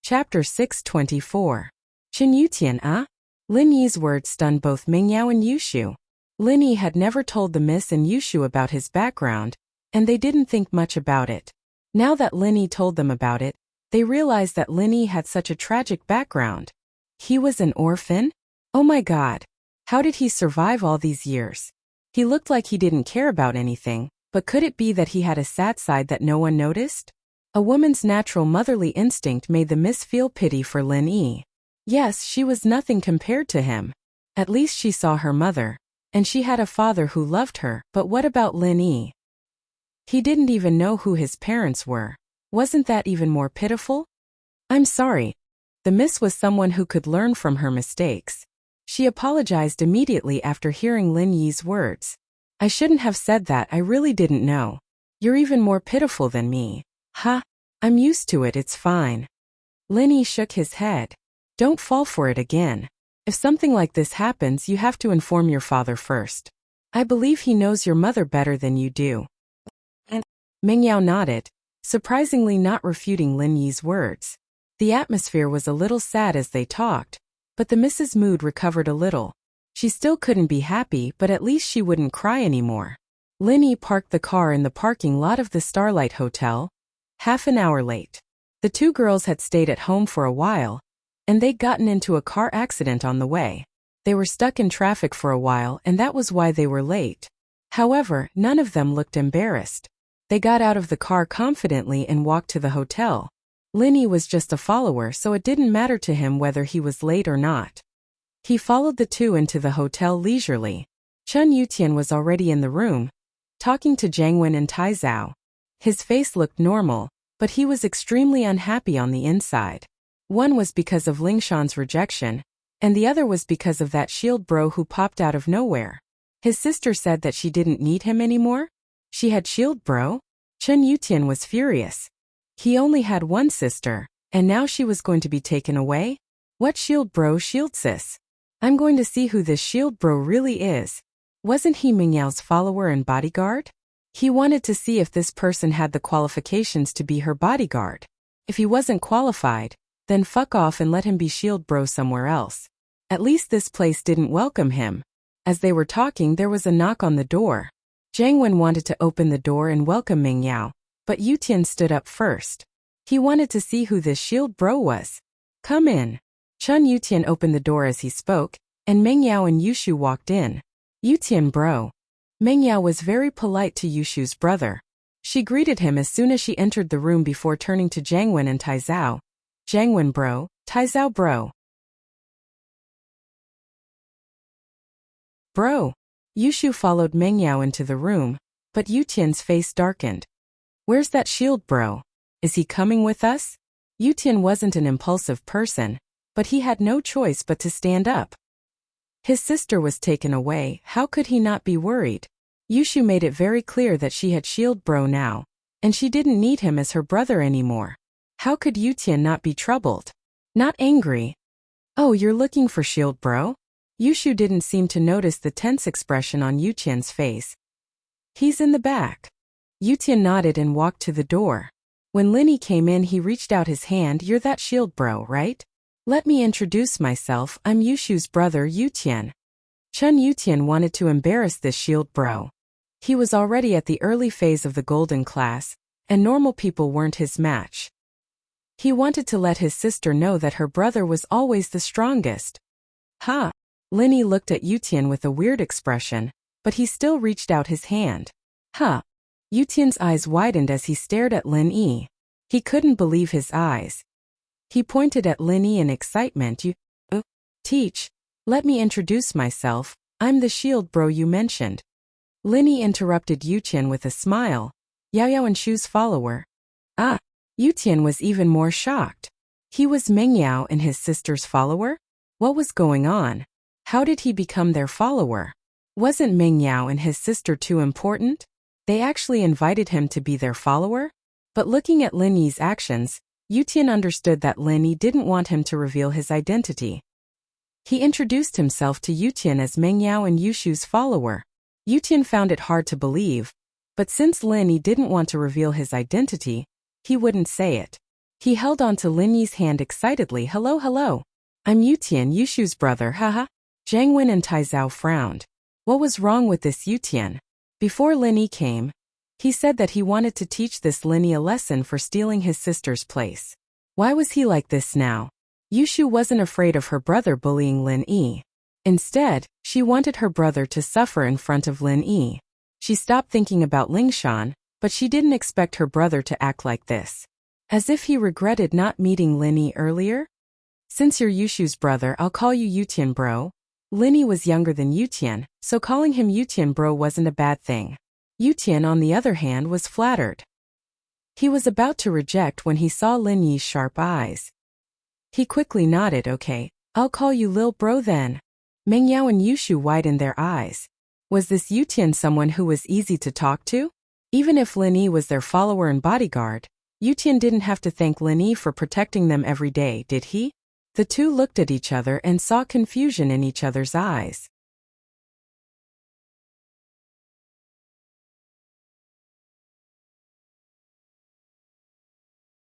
Chapter 624. Chen Yutian, ah? Lin Yi's words stunned both Mingyao and Yushu. Lin Yi had never told the Miss and Yushu about his background, and they didn't think much about it. Now that Lin Yi told them about it, they realized that Lin Yi had such a tragic background. He was an orphan? Oh my God! How did he survive all these years? He looked like he didn't care about anything, but could it be that he had a sad side that no one noticed? A woman's natural motherly instinct made the Miss feel pity for Lin Yi. Yes, she was nothing compared to him. At least she saw her mother, and she had a father who loved her, but what about Lin Yi? He didn't even know who his parents were. Wasn't that even more pitiful? I'm sorry. The Miss was someone who could learn from her mistakes. She apologized immediately after hearing Lin Yi's words. I shouldn't have said that, I really didn't know. You're even more pitiful than me. Ha! I'm used to it, it's fine. Lin Yi shook his head. Don't fall for it again. If something like this happens, you have to inform your father first. I believe he knows your mother better than you do. Mingyao nodded, surprisingly not refuting Lin Yi's words. The atmosphere was a little sad as they talked, but the Mrs. Mood recovered a little. She still couldn't be happy, but at least she wouldn't cry anymore. Lin Yi parked the car in the parking lot of the Starlight Hotel, half an hour late. The two girls had stayed at home for a while, and they'd gotten into a car accident on the way. They were stuck in traffic for a while, and that was why they were late. However, none of them looked embarrassed. They got out of the car confidently and walked to the hotel. Lin Yi was just a follower, so it didn't matter to him whether he was late or not. He followed the two into the hotel leisurely. Chen Yutian was already in the room, talking to Jiang Wen and Tai Zhao. His face looked normal, but he was extremely unhappy on the inside. One was because of Lingshan's rejection, and the other was because of that shield bro who popped out of nowhere. His sister said that she didn't need him anymore? She had shield bro? Chen Yutian was furious. He only had one sister, and now she was going to be taken away? What shield bro, shield sis? I'm going to see who this shield bro really is. Wasn't he Mingyao's follower and bodyguard? He wanted to see if this person had the qualifications to be her bodyguard. If he wasn't qualified, then fuck off and let him be shield bro somewhere else. At least this place didn't welcome him. As they were talking, there was a knock on the door. Jiang Wen wanted to open the door and welcome Mingyao, but Yutian stood up first. He wanted to see who this shield bro was. Come in. Chen Yutian opened the door as he spoke, and Mingyao and Yushu walked in. Yutian bro. Mingyao was very polite to Yushu's brother. She greeted him as soon as she entered the room before turning to Jiang Wen and Tai Zhao. Jiang Wen bro, Tai Zhao bro. Bro. Yushu followed Mingyao into the room, but Yutian's face darkened. Where's that shield bro? Is he coming with us? Yutian wasn't an impulsive person, but he had no choice but to stand up. His sister was taken away, how could he not be worried? Yushu made it very clear that she had shield bro now, and she didn't need him as her brother anymore. How could Yutian not be troubled? Not angry. Oh, you're looking for shield bro? Yushu didn't seem to notice the tense expression on Yutian's face. He's in the back. Yutian nodded and walked to the door. When Lin Yi came in, he reached out his hand. You're that shield bro, right? Let me introduce myself, I'm Yushu's brother Yutian. Chen Yutian wanted to embarrass this shield bro. He was already at the early phase of the golden class, and normal people weren't his match. He wanted to let his sister know that her brother was always the strongest. Ha! Lin Yi looked at Yutian with a weird expression, but he still reached out his hand. Ha! Yutian's eyes widened as he stared at Lin Yi. He couldn't believe his eyes. He pointed at Lin Yi in excitement. You teach? Let me introduce myself, I'm the shield bro you mentioned. Lin Yi interrupted Yutian with a smile. Yao Yao and Shu's follower. Ah! Yutian was even more shocked. He was Mingyao and his sister's follower? What was going on? How did he become their follower? Wasn't Mingyao and his sister too important? They actually invited him to be their follower? But looking at Lin Yi's actions, Yutian understood that Lin Yi didn't want him to reveal his identity. He introduced himself to Yutian as Meng Yao and Yushu's follower. Yutian found it hard to believe, but since Lin Yi didn't want to reveal his identity, he wouldn't say it. He held onto Lin Yi's hand excitedly. Hello, hello. I'm Yutian, Yushu's brother, haha. Zhang Wen and Tai Zhao frowned. What was wrong with this Yutian? Before Lin Yi came, he said that he wanted to teach this Lin Yi a lesson for stealing his sister's place. Why was he like this now? Yushu wasn't afraid of her brother bullying Lin Yi. Instead, she wanted her brother to suffer in front of Lin Yi. She stopped thinking about Lingshan, but she didn't expect her brother to act like this. As if he regretted not meeting Lin Yi earlier? Since you're Yushu's brother, I'll call you Yutian bro. Lin Yi was younger than Yutian, so calling him Yutian bro wasn't a bad thing. Yutian, on the other hand, was flattered. He was about to reject when he saw Lin Yi's sharp eyes. He quickly nodded. Okay, I'll call you Lil bro then. Meng Yao and Yushu widened their eyes. Was this Yutian someone who was easy to talk to? Even if Lin Yi was their follower and bodyguard, Yutian didn't have to thank Lin Yi for protecting them every day, did he? The two looked at each other and saw confusion in each other's eyes.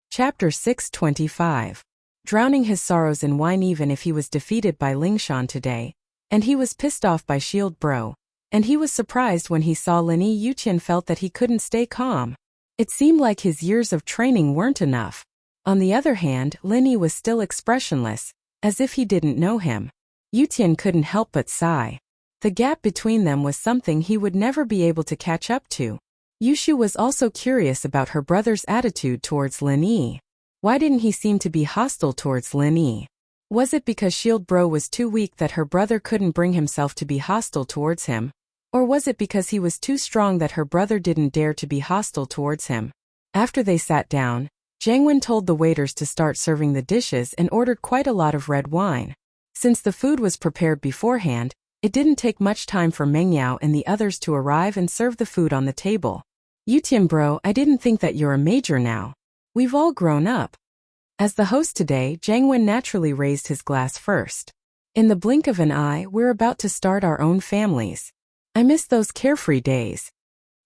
Chapter 625. Drowning his sorrows in wine even if he was defeated by Lingshan today, and he was pissed off by Shield Bro, and he was surprised when he saw Lin Yi. Yutian felt that he couldn't stay calm. It seemed like his years of training weren't enough. On the other hand, Lin Yi was still expressionless, as if he didn't know him. Yutian couldn't help but sigh. The gap between them was something he would never be able to catch up to. Yushu was also curious about her brother's attitude towards Lin Yi. Why didn't he seem to be hostile towards Lin Yi? Was it because Shield Bro was too weak that her brother couldn't bring himself to be hostile towards him? Or was it because he was too strong that her brother didn't dare to be hostile towards him? After they sat down, Zhang Wen told the waiters to start serving the dishes and ordered quite a lot of red wine. Since the food was prepared beforehand, it didn't take much time for Meng Yao and the others to arrive and serve the food on the table. Yutian bro, I didn't think that you're a major now. We've all grown up. As the host today, Zhang Wen naturally raised his glass first. In the blink of an eye, we're about to start our own families. I miss those carefree days.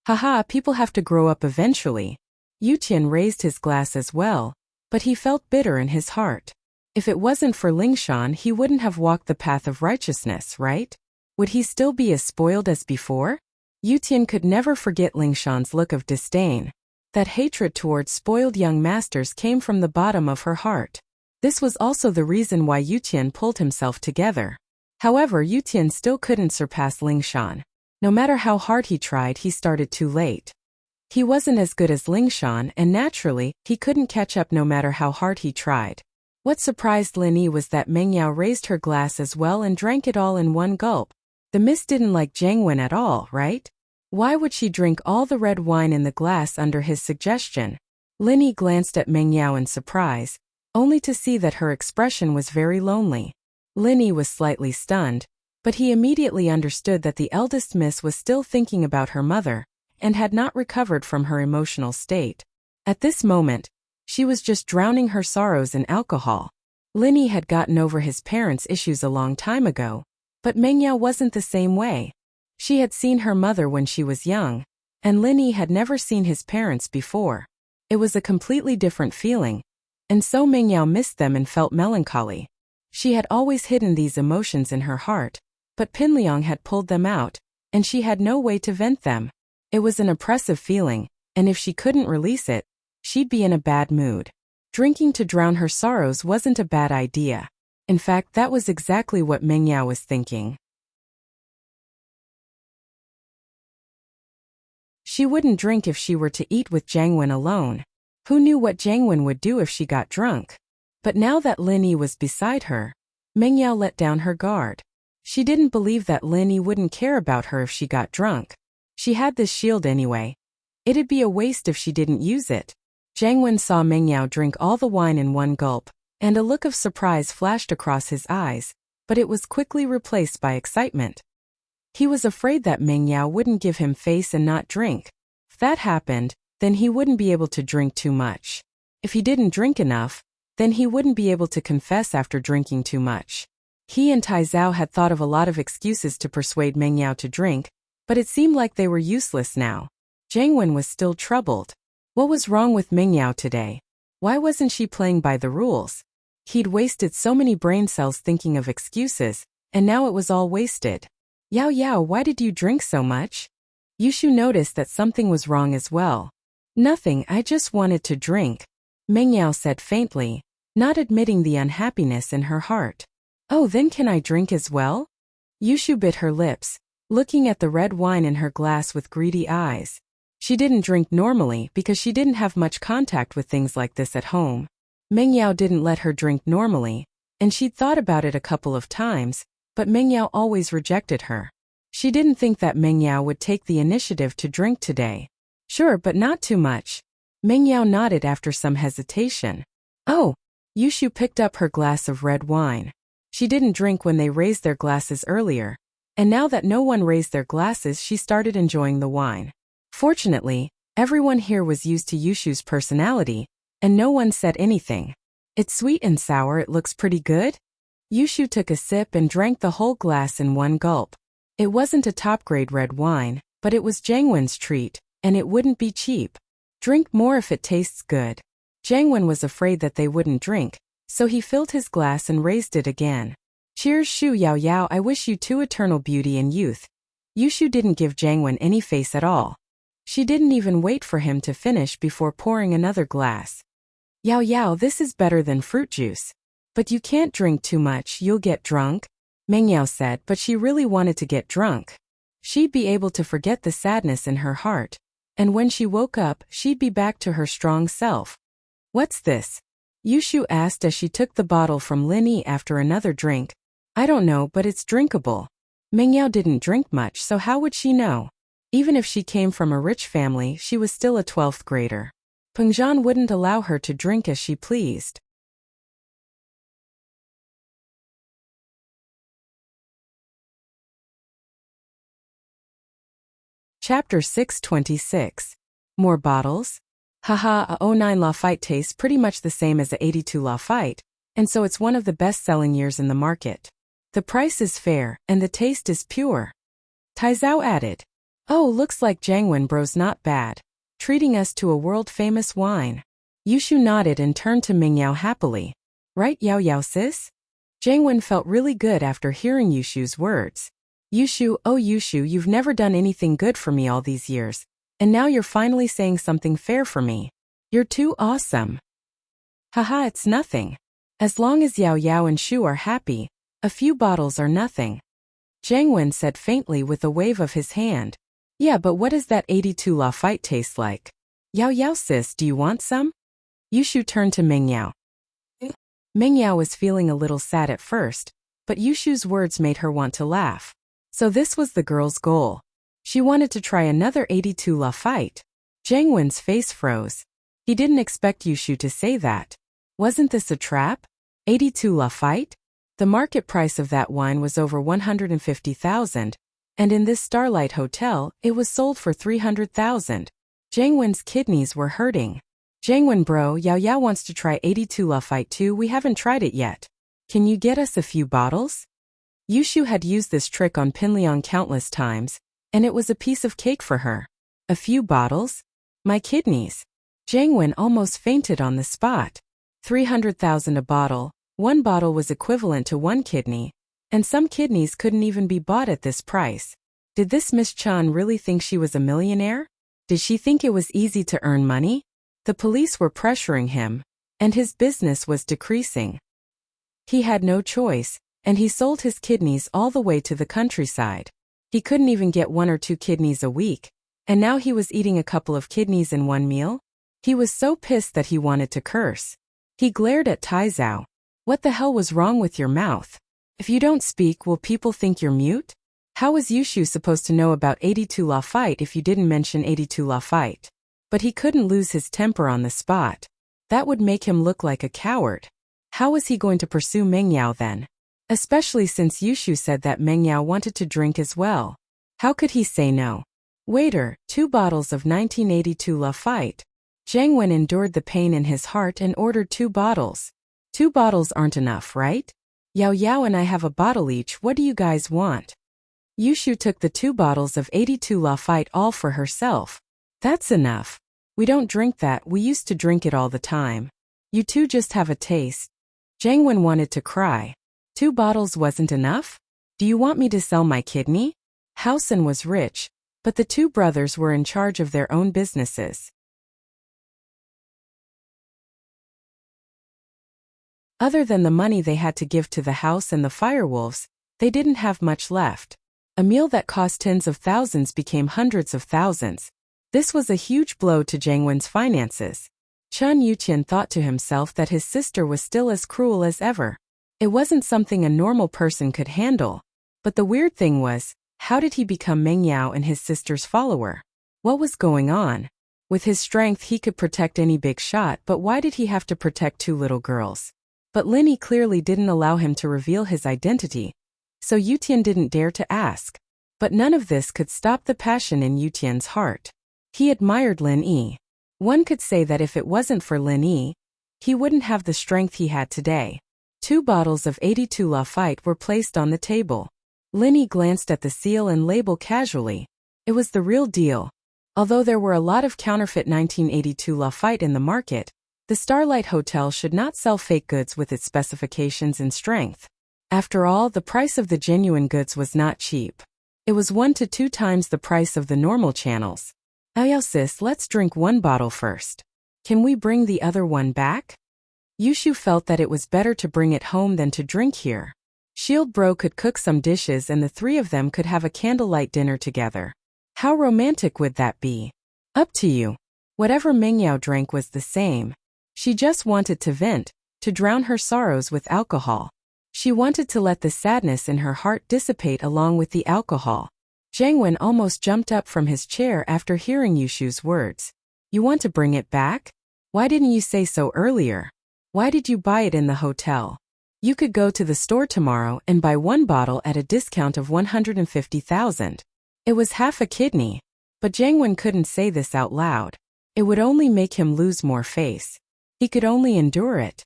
Haha, people have to grow up eventually. Yutian raised his glass as well, but he felt bitter in his heart. If it wasn't for Lingshan, he wouldn't have walked the path of righteousness, right? Would he still be as spoiled as before? Yutian could never forget Lingshan's look of disdain. That hatred towards spoiled young masters came from the bottom of her heart. This was also the reason why Yutian pulled himself together. However, Yutian still couldn't surpass Lingshan. No matter how hard he tried, he started too late. He wasn't as good as Lingshan, and naturally, he couldn't catch up no matter how hard he tried. What surprised Lin Yi was that Meng Yao raised her glass as well and drank it all in one gulp. The miss didn't like Zhang Wen at all, right? Why would she drink all the red wine in the glass under his suggestion? Lin Yi glanced at Meng Yao in surprise, only to see that her expression was very lonely. Lin Yi was slightly stunned, but he immediately understood that the eldest miss was still thinking about her mother, and had not recovered from her emotional state. At this moment, she was just drowning her sorrows in alcohol. Lin Yi had gotten over his parents' issues a long time ago, but Meng Yao wasn't the same way. She had seen her mother when she was young, and Lin Yi had never seen his parents before. It was a completely different feeling, and so Meng Yao missed them and felt melancholy. She had always hidden these emotions in her heart, but Pinliang had pulled them out, and she had no way to vent them. It was an oppressive feeling, and if she couldn't release it, she'd be in a bad mood. Drinking to drown her sorrows wasn't a bad idea. In fact, that was exactly what Meng Yao was thinking. She wouldn't drink if she were to eat with Zhang Wen alone. Who knew what Zhang Wen would do if she got drunk? But now that Lin Yi was beside her, Meng Yao let down her guard. She didn't believe that Lin Yi wouldn't care about her if she got drunk. She had this shield anyway. It'd be a waste if she didn't use it. Zhang Wen saw Meng Yao drink all the wine in one gulp, and a look of surprise flashed across his eyes, but it was quickly replaced by excitement. He was afraid that Meng Yao wouldn't give him face and not drink. If that happened, then he wouldn't be able to drink too much. If he didn't drink enough, then he wouldn't be able to confess after drinking too much. He and Tai Zhao had thought of a lot of excuses to persuade Meng Yao to drink, but it seemed like they were useless now. Jiang Wen was still troubled. What was wrong with Meng Yao today? Why wasn't she playing by the rules? He'd wasted so many brain cells thinking of excuses, and now it was all wasted. Yao Yao, why did you drink so much? Yushu noticed that something was wrong as well. Nothing, I just wanted to drink, Meng Yao said faintly, not admitting the unhappiness in her heart. Oh, then can I drink as well? Yushu bit her lips, looking at the red wine in her glass with greedy eyes. She didn't drink normally because she didn't have much contact with things like this at home. Meng Yao didn't let her drink normally, and she'd thought about it a couple of times, but Meng Yao always rejected her. She didn't think that Meng Yao would take the initiative to drink today. Sure, but not too much. Meng Yao nodded after some hesitation. Oh, Yushu picked up her glass of red wine. She didn't drink when they raised their glasses earlier, and now that no one raised their glasses, she started enjoying the wine. Fortunately, everyone here was used to Yushu's personality, and no one said anything. It's sweet and sour, it looks pretty good? Yushu took a sip and drank the whole glass in one gulp. It wasn't a top-grade red wine, but it was Jiang Wen's treat, and it wouldn't be cheap. Drink more if it tastes good. Jiang Wen was afraid that they wouldn't drink, so he filled his glass and raised it again. Cheers, Shu Yao Yao, I wish you two eternal beauty and youth. Yushu didn't give Jiang Wen any face at all. She didn't even wait for him to finish before pouring another glass. Yao Yao, this is better than fruit juice. But you can't drink too much, you'll get drunk, Meng Yao said, but she really wanted to get drunk. She'd be able to forget the sadness in her heart, and when she woke up, she'd be back to her strong self. What's this? Yushu asked as she took the bottle from Lin Yi after another drink. I don't know, but it's drinkable. Meng Yao didn't drink much, so how would she know? Even if she came from a rich family, she was still a 12th grader. Peng Zhan wouldn't allow her to drink as she pleased. Chapter 626. More bottles? Haha, a 09 Lafite tastes pretty much the same as a 82 Lafite, and so it's one of the best-selling years in the market. The price is fair, and the taste is pure. Tai Zhao added. Oh, looks like Jiang Wen bro's not bad, treating us to a world-famous wine. Yushu nodded and turned to Meng Yao happily. Right, Yao Yao sis? Jiang Wen felt really good after hearing Yushu's words. Yushu, oh Yushu, you've never done anything good for me all these years, and now you're finally saying something fair for me. You're too awesome. Haha, it's nothing. As long as Yao Yao and Shu are happy, a few bottles are nothing. Jiang Wen said faintly with a wave of his hand. Yeah, but what does that 82 Lafite taste like? Yao Yao sis, do you want some? Yushu turned to Meng Yao. Meng Yao was feeling a little sad at first, but Yushu's words made her want to laugh. So this was the girl's goal. She wanted to try another 82 Lafite. Jiang Wen's face froze. He didn't expect Yushu to say that. Wasn't this a trap? 82 Lafite? The market price of that wine was over 150,000, and in this Starlight Hotel, it was sold for 300,000. Jiang Wen's kidneys were hurting. Jiang Wen bro, Yao Yao wants to try 82 Lafite too, we haven't tried it yet. Can you get us a few bottles? Yushu had used this trick on Pinliang countless times, and it was a piece of cake for her. A few bottles? My kidneys. Jiang Wen almost fainted on the spot. 300,000 a bottle. One bottle was equivalent to one kidney, and some kidneys couldn't even be bought at this price. Did this Miss Chan really think she was a millionaire? Did she think it was easy to earn money? The police were pressuring him, and his business was decreasing. He had no choice, and he sold his kidneys all the way to the countryside. He couldn't even get 1 or 2 kidneys a week, and now he was eating a couple of kidneys in one meal? He was so pissed that he wanted to curse. He glared at Tai Zhao. What the hell was wrong with your mouth? If you don't speak, will people think you're mute? How was Yushu supposed to know about 82 Lafite if you didn't mention 82 Lafite? But he couldn't lose his temper on the spot. That would make him look like a coward. How was he going to pursue Meng Yao then? Especially since Yushu said that Meng Yao wanted to drink as well. How could he say no? Waiter, 2 bottles of 1982 Lafite. Jiang Wen endured the pain in his heart and ordered 2 bottles. 2 bottles aren't enough, right? Yao Yao and I have a bottle each, what do you guys want? Yushu took the 2 bottles of 82 Lafite all for herself. That's enough. We don't drink that, we used to drink it all the time. You two just have a taste. Jiang Wen wanted to cry. 2 bottles wasn't enough? Do you want me to sell my kidney? Housen was rich, but the 2 brothers were in charge of their own businesses. Other than the money they had to give to the house and the firewolves, they didn't have much left. A meal that cost tens of thousands became hundreds of thousands. This was a huge blow to Jiang Wen's finances. Chun Yutian thought to himself that his sister was still as cruel as ever. It wasn't something a normal person could handle. But the weird thing was, how did he become Meng Yao and his sister's follower? What was going on? With his strength he could protect any big shot, but why did he have to protect 2 little girls? But Linny clearly didn't allow him to reveal his identity, so Yutian didn't dare to ask. But none of this could stop the passion in Yutian's heart. He admired Lin Yi. One could say that if it wasn't for Lin Yi, he wouldn't have the strength he had today. 2 bottles of 82 Lafite were placed on the table. Lin Yi glanced at the seal and label casually. It was the real deal. Although there were a lot of counterfeit 1982 Lafite in the market, the Starlight Hotel should not sell fake goods with its specifications and strength. After all, the price of the genuine goods was not cheap. It was 1 to 2 times the price of the normal channels. Yao sis, let's drink 1 bottle first. Can we bring the other one back? Yushu felt that it was better to bring it home than to drink here. Shield Bro could cook some dishes and the 3 of them could have a candlelight dinner together. How romantic would that be? Up to you. Whatever Meng Yao drank was the same. She just wanted to vent, to drown her sorrows with alcohol. She wanted to let the sadness in her heart dissipate along with the alcohol. Jiang Wen almost jumped up from his chair after hearing Yushu's words. You want to bring it back? Why didn't you say so earlier? Why did you buy it in the hotel? You could go to the store tomorrow and buy 1 bottle at a discount of 150,000. It was half a kidney. But Jiang Wen couldn't say this out loud. It would only make him lose more face. He could only endure it.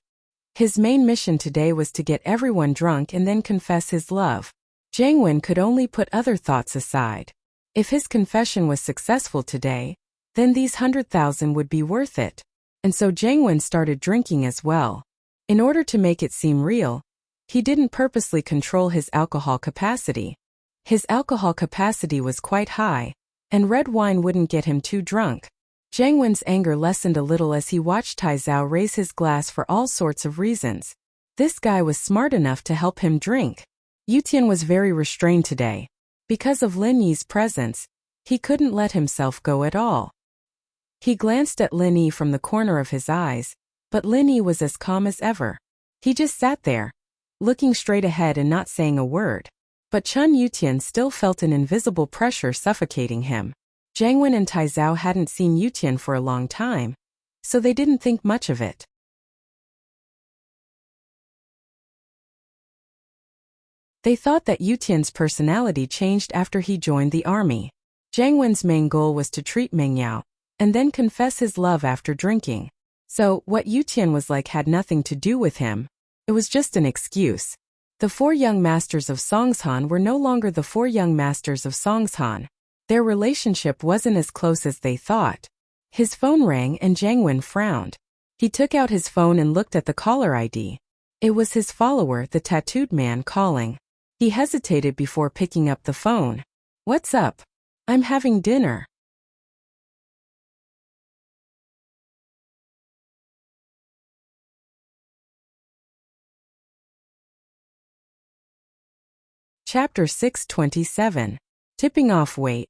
His main mission today was to get everyone drunk and then confess his love. Jiang Wen could only put other thoughts aside. If his confession was successful today, then these 100,000 would be worth it. And so Jiang Wen started drinking as well. In order to make it seem real, he didn't purposely control his alcohol capacity. His alcohol capacity was quite high, and red wine wouldn't get him too drunk. Jiang Wen's anger lessened a little as he watched Tai Zhao raise his glass for all sorts of reasons. This guy was smart enough to help him drink. Yutian was very restrained today. Because of Lin Yi's presence, he couldn't let himself go at all. He glanced at Lin Yi from the corner of his eyes, but Lin Yi was as calm as ever. He just sat there, looking straight ahead and not saying a word. But Chun Yutian still felt an invisible pressure suffocating him. Jiang Wen and Tai Zhao hadn't seen Yutian for a long time, so they didn't think much of it. They thought that Yutian's personality changed after he joined the army. Jiang Wen's main goal was to treat Meng Yao, and then confess his love after drinking. So, what Yutian was like had nothing to do with him. It was just an excuse. The 4 young masters of Songshan were no longer the 4 young masters of Songshan. Their relationship wasn't as close as they thought. His phone rang and Jiang Wen frowned. He took out his phone and looked at the caller ID. It was his follower, the tattooed man, calling. He hesitated before picking up the phone. What's up? I'm having dinner. Chapter 627. Tipping off weight.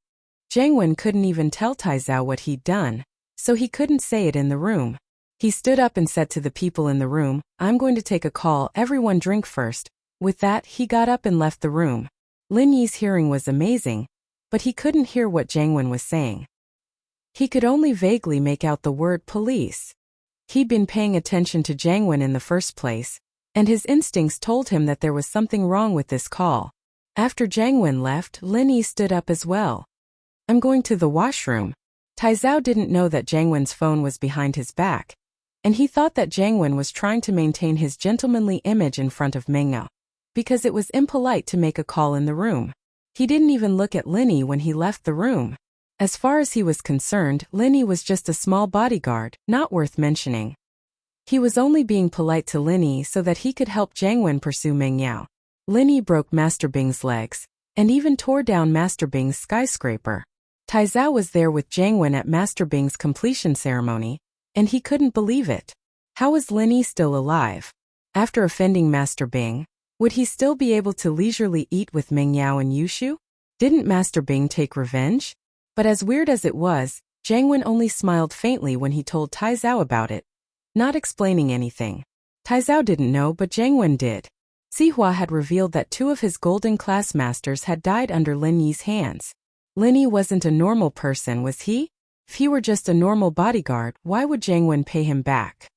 Jiang Wen couldn't even tell Tai Zhao what he'd done, so he couldn't say it in the room. He stood up and said to the people in the room, I'm going to take a call, everyone drink first. With that, he got up and left the room. Lin Yi's hearing was amazing, but he couldn't hear what Jiang Wen was saying. He could only vaguely make out the word police. He'd been paying attention to Jiang Wen in the first place, and his instincts told him that there was something wrong with this call. After Jiang Wen left, Lin Yi stood up as well. I'm going to the washroom. Tai Zhao didn't know that Jiang Wen's phone was behind his back, and he thought that Jiang Wen was trying to maintain his gentlemanly image in front of Meng Yao, because it was impolite to make a call in the room. He didn't even look at Linny when he left the room. As far as he was concerned, Linny was just a small bodyguard, not worth mentioning. He was only being polite to Linny so that he could help Jiang Wen pursue Meng Yao. Linny broke Master Bing's legs, and even tore down Master Bing's skyscraper. Tai Zhao was there with Jiang Wen at Master Bing's completion ceremony, and he couldn't believe it. How was Linny still alive? After offending Master Bing, would he still be able to leisurely eat with Meng Yao and Yushu? Didn't Master Bing take revenge? But as weird as it was, Jiang Wen only smiled faintly when he told Tai Zhao about it, not explaining anything. Tai Zhao didn't know, but Jiang Wen did. Sihua had revealed that 2 of his golden class masters had died under Lin Yi's hands. Lin Yi wasn't a normal person, was he? If he were just a normal bodyguard, why would Jiang Wen pay him back?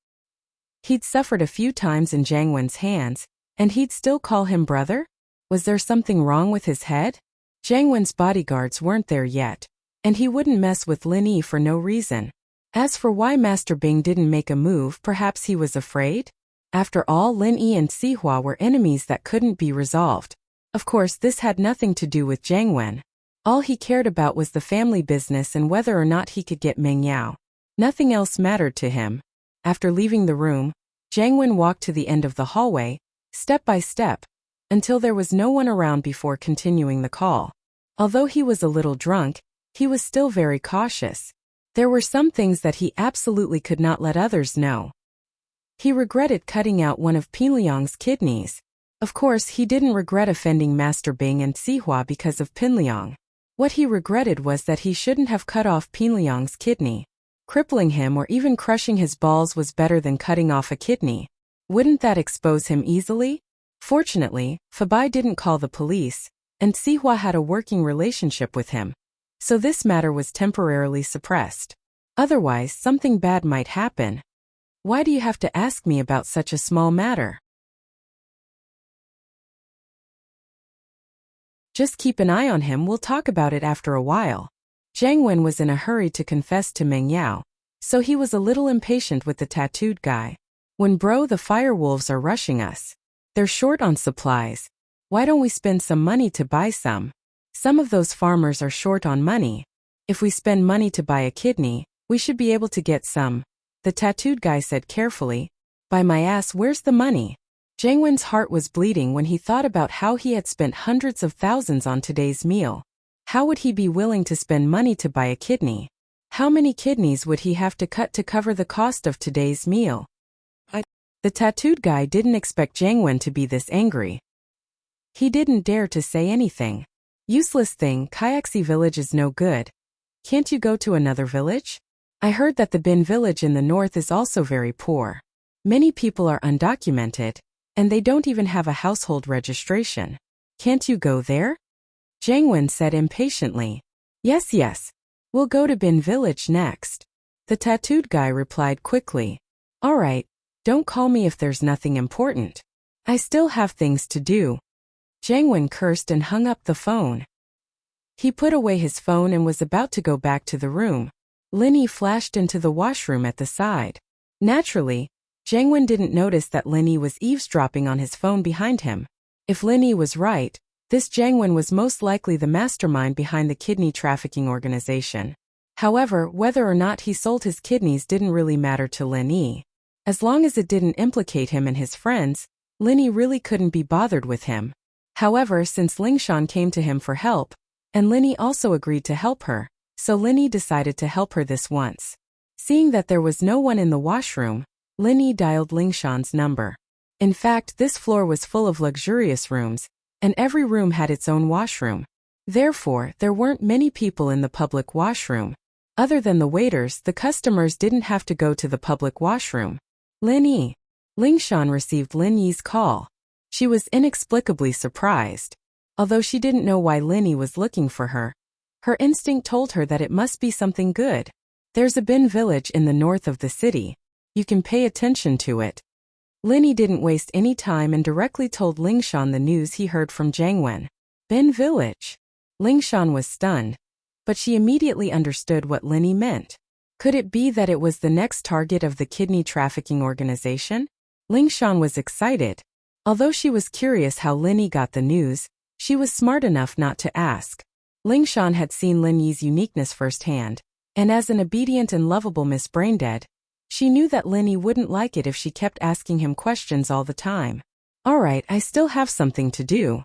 He'd suffered a few times in Jiang Wen's hands, and he'd still call him brother? Was there something wrong with his head? Jiang Wen's bodyguards weren't there yet, and he wouldn't mess with Lin Yi for no reason. As for why Master Bing didn't make a move, perhaps he was afraid? After all, Lin Yi and Sihua were enemies that couldn't be resolved. Of course, this had nothing to do with Jiang Wen. All he cared about was the family business and whether or not he could get Meng Yao. Nothing else mattered to him. After leaving the room, Jiang Wen walked to the end of the hallway, step by step, until there was no one around before continuing the call. Although he was a little drunk, he was still very cautious. There were some things that he absolutely could not let others know. He regretted cutting out one of Pinliang's kidneys. Of course, he didn't regret offending Master Bing and Sihua because of Pinliang. What he regretted was that he shouldn't have cut off Pinliang's kidney. Crippling him or even crushing his balls was better than cutting off a kidney. Wouldn't that expose him easily? Fortunately, Fabai didn't call the police, and Sihua had a working relationship with him, so this matter was temporarily suppressed. Otherwise, something bad might happen. Why do you have to ask me about such a small matter? Just keep an eye on him, we'll talk about it after a while. Jiang Wen was in a hurry to confess to Meng Yao, so he was a little impatient with the tattooed guy. When bro, the firewolves are rushing us. They're short on supplies. Why don't we spend some money to buy some? Some of those farmers are short on money. If we spend money to buy a kidney, we should be able to get some. The tattooed guy said carefully. By my ass, where's the money? Jiang Wen's heart was bleeding when he thought about how he had spent hundreds of thousands on today's meal. How would he be willing to spend money to buy a kidney? How many kidneys would he have to cut to cover the cost of today's meal? The tattooed guy didn't expect Jiang Wen to be this angry. He didn't dare to say anything. Useless thing, Kaiaxi village is no good. Can't you go to another village? I heard that the Bin village in the north is also very poor. Many people are undocumented, and they don't even have a household registration. Can't you go there? Jiang Wen said impatiently. Yes. We'll go to Bin village next. The tattooed guy replied quickly. All right, don't call me if there's nothing important. I still have things to do. Jiang Wen cursed and hung up the phone. He put away his phone and was about to go back to the room. Lin Yi flashed into the washroom at the side. Naturally, Jiang Wen didn't notice that Lin Yi was eavesdropping on his phone behind him. If Lin Yi was right, this Jiang Wen was most likely the mastermind behind the kidney trafficking organization. However, whether or not he sold his kidneys didn't really matter to Lin Yi. As long as it didn't implicate him and his friends, Lin Yi really couldn't be bothered with him. However, since Lingshan came to him for help, and Lin Yi also agreed to help her, so Lin Yi decided to help her this once. Seeing that there was no one in the washroom, Lin Yi dialed Lingshan's number. In fact, this floor was full of luxurious rooms, and every room had its own washroom. Therefore, there weren't many people in the public washroom. Other than the waiters, the customers didn't have to go to the public washroom. Lin Yi. Lingshan received Lin Yi's call. She was inexplicably surprised. Although she didn't know why Lin Yi was looking for her, her instinct told her that it must be something good. There's a Bin village in the north of the city. You can pay attention to it. Lin Yi didn't waste any time and directly told Lingshan the news he heard from Jiang Wen. Bin village. Lingshan was stunned. but she immediately understood what Linny meant. Could it be that it was the next target of the kidney trafficking organization? Lingshan was excited. Although she was curious how Linny got the news, she was smart enough not to ask. Lingshan had seen Lin Yi's uniqueness firsthand, and as an obedient and lovable Miss Braindead, she knew that Linny wouldn't like it if she kept asking him questions all the time. Alright, I still have something to do.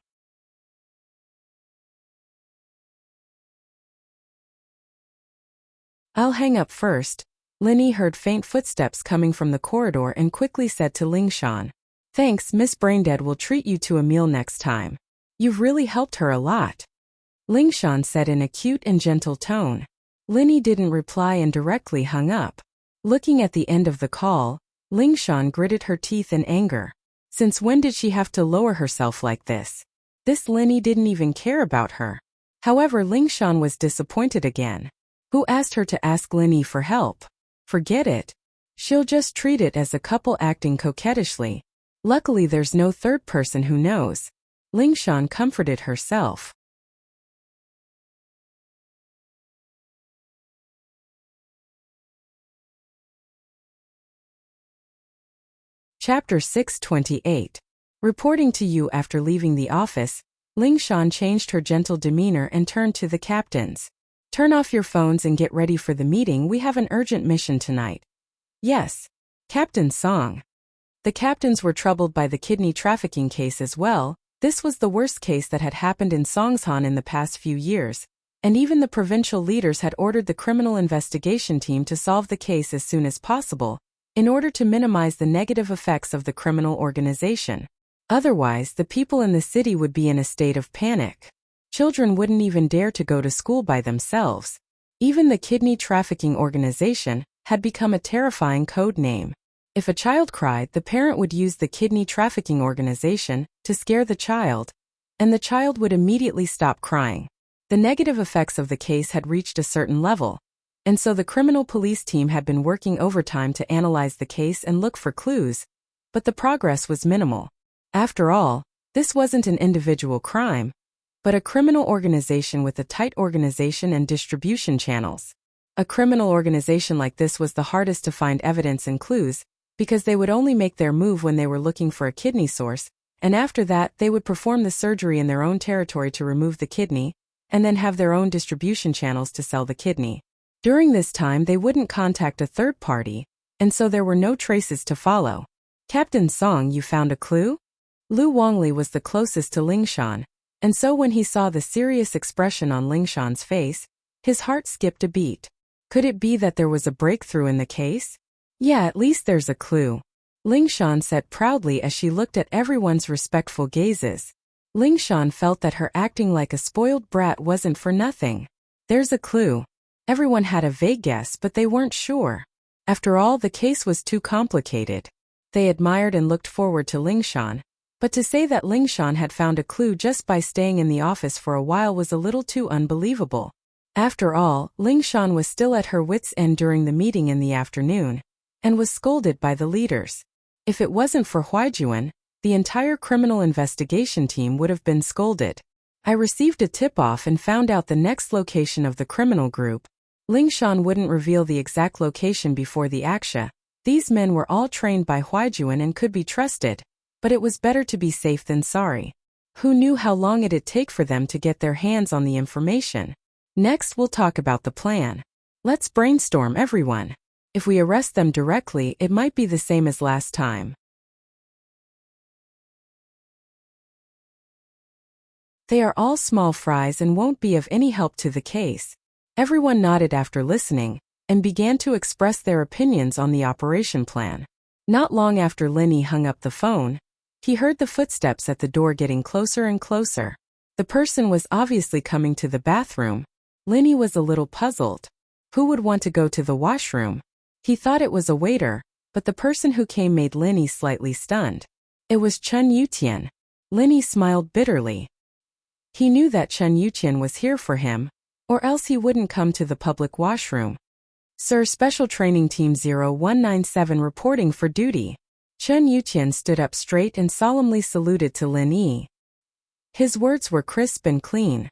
I'll hang up first. Linny heard faint footsteps coming from the corridor and quickly said to Lingshan, "Thanks, Miss Braindead will treat you to a meal next time. You've really helped her a lot." Lingshan said in a cute and gentle tone. Linny didn't reply and directly hung up. Looking at the end of the call, Lingshan gritted her teeth in anger. Since when did she have to lower herself like this? This Linny didn't even care about her. However, Lingshan was disappointed again. Who asked her to ask Linny for help? Forget it. She'll just treat it as a couple acting coquettishly. Luckily there's no third person who knows. Lingshan comforted herself. Chapter 628. Reporting to you after leaving the office, Lingshan changed her gentle demeanor and turned to the captains. "Turn off your phones and get ready for the meeting. We have an urgent mission tonight." "Yes, Captain Song." The captains were troubled by the kidney trafficking case as well. This was the worst case that had happened in Songshan in the past few years, and even the provincial leaders had ordered the criminal investigation team to solve the case as soon as possible, in order to minimize the negative effects of the criminal organization. Otherwise, the people in the city would be in a state of panic. Children wouldn't even dare to go to school by themselves. Even the kidney trafficking organization had become a terrifying code name. If a child cried, the parent would use the kidney trafficking organization to scare the child, and the child would immediately stop crying. The negative effects of the case had reached a certain level, and so the criminal police team had been working overtime to analyze the case and look for clues, but the progress was minimal. After all, this wasn't an individual crime, but a criminal organization with a tight organization and distribution channels. A criminal organization like this was the hardest to find evidence and clues, because they would only make their move when they were looking for a kidney source, and after that they would perform the surgery in their own territory to remove the kidney, and then have their own distribution channels to sell the kidney. During this time they wouldn't contact a third party, and so there were no traces to follow. "Captain Song, you found a clue?" Lu Wongli was the closest to Lingshan, and so when he saw the serious expression on Lingshan's face, his heart skipped a beat. Could it be that there was a breakthrough in the case? "Yeah, at least there's a clue," Lingshan said proudly as she looked at everyone's respectful gazes. Lingshan felt that her acting like a spoiled brat wasn't for nothing. There's a clue. Everyone had a vague guess, but they weren't sure. After all, the case was too complicated. They admired and looked forward to Lingshan, but to say that Lingshan had found a clue just by staying in the office for a while was a little too unbelievable. After all, Lingshan was still at her wits' end during the meeting in the afternoon, and was scolded by the leaders. If it wasn't for Huaijuan, the entire criminal investigation team would have been scolded. "I received a tip-off and found out the next location of the criminal group." Lingshan wouldn't reveal the exact location before the action. These men were all trained by Huaijuan and could be trusted, but it was better to be safe than sorry. Who knew how long it'd take for them to get their hands on the information? Next, we'll talk about the plan. Let's brainstorm, everyone. If we arrest them directly, it might be the same as last time. They are all small fries and won't be of any help to the case. Everyone nodded after listening, and began to express their opinions on the operation plan. Not long after Linny hung up the phone, he heard the footsteps at the door getting closer and closer. The person was obviously coming to the bathroom. Linny was a little puzzled. Who would want to go to the washroom? He thought it was a waiter, but the person who came made Linny slightly stunned. It was Chun Yutian. Linny smiled bitterly. He knew that Chun Yutian was here for him, or else he wouldn't come to the public washroom. "Sir, Special Training Team 0197 reporting for duty." Chun Yutian stood up straight and solemnly saluted to Lin Yi. His words were crisp and clean.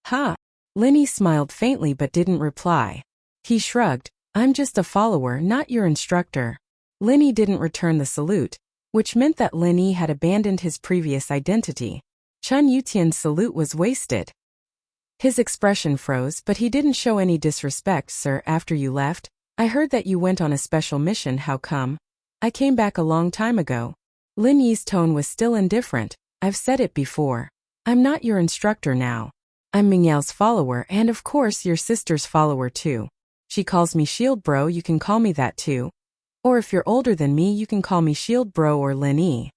"Ha! Linny smiled faintly but didn't reply. He shrugged. I'm just a follower, not your instructor. Linny didn't return the salute, which meant that Linny had abandoned his previous identity. Chun Yutian's salute was wasted. His expression froze, but he didn't show any disrespect. Sir, after you left, I heard that you went on a special mission. How come? I came back a long time ago. Lin Yi's tone was still indifferent. I've said it before. I'm not your instructor now. I'm Mingyao's follower and of course your sister's follower too. She calls me Shield Bro, you can call me that too. Or if you're older than me you can call me Shield Bro or Lin Yi.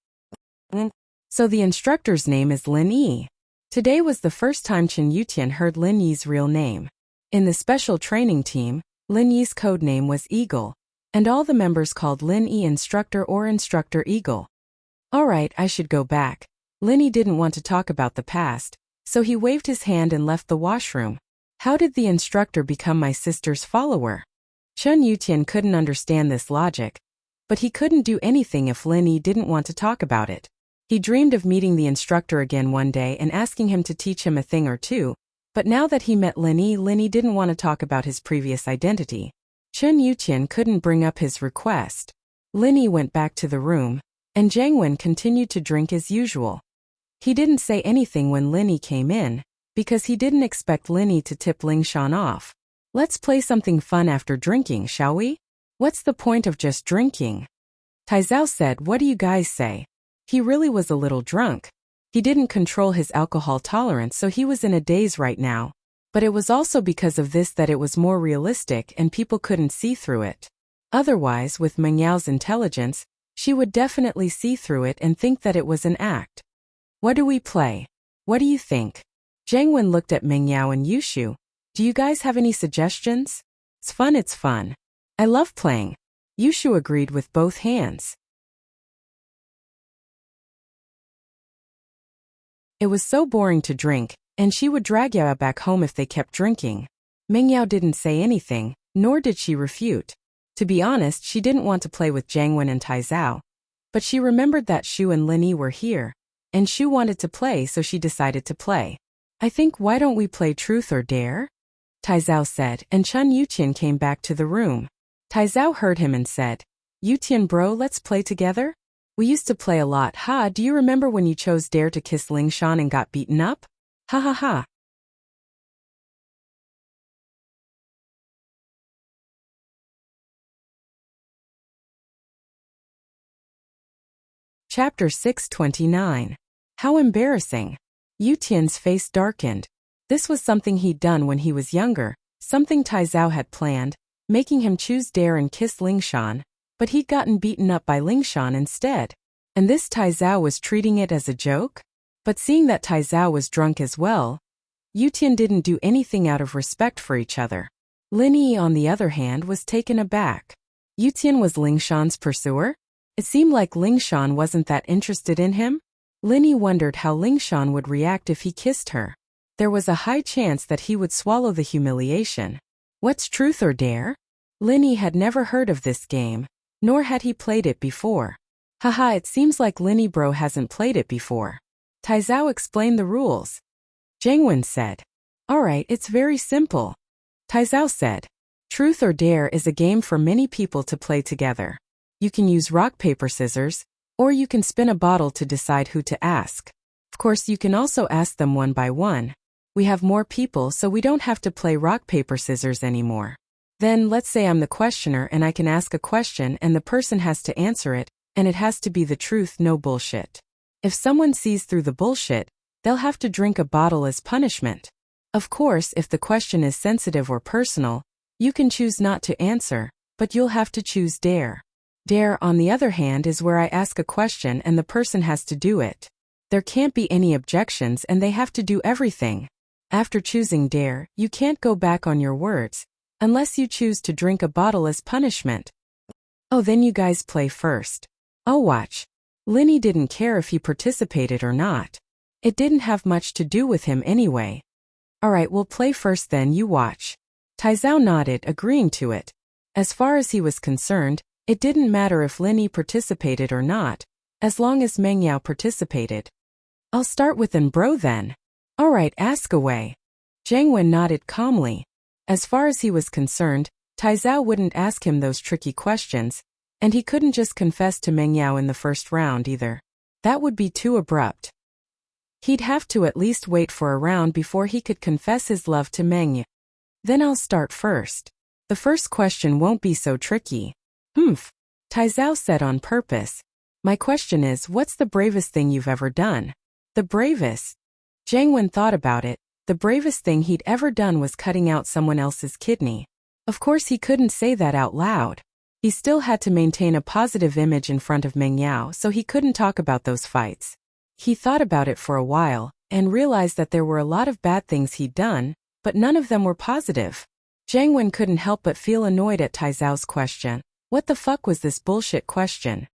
So the instructor's name is Lin Yi. Today was the first time Chun Yutian heard Lin Yi's real name. In the special training team, Lin Yi's code name was Eagle, and all the members called Lin Yi Instructor or Instructor Eagle. Alright, I should go back. Lin Yi didn't want to talk about the past, so he waved his hand and left the washroom. How did the instructor become my sister's follower? Chun Yutian couldn't understand this logic, but he couldn't do anything if Lin Yi didn't want to talk about it. He dreamed of meeting the instructor again one day and asking him to teach him a thing or two, but now that he met Lin Yi didn't want to talk about his previous identity. Chun Yutian couldn't bring up his request. Lin Yi went back to the room, and Jiang Wen continued to drink as usual. He didn't say anything when Lin Yi came in, because he didn't expect Lin Yi to tip Ling Shan off. Let's play something fun after drinking, shall we? What's the point of just drinking? Tai Zhao said, what do you guys say? He really was a little drunk. He didn't control his alcohol tolerance, so he was in a daze right now. But it was also because of this that it was more realistic and people couldn't see through it. Otherwise, with Meng Yao's intelligence, she would definitely see through it and think that it was an act. What do we play? What do you think? Jiang Wen looked at Meng Yao and Yushu. Do you guys have any suggestions? It's fun. I love playing. Yushu agreed with both hands. It was so boring to drink, and she would drag Yao back home if they kept drinking. Meng Yao didn't say anything, nor did she refute. To be honest, she didn't want to play with Jiang Wen and Tai Zhao. But she remembered that Shu and Lin Yi were here, and Shu wanted to play, so she decided to play. I think why don't we play Truth or Dare? Tai Zhao said, and Chun Yutian came back to the room. Tai Zhao heard him and said, Yutian bro, let's play together? We used to play a lot, ha, do you remember when you chose Dare to kiss Ling Shan and got beaten up? Ha ha ha. Chapter 629. How embarrassing. Yutian's face darkened. This was something he'd done when he was younger, something Tai Zhao had planned, making him choose Dare and kiss Ling Shan, but he'd gotten beaten up by Ling Shan instead. And this Tai Zhao was treating it as a joke? But seeing that Tai Zhao was drunk as well, Yutian didn't do anything out of respect for each other. Lin Yi, on the other hand, was taken aback. Yutian was Ling Shan's pursuer? It seemed like Ling Shan wasn't that interested in him. Lin Yi wondered how Ling Shan would react if he kissed her. There was a high chance that he would swallow the humiliation. What's Truth or Dare? Lin Yi had never heard of this game, nor had he played it before. Haha, it seems like Lin Yi bro hasn't played it before. Tai Zhao explained the rules. Jiang Wen said, alright, it's very simple. Tai Zhao said, Truth or Dare is a game for many people to play together. You can use rock, paper, scissors, or you can spin a bottle to decide who to ask. Of course, you can also ask them one by one. We have more people, so we don't have to play rock, paper, scissors anymore. Then, let's say I'm the questioner and I can ask a question and the person has to answer it, and it has to be the truth, no bullshit. If someone sees through the bullshit, they'll have to drink a bottle as punishment. Of course, if the question is sensitive or personal, you can choose not to answer, but you'll have to choose Dare. Dare, on the other hand, is where I ask a question and the person has to do it. There can't be any objections and they have to do everything. After choosing Dare, you can't go back on your words, unless you choose to drink a bottle as punishment. Oh, then you guys play first. I'll watch. Lin Yi didn't care if he participated or not. It didn't have much to do with him anyway. Alright, we'll play first, then you watch. Tai Zhao nodded, agreeing to it. As far as he was concerned, it didn't matter if Lin Yi participated or not, as long as Meng Yao participated. I'll start with an bro then. Alright, ask away. Jiang Wen nodded calmly. As far as he was concerned, Tai Zhao wouldn't ask him those tricky questions, and he couldn't just confess to Meng Yao in the first round either. That would be too abrupt. He'd have to at least wait for a round before he could confess his love to Meng Yao. Then I'll start first. The first question won't be so tricky. Tai Zhao said on purpose. My question is, what's the bravest thing you've ever done? The bravest? Jiang Wen thought about it. The bravest thing he'd ever done was cutting out someone else's kidney. Of course he couldn't say that out loud. He still had to maintain a positive image in front of Meng Yao, so he couldn't talk about those fights. He thought about it for a while, and realized that there were a lot of bad things he'd done, but none of them were positive. Jiang Wen couldn't help but feel annoyed at Tai Zhao's question. What the fuck was this bullshit question?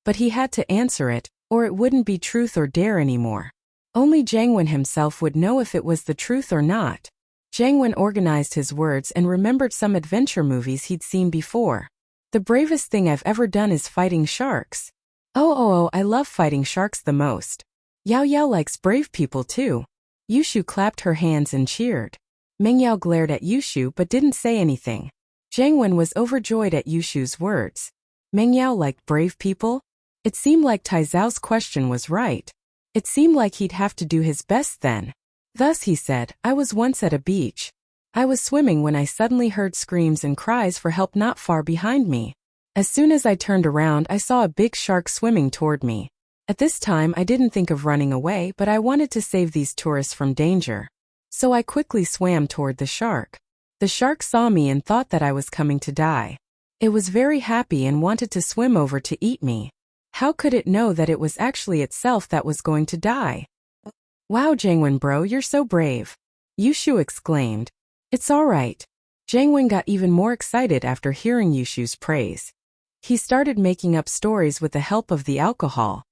But he had to answer it, or it wouldn't be truth or dare anymore. Only Jiang Wen himself would know if it was the truth or not. Jiang Wen organized his words and remembered some adventure movies he'd seen before. The bravest thing I've ever done is fighting sharks. Oh, I love fighting sharks the most. Yao Yao likes brave people too. Yushu clapped her hands and cheered. Meng Yao glared at Yushu but didn't say anything. Jiang Wen was overjoyed at Yushu's words. Meng Yao liked brave people? It seemed like Tai Zhao's question was right. It seemed like he'd have to do his best then. Thus he said, I was once at a beach. I was swimming when I suddenly heard screams and cries for help not far behind me. As soon as I turned around, I saw a big shark swimming toward me. At this time I didn't think of running away, but I wanted to save these tourists from danger. So I quickly swam toward the shark. The shark saw me and thought that I was coming to die. It was very happy and wanted to swim over to eat me. How could it know that it was actually itself that was going to die? Wow, Jiang Wen bro, you're so brave. Yushu exclaimed. It's alright. Jiang Wen got even more excited after hearing Yushu's praise. He started making up stories with the help of the alcohol.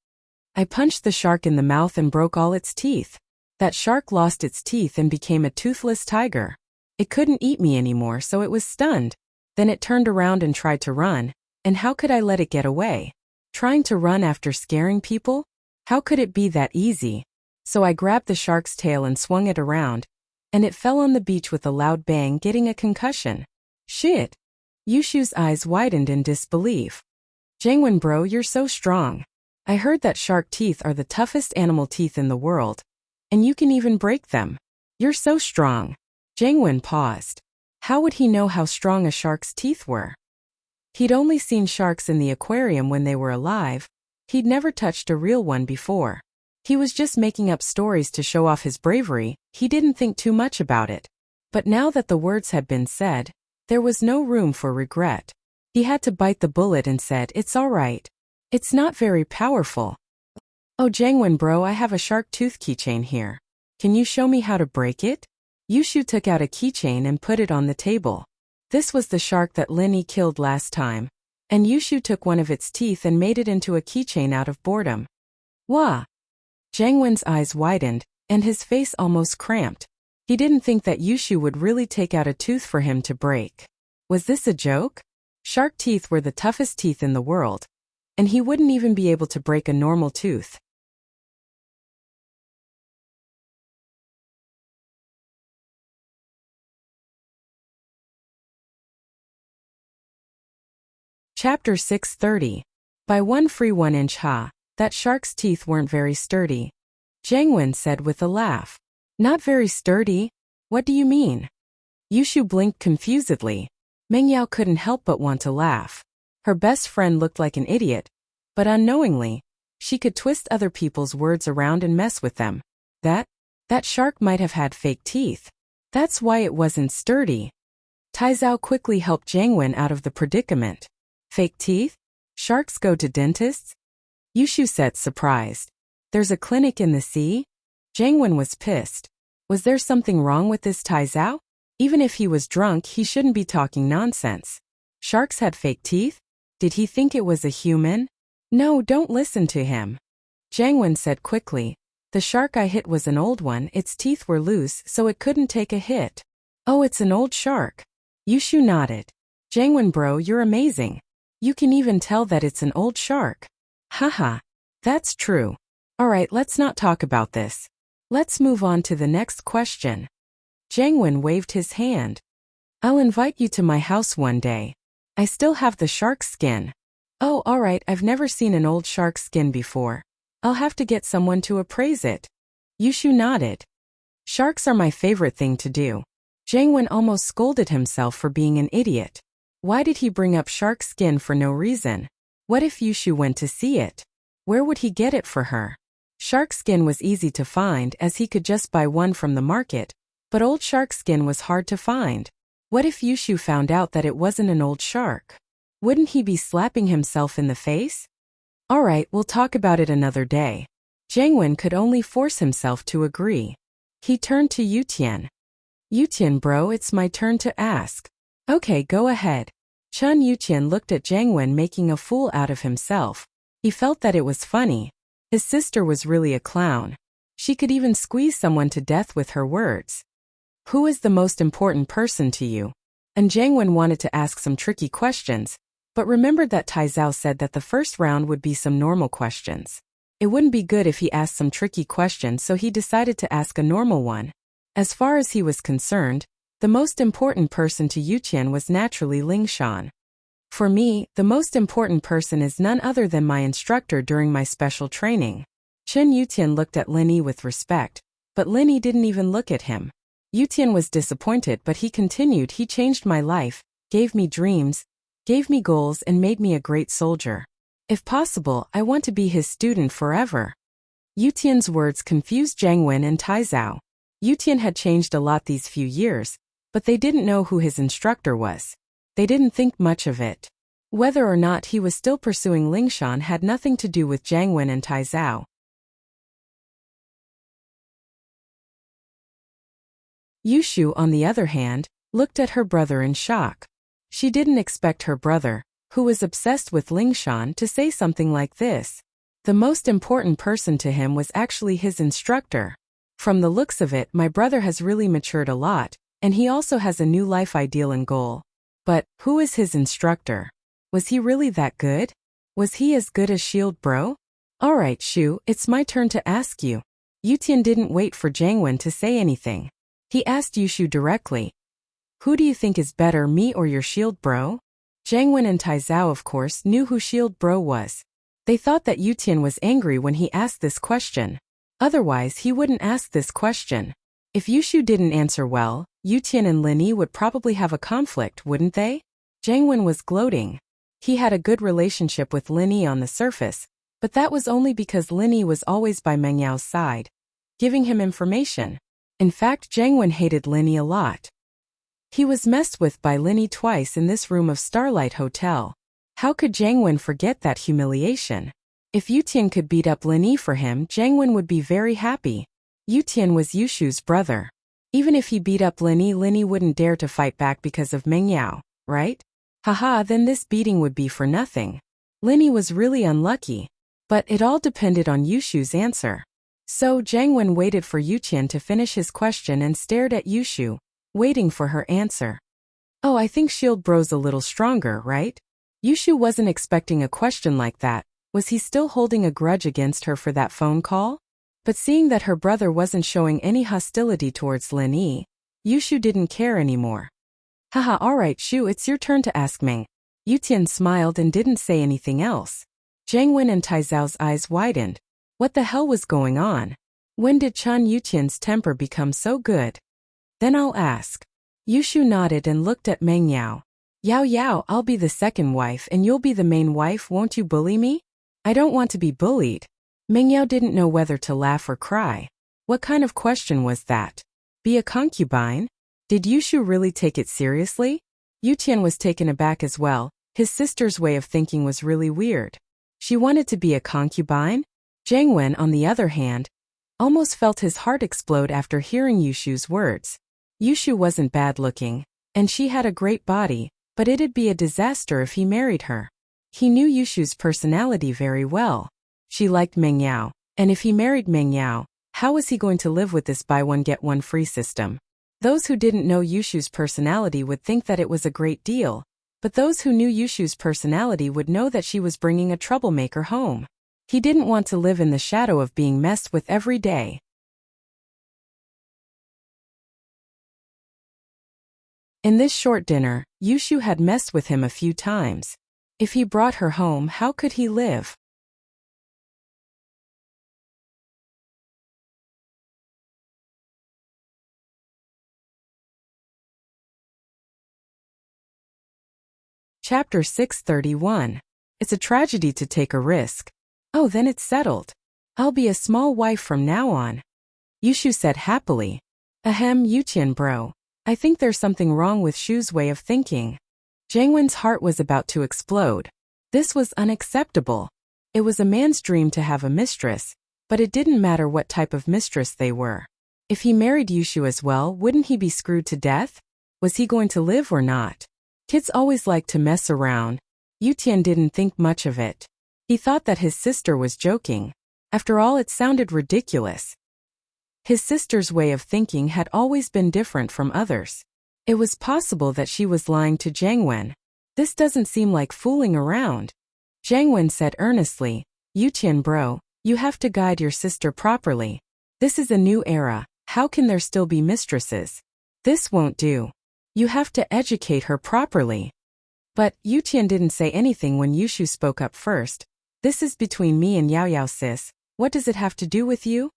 I punched the shark in the mouth and broke all its teeth. That shark lost its teeth and became a toothless tiger. It couldn't eat me anymore, so it was stunned. Then it turned around and tried to run, and how could I let it get away? Trying to run after scaring people? How could it be that easy? So I grabbed the shark's tail and swung it around, and it fell on the beach with a loud bang, getting a concussion. Shit! Yushu's eyes widened in disbelief. Jiang Wen bro, you're so strong. I heard that shark teeth are the toughest animal teeth in the world, and you can even break them. You're so strong. Jiang Wen paused. How would he know how strong a shark's teeth were? He'd only seen sharks in the aquarium when they were alive. He'd never touched a real one before. He was just making up stories to show off his bravery. He didn't think too much about it. But now that the words had been said, there was no room for regret. He had to bite the bullet and said, it's alright. It's not very powerful. Oh Jiang Wen bro, I have a shark tooth keychain here. Can you show me how to break it? Yushu took out a keychain and put it on the table. This was the shark that Lin Yi killed last time, and Yushu took one of its teeth and made it into a keychain out of boredom. Wah! Jiang Wen's eyes widened, and his face almost cramped. He didn't think that Yushu would really take out a tooth for him to break. Was this a joke? Shark teeth were the toughest teeth in the world, and he wouldn't even be able to break a normal tooth. Chapter 630. By one free 1-inch ha. That shark's teeth weren't very sturdy. Jiang Wen said with a laugh. Not very sturdy? What do you mean? Yushu blinked confusedly. Meng Yao couldn't help but want to laugh. Her best friend looked like an idiot, but unknowingly, she could twist other people's words around and mess with them. That shark might have had fake teeth. That's why it wasn't sturdy. Tai Zhao quickly helped Jiang Wen out of the predicament. Fake teeth? Sharks go to dentists? Yushu said, surprised. There's a clinic in the sea? Jiang Wen was pissed. Was there something wrong with this Tai Zhao? Even if he was drunk, he shouldn't be talking nonsense. Sharks had fake teeth? Did he think it was a human? No, don't listen to him. Jiang Wen said quickly. The shark I hit was an old one, its teeth were loose so it couldn't take a hit. Oh, it's an old shark. Yushu nodded. Jiang Wen bro, you're amazing. You can even tell that it's an old shark. Haha. That's true. Alright, let's not talk about this. Let's move on to the next question. Jangwon waved his hand. I'll invite you to my house one day. I still have the shark skin. Oh, alright, I've never seen an old shark skin before. I'll have to get someone to appraise it. Yushu nodded. Sharks are my favorite thing to do. Jangwon almost scolded himself for being an idiot. Why did he bring up shark skin for no reason? What if Yushu went to see it? Where would he get it for her? Shark skin was easy to find as he could just buy one from the market, but old shark skin was hard to find. What if Yushu found out that it wasn't an old shark? Wouldn't he be slapping himself in the face? Alright, we'll talk about it another day. Jangwon could only force himself to agree. He turned to Yutian. Yutian bro, it's my turn to ask. Okay, go ahead. Chun Yutian looked at Jangwon making a fool out of himself. He felt that it was funny. His sister was really a clown. She could even squeeze someone to death with her words. Who is the most important person to you? And Jangwon wanted to ask some tricky questions, but remembered that Taizao said that the first round would be some normal questions. It wouldn't be good if he asked some tricky questions, so he decided to ask a normal one. As far as he was concerned, the most important person to Yutian was naturally Lingshan. For me, the most important person is none other than my instructor during my special training. Chen Yutian looked at Linny with respect, but Linny didn't even look at him. Yutian was disappointed, but he continued, he changed my life, gave me dreams, gave me goals, and made me a great soldier. If possible, I want to be his student forever. Yutian's words confused Jangwon and Taizao. Yutian had changed a lot these few years, but they didn't know who his instructor was. They didn't think much of it. Whether or not he was still pursuing Lingshan had nothing to do with Jangwon and Taizao. Yushu, on the other hand, looked at her brother in shock. She didn't expect her brother, who was obsessed with Lingshan, to say something like this. The most important person to him was actually his instructor. From the looks of it, my brother has really matured a lot, and he also has a new life ideal and goal. But, who is his instructor? Was he really that good? Was he as good as Shield Bro? Alright Shu, it's my turn to ask you. Yutian didn't wait for Jangwon to say anything. He asked Yushu directly. Who do you think is better, me or your Shield Bro? Jangwon and Taizao of course knew who Shield Bro was. They thought that Yutian was angry when he asked this question. Otherwise he wouldn't ask this question. If Yushu didn't answer well, Yutian and Linny would probably have a conflict, wouldn't they? Jangwon was gloating. He had a good relationship with Linny on the surface, but that was only because Linny was always by Meng Yao's side, giving him information. In fact, Jangwon hated Linny a lot. He was messed with by Linny twice in this room of Starlight Hotel. How could Jangwon forget that humiliation? If Yutian could beat up Linny for him, Jangwon would be very happy. Yutian was Yushu's brother. Even if he beat up Linny, Linny wouldn't dare to fight back because of Meng Yao, right? Haha, then this beating would be for nothing. Linny was really unlucky. But it all depended on Yushu's answer. So Jangwon waited for Yutian to finish his question and stared at Yushu, waiting for her answer. Oh, I think Shield Bro's a little stronger, right? Yushu wasn't expecting a question like that. Was he still holding a grudge against her for that phone call? But seeing that her brother wasn't showing any hostility towards Linny, Yushu didn't care anymore. Haha, alright Shu, it's your turn to ask Meng. Yutian smiled and didn't say anything else. Jangwon and Taizao's eyes widened. What the hell was going on? When did Chun Yutian's temper become so good? Then I'll ask. Yushu nodded and looked at Meng Yao. Yao Yao, I'll be the second wife and you'll be the main wife, won't you bully me? I don't want to be bullied. Meng Yao didn't know whether to laugh or cry. What kind of question was that? Be a concubine? Did Yushu really take it seriously? Yutian was taken aback as well. His sister's way of thinking was really weird. She wanted to be a concubine? Jangwon, on the other hand, almost felt his heart explode after hearing Yushu's words. Yushu wasn't bad looking, and she had a great body, but it'd be a disaster if he married her. He knew Yushu's personality very well. She liked Meng Yao, and if he married Meng Yao, how was he going to live with this buy one get one free system? Those who didn't know Yushu's personality would think that it was a great deal, but those who knew Yushu's personality would know that she was bringing a troublemaker home. He didn't want to live in the shadow of being messed with every day. In this short dinner, Yushu had messed with him a few times. If he brought her home, how could he live? Chapter 631. It's a tragedy to take a risk. Oh, then it's settled. I'll be a small wife from now on. Yushu said happily. Ahem, Yutian bro. I think there's something wrong with Shu's way of thinking. Jangwon's heart was about to explode. This was unacceptable. It was a man's dream to have a mistress, but it didn't matter what type of mistress they were. If he married Yushu as well, wouldn't he be screwed to death? Was he going to live or not? Kids always like to mess around. Yutian didn't think much of it. He thought that his sister was joking. After all, it sounded ridiculous. His sister's way of thinking had always been different from others. It was possible that she was lying to Jangwon. This doesn't seem like fooling around. Jangwon said earnestly, Yutian bro, you have to guide your sister properly. This is a new era. How can there still be mistresses? This won't do. You have to educate her properly. But Yutian didn't say anything when Yushu spoke up first. This is between me and Yao Yao sis. What does it have to do with you?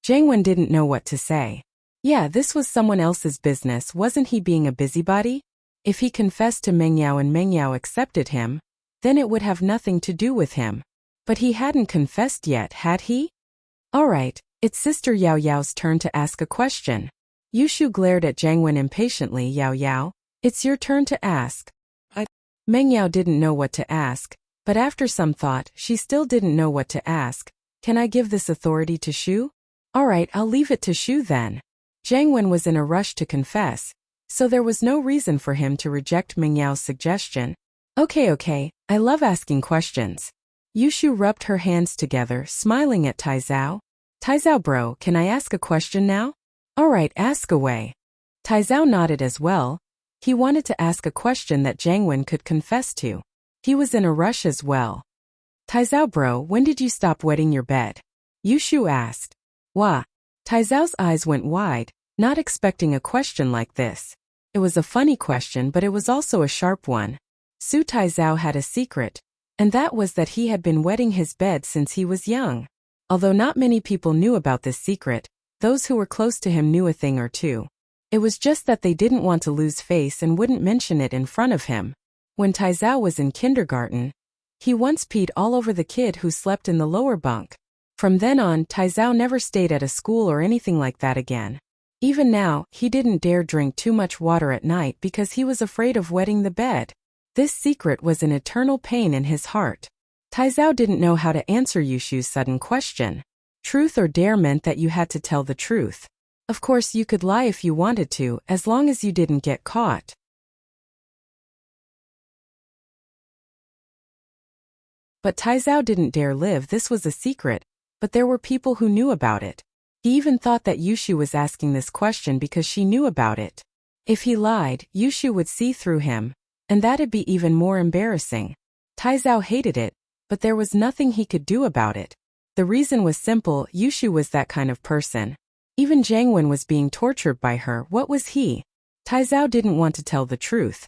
Jangwon didn't know what to say. Yeah, this was someone else's business. Wasn't he being a busybody? If he confessed to Meng Yao and Meng Yao accepted him, then it would have nothing to do with him. But he hadn't confessed yet, had he? Alright, it's Sister Yao Yao's turn to ask a question. Yushu glared at Jangwon impatiently. Yao Yao, it's your turn to ask. Meng Yao didn't know what to ask, but after some thought, she still didn't know what to ask. Can I give this authority to Shu? Alright, I'll leave it to Shu then. Jangwon was in a rush to confess, so there was no reason for him to reject Meng Yao's suggestion. Okay, I love asking questions. Yushu rubbed her hands together, smiling at Taizao. Taizao bro, can I ask a question now? Alright, ask away. Taizao nodded as well. He wanted to ask a question that Jangwon could confess to. He was in a rush as well. Taizao bro, when did you stop wetting your bed? Yushu asked. Wah. Taizao's eyes went wide, not expecting a question like this. It was a funny question, but it was also a sharp one. Su Taizao had a secret, and that was that he had been wetting his bed since he was young. Although not many people knew about this secret, those who were close to him knew a thing or two. It was just that they didn't want to lose face and wouldn't mention it in front of him. When Taizao was in kindergarten, he once peed all over the kid who slept in the lower bunk. From then on, Taizao never stayed at a school or anything like that again. Even now, he didn't dare drink too much water at night because he was afraid of wetting the bed. This secret was an eternal pain in his heart. Taizao didn't know how to answer Yushu's sudden question. Truth or dare meant that you had to tell the truth. Of course, you could lie if you wanted to, as long as you didn't get caught. But Taizao didn't dare live. This was a secret, but there were people who knew about it. He even thought that Yushu was asking this question because she knew about it. If he lied, Yushu would see through him, and that'd be even more embarrassing. Taizao hated it, but there was nothing he could do about it. The reason was simple, Yushu was that kind of person. Even Jangwon was being tortured by her. What was he? Taizao didn't want to tell the truth.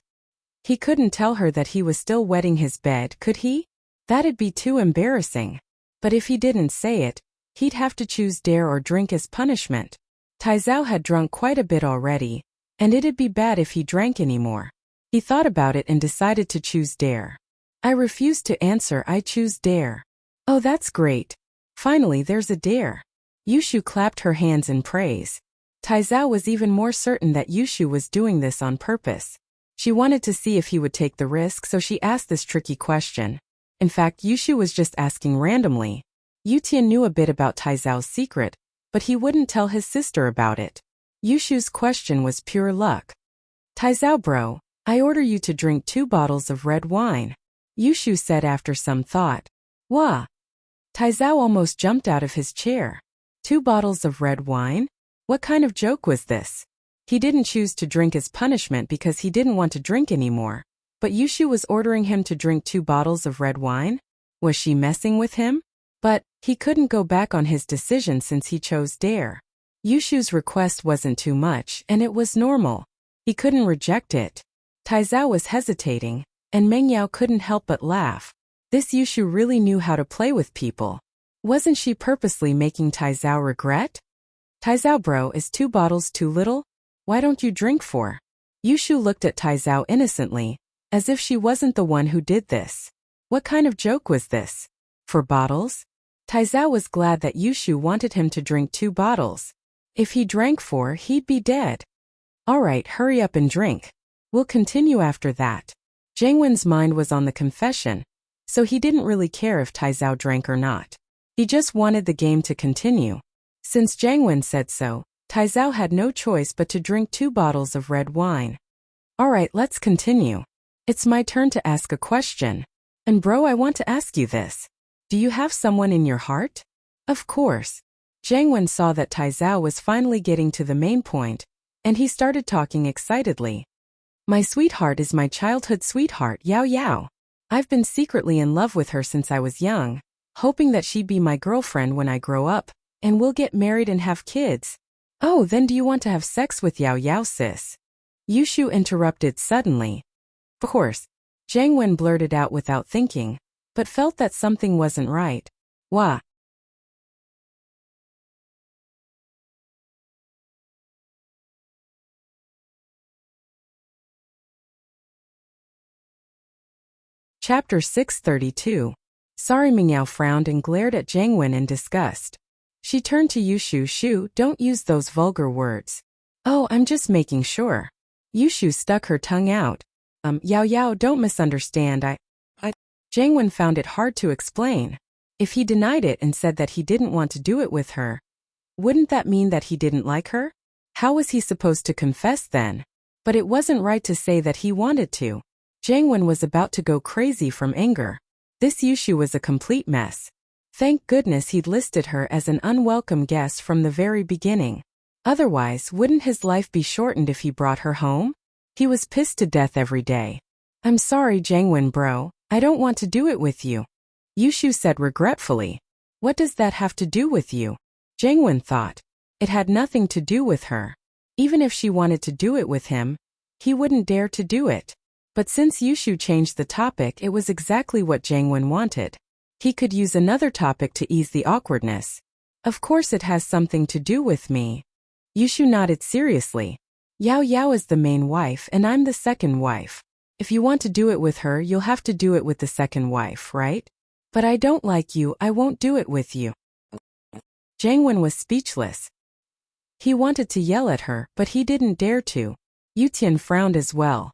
He couldn't tell her that he was still wetting his bed, could he? That'd be too embarrassing. But if he didn't say it, he'd have to choose dare or drink as punishment. Taizao had drunk quite a bit already, and it'd be bad if he drank anymore. He thought about it and decided to choose dare. I refuse to answer. I choose dare. Oh, that's great. Finally, there's a dare. Yushu clapped her hands in praise. Taizao was even more certain that Yushu was doing this on purpose. She wanted to see if he would take the risk, so she asked this tricky question. In fact, Yushu was just asking randomly. Yutian knew a bit about Taizao's secret, but he wouldn't tell his sister about it. Yushu's question was pure luck. Taizao bro, I order you to drink 2 bottles of red wine. Yushu said after some thought. Wah! Taizao almost jumped out of his chair. 2 bottles of red wine? What kind of joke was this? He didn't choose to drink as punishment because he didn't want to drink anymore. But Yushu was ordering him to drink 2 bottles of red wine? Was she messing with him? But he couldn't go back on his decision since he chose Dare. Yushu's request wasn't too much, and it was normal. He couldn't reject it. Taizao was hesitating, and Mengyao couldn't help but laugh. This Yushu really knew how to play with people. Wasn't she purposely making Taizao regret? Taizao bro, is 2 bottles too little? Why don't you drink 4? Yushu looked at Taizao innocently, as if she wasn't the one who did this. What kind of joke was this? 4 bottles? Taizao was glad that Yushu wanted him to drink 2 bottles. If he drank 4, he'd be dead. Alright, hurry up and drink. We'll continue after that. Jangwon's mind was on the confession, so he didn't really care if Taizao drank or not. He just wanted the game to continue. Since Jangwon said so, Taizao had no choice but to drink 2 bottles of red wine. Alright, let's continue. It's my turn to ask a question. And bro, I want to ask you this. Do you have someone in your heart? Of course. Jangwon saw that Taizao was finally getting to the main point, and he started talking excitedly. My sweetheart is my childhood sweetheart, Yao Yao. I've been secretly in love with her since I was young, hoping that she'd be my girlfriend when I grow up, and we'll get married and have kids. Oh, then do you want to have sex with Yao Yao, sis? Yushu interrupted suddenly. Of course, Jangwon blurted out without thinking, but felt that something wasn't right. Wah. Chapter 632. Sorry, Mingyao frowned and glared at Jangwon in disgust. She turned to Yushu. Shu, don't use those vulgar words. Oh, I'm just making sure. Yushu stuck her tongue out. Yao Yao, don't misunderstand, I... Jangwon found it hard to explain. If he denied it and said that he didn't want to do it with her, wouldn't that mean that he didn't like her? How was he supposed to confess then? But it wasn't right to say that he wanted to. Jangwon was about to go crazy from anger. This Yushu was a complete mess. Thank goodness he'd listed her as an unwelcome guest from the very beginning. Otherwise, wouldn't his life be shortened if he brought her home? He was pissed to death every day. I'm sorry, Jangwon bro, I don't want to do it with you. Yushu said regretfully. What does that have to do with you? Jangwon thought. It had nothing to do with her. Even if she wanted to do it with him, he wouldn't dare to do it. But since Yushu changed the topic, it was exactly what Jangwon wanted. He could use another topic to ease the awkwardness. Of course it has something to do with me. Yushu nodded seriously. Yao Yao is the main wife and I'm the second wife. If you want to do it with her, you'll have to do it with the second wife, right? But I don't like you, I won't do it with you. Jangwon was speechless. He wanted to yell at her, but he didn't dare to. Yutian frowned as well.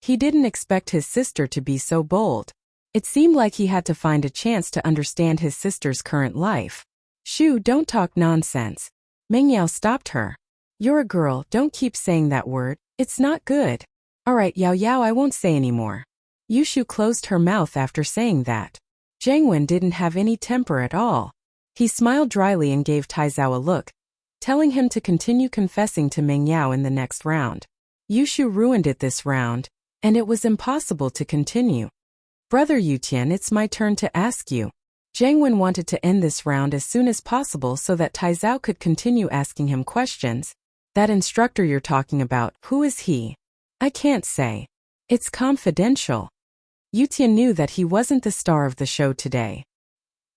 He didn't expect his sister to be so bold. It seemed like he had to find a chance to understand his sister's current life. Shu, don't talk nonsense. Mengyao stopped her. You're a girl, don't keep saying that word, it's not good. Alright Yao Yao, I won't say anymore. Yushu closed her mouth after saying that. Jangwon didn't have any temper at all. He smiled dryly and gave Taizao a look, telling him to continue confessing to Mengyao in the next round. Yushu ruined it this round, and it was impossible to continue. Brother Yutian, it's my turn to ask you. Jangwon wanted to end this round as soon as possible so that Taizao could continue asking him questions. That instructor you're talking about, who is he? I can't say. It's confidential. Yutian knew that he wasn't the star of the show today.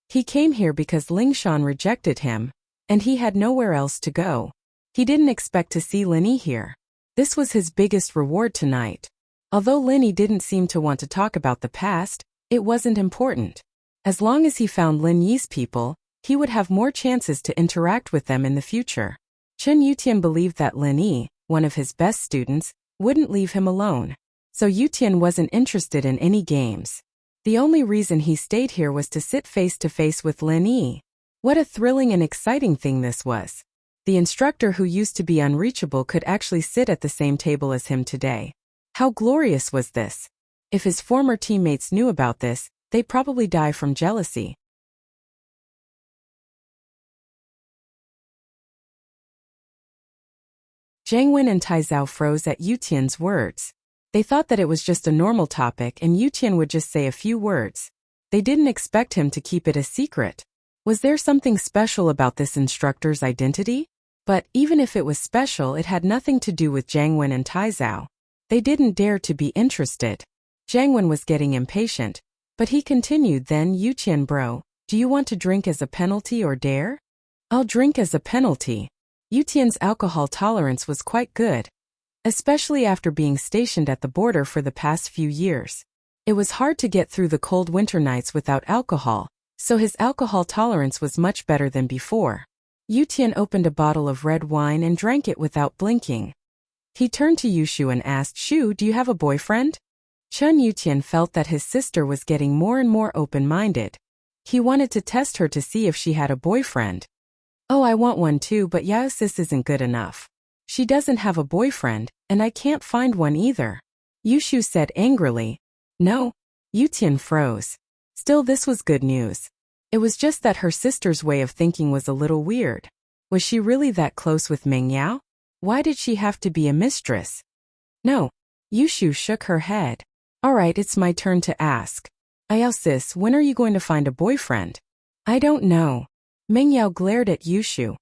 He came here because Lingshan rejected him, and he had nowhere else to go. He didn't expect to see Linny here. This was his biggest reward tonight. Although Linny didn't seem to want to talk about the past, it wasn't important. As long as he found Lin Yi's people, he would have more chances to interact with them in the future. Chen Yutian believed that Lin Yi, one of his best students, wouldn't leave him alone. So Yutian wasn't interested in any games. The only reason he stayed here was to sit face to face with Lin Yi. What a thrilling and exciting thing this was. The instructor who used to be unreachable could actually sit at the same table as him today. How glorious was this? If his former teammates knew about this, they'd probably die from jealousy. Jangwon and Taizao froze at Yutian's words. They thought that it was just a normal topic and Yutian would just say a few words. They didn't expect him to keep it a secret. Was there something special about this instructor's identity? But even if it was special, it had nothing to do with Jiang Wen and Taizao. They didn't dare to be interested. Jiang Wen was getting impatient, but he continued, then Yuqian bro, do you want to drink as a penalty or dare? I'll drink as a penalty. Yuqian's alcohol tolerance was quite good, especially after being stationed at the border for the past few years. It was hard to get through the cold winter nights without alcohol, so his alcohol tolerance was much better than before. Yuqian opened a bottle of red wine and drank it without blinking. He turned to Yushu and asked, Shu, do you have a boyfriend? Chun Yuqian felt that his sister was getting more and more open-minded. He wanted to test her to see if she had a boyfriend. Oh, I want one too, but Yao sis isn't good enough. She doesn't have a boyfriend, and I can't find one either. Yushu said angrily. No. Yuqian froze. Still, this was good news. It was just that her sister's way of thinking was a little weird. Was she really that close with Meng Yao? Why did she have to be a mistress? No. Yushu shook her head. Alright, it's my turn to ask. Yao sis, when are you going to find a boyfriend? I don't know. Meng Yao glared at Yushu.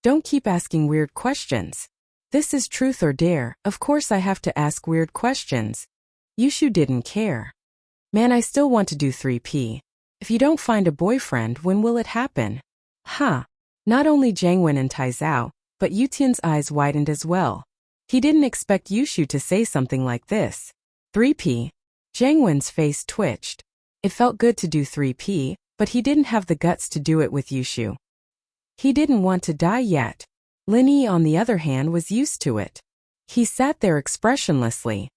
Don't keep asking weird questions. This is truth or dare, of course I have to ask weird questions. Yushu didn't care. Man, I still want to do 3P. If you don't find a boyfriend, when will it happen? Huh. Not only Jiang Wen and Taizao, but Yuqian's eyes widened as well. He didn't expect Yushu to say something like this. 3P. Jiang Wen's face twitched. It felt good to do 3P, but he didn't have the guts to do it with Yushu. He didn't want to die yet. Lin Yi, on the other hand, was used to it. He sat there expressionlessly.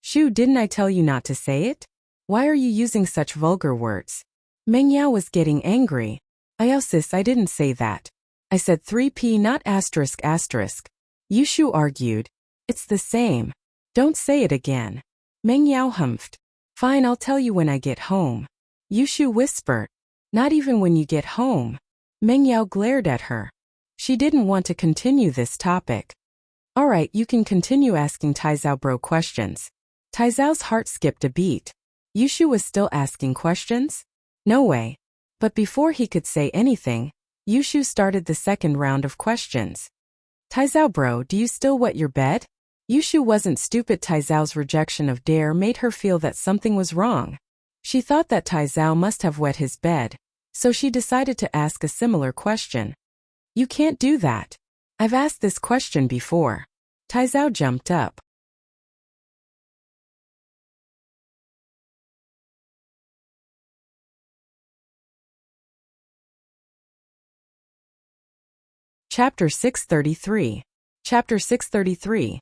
Shu, didn't I tell you not to say it? Why are you using such vulgar words? Meng Yao was getting angry. Yao sis, I didn't say that. I said 3P, not asterisk asterisk. Yushu argued. It's the same. Don't say it again. Meng Yao humphed. Fine, I'll tell you when I get home. Yushu whispered. Not even when you get home. Meng Yao glared at her. She didn't want to continue this topic. Alright, you can continue asking Taizao bro questions. Taizao's heart skipped a beat. Yushu was still asking questions? No way. But before he could say anything, Yushu started the second round of questions. Taizao bro, do you still wet your bed? Yushu wasn't stupid. Taizao's rejection of dare made her feel that something was wrong. She thought that Taizao must have wet his bed, so she decided to ask a similar question. You can't do that. I've asked this question before. Taizao jumped up. Chapter 633. Chapter 633.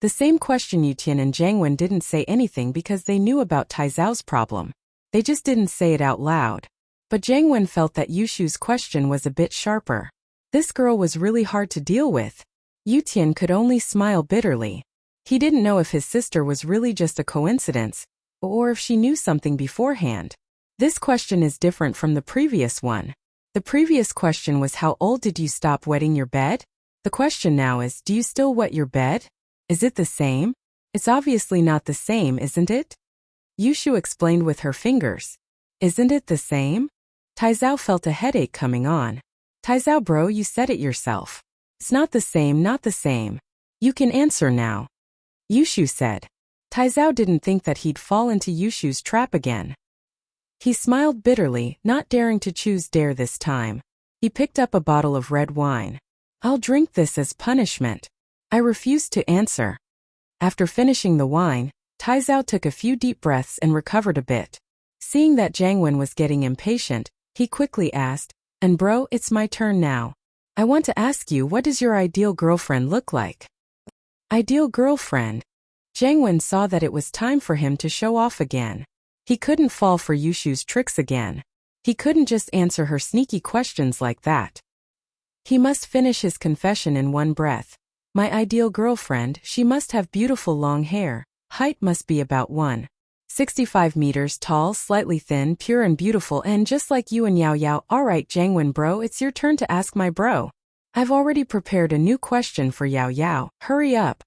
The same question. Yuqian and Jiang Wen didn't say anything because they knew about Taizao's problem. They just didn't say it out loud. But Jiang Wen felt that Yushu's question was a bit sharper. This girl was really hard to deal with. Yuqian could only smile bitterly. He didn't know if his sister was really just a coincidence, or if she knew something beforehand. This question is different from the previous one. The previous question was, how old did you stop wetting your bed? The question now is, do you still wet your bed? Is it the same? It's obviously not the same, isn't it? Yushu explained with her fingers. Isn't it the same? Taizao felt a headache coming on. Taizao bro, you said it yourself. It's not the same, not the same. You can answer now. Yushu said. Taizao didn't think that he'd fall into Yushu's trap again. He smiled bitterly, not daring to choose dare this time. He picked up a bottle of red wine. I'll drink this as punishment. I refused to answer. After finishing the wine, Taizao took a few deep breaths and recovered a bit. Seeing that Jiang Wen was getting impatient, he quickly asked, and bro, it's my turn now. I want to ask you, what does your ideal girlfriend look like? Ideal girlfriend? Jiang Wen saw that it was time for him to show off again. He couldn't fall for Yushu's tricks again. He couldn't just answer her sneaky questions like that. He must finish his confession in one breath. My ideal girlfriend, she must have beautiful long hair. Height must be about 1.65 meters tall, slightly thin, pure and beautiful, and just like you and Yao Yao. Alright Jiang Wen bro, it's your turn to ask my bro. I've already prepared a new question for Yao Yao. Hurry up.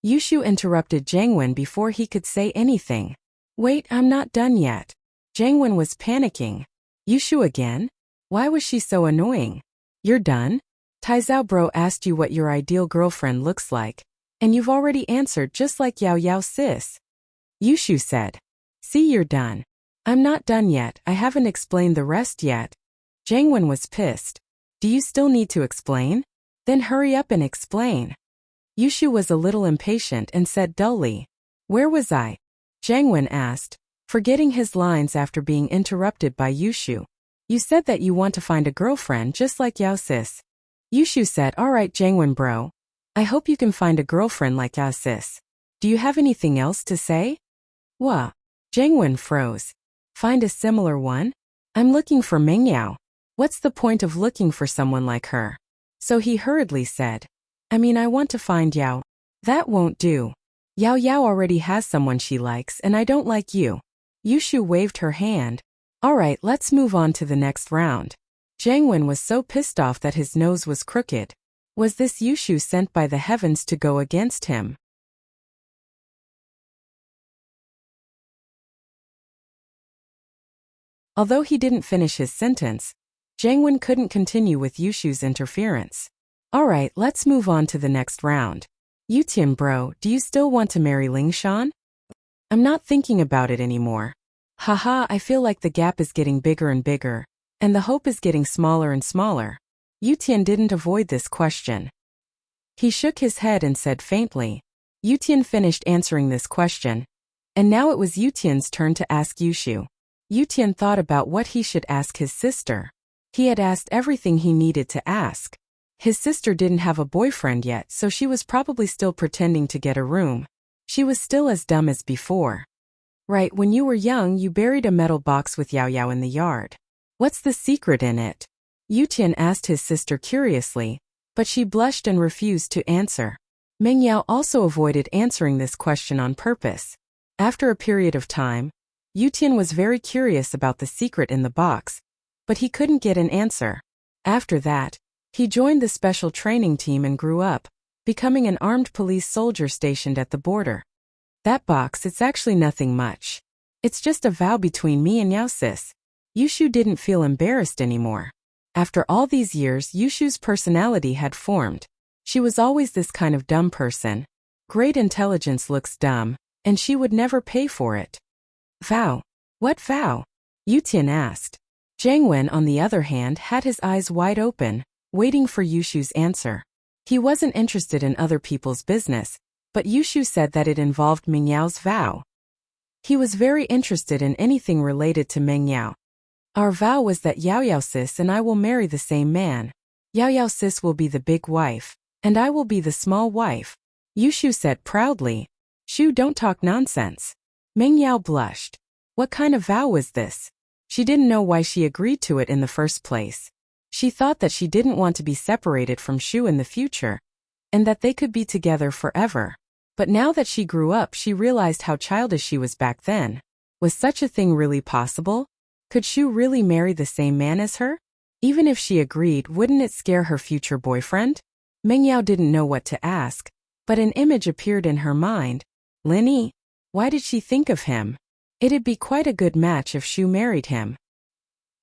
Yushu interrupted Jiang Wen before he could say anything. Wait, I'm not done yet. Jangwon was panicking. Yushu again? Why was she so annoying? You're done? Taizao bro asked you what your ideal girlfriend looks like, and you've already answered just like Yao Yao sis. Yushu said. See, you're done. I'm not done yet, I haven't explained the rest yet. Jangwon was pissed. Do you still need to explain? Then hurry up and explain. Yushu was a little impatient and said dully. Where was I? Jangwon asked, forgetting his lines after being interrupted by Yushu. You said that you want to find a girlfriend just like Yao sis. Yushu said, alright Jangwon bro. I hope you can find a girlfriend like Yao sis. Do you have anything else to say? What? Jangwon froze. Find a similar one? I'm looking for Mengyao. What's the point of looking for someone like her? So he hurriedly said. I mean, I want to find Yao. That won't do. Yao Yao already has someone she likes and I don't like you. Yushu waved her hand. Alright, let's move on to the next round. Jangwon was so pissed off that his nose was crooked. Was this Yushu sent by the heavens to go against him? Although he didn't finish his sentence, Jangwon couldn't continue with Yushu's interference. Alright, let's move on to the next round. Yutian bro, do you still want to marry Lingshan? I'm not thinking about it anymore. Haha, I feel like the gap is getting bigger and bigger, and the hope is getting smaller and smaller. Yutian didn't avoid this question. He shook his head and said faintly. Yutian finished answering this question, and now it was Yutian's turn to ask Yushu. Yutian thought about what he should ask his sister. He had asked everything he needed to ask. His sister didn't have a boyfriend yet, so she was probably still pretending to get a room. She was still as dumb as before. Right, when you were young you buried a metal box with Yao Yao in the yard. What's the secret in it? Yutian asked his sister curiously, but she blushed and refused to answer. Mengyao also avoided answering this question on purpose. After a period of time, Yutian was very curious about the secret in the box, but he couldn't get an answer. After that, he joined the special training team and grew up, becoming an armed police soldier stationed at the border. That box, it's actually nothing much. It's just a vow between me and Yao sis. Yushu didn't feel embarrassed anymore. After all these years, Yushu's personality had formed. She was always this kind of dumb person. Great intelligence looks dumb, and she would never pay for it. Vow? What vow? Yutian asked. Jangwon, on the other hand, had his eyes wide open, waiting for Yushu's answer. He wasn't interested in other people's business, but Yushu said that it involved Mengyao's vow. He was very interested in anything related to Mengyao. Our vow was that Yao Yao sis and I will marry the same man. Yao Yao sis will be the big wife, and I will be the small wife. Yushu said proudly. Shu, don't talk nonsense. Mengyao blushed. What kind of vow was this? She didn't know why she agreed to it in the first place. She thought that she didn't want to be separated from Shu in the future, and that they could be together forever. But now that she grew up, she realized how childish she was back then. Was such a thing really possible? Could Shu really marry the same man as her? Even if she agreed, wouldn't it scare her future boyfriend? Mengyao didn't know what to ask, but an image appeared in her mind. Linny? Why did she think of him? It'd be quite a good match if Shu married him.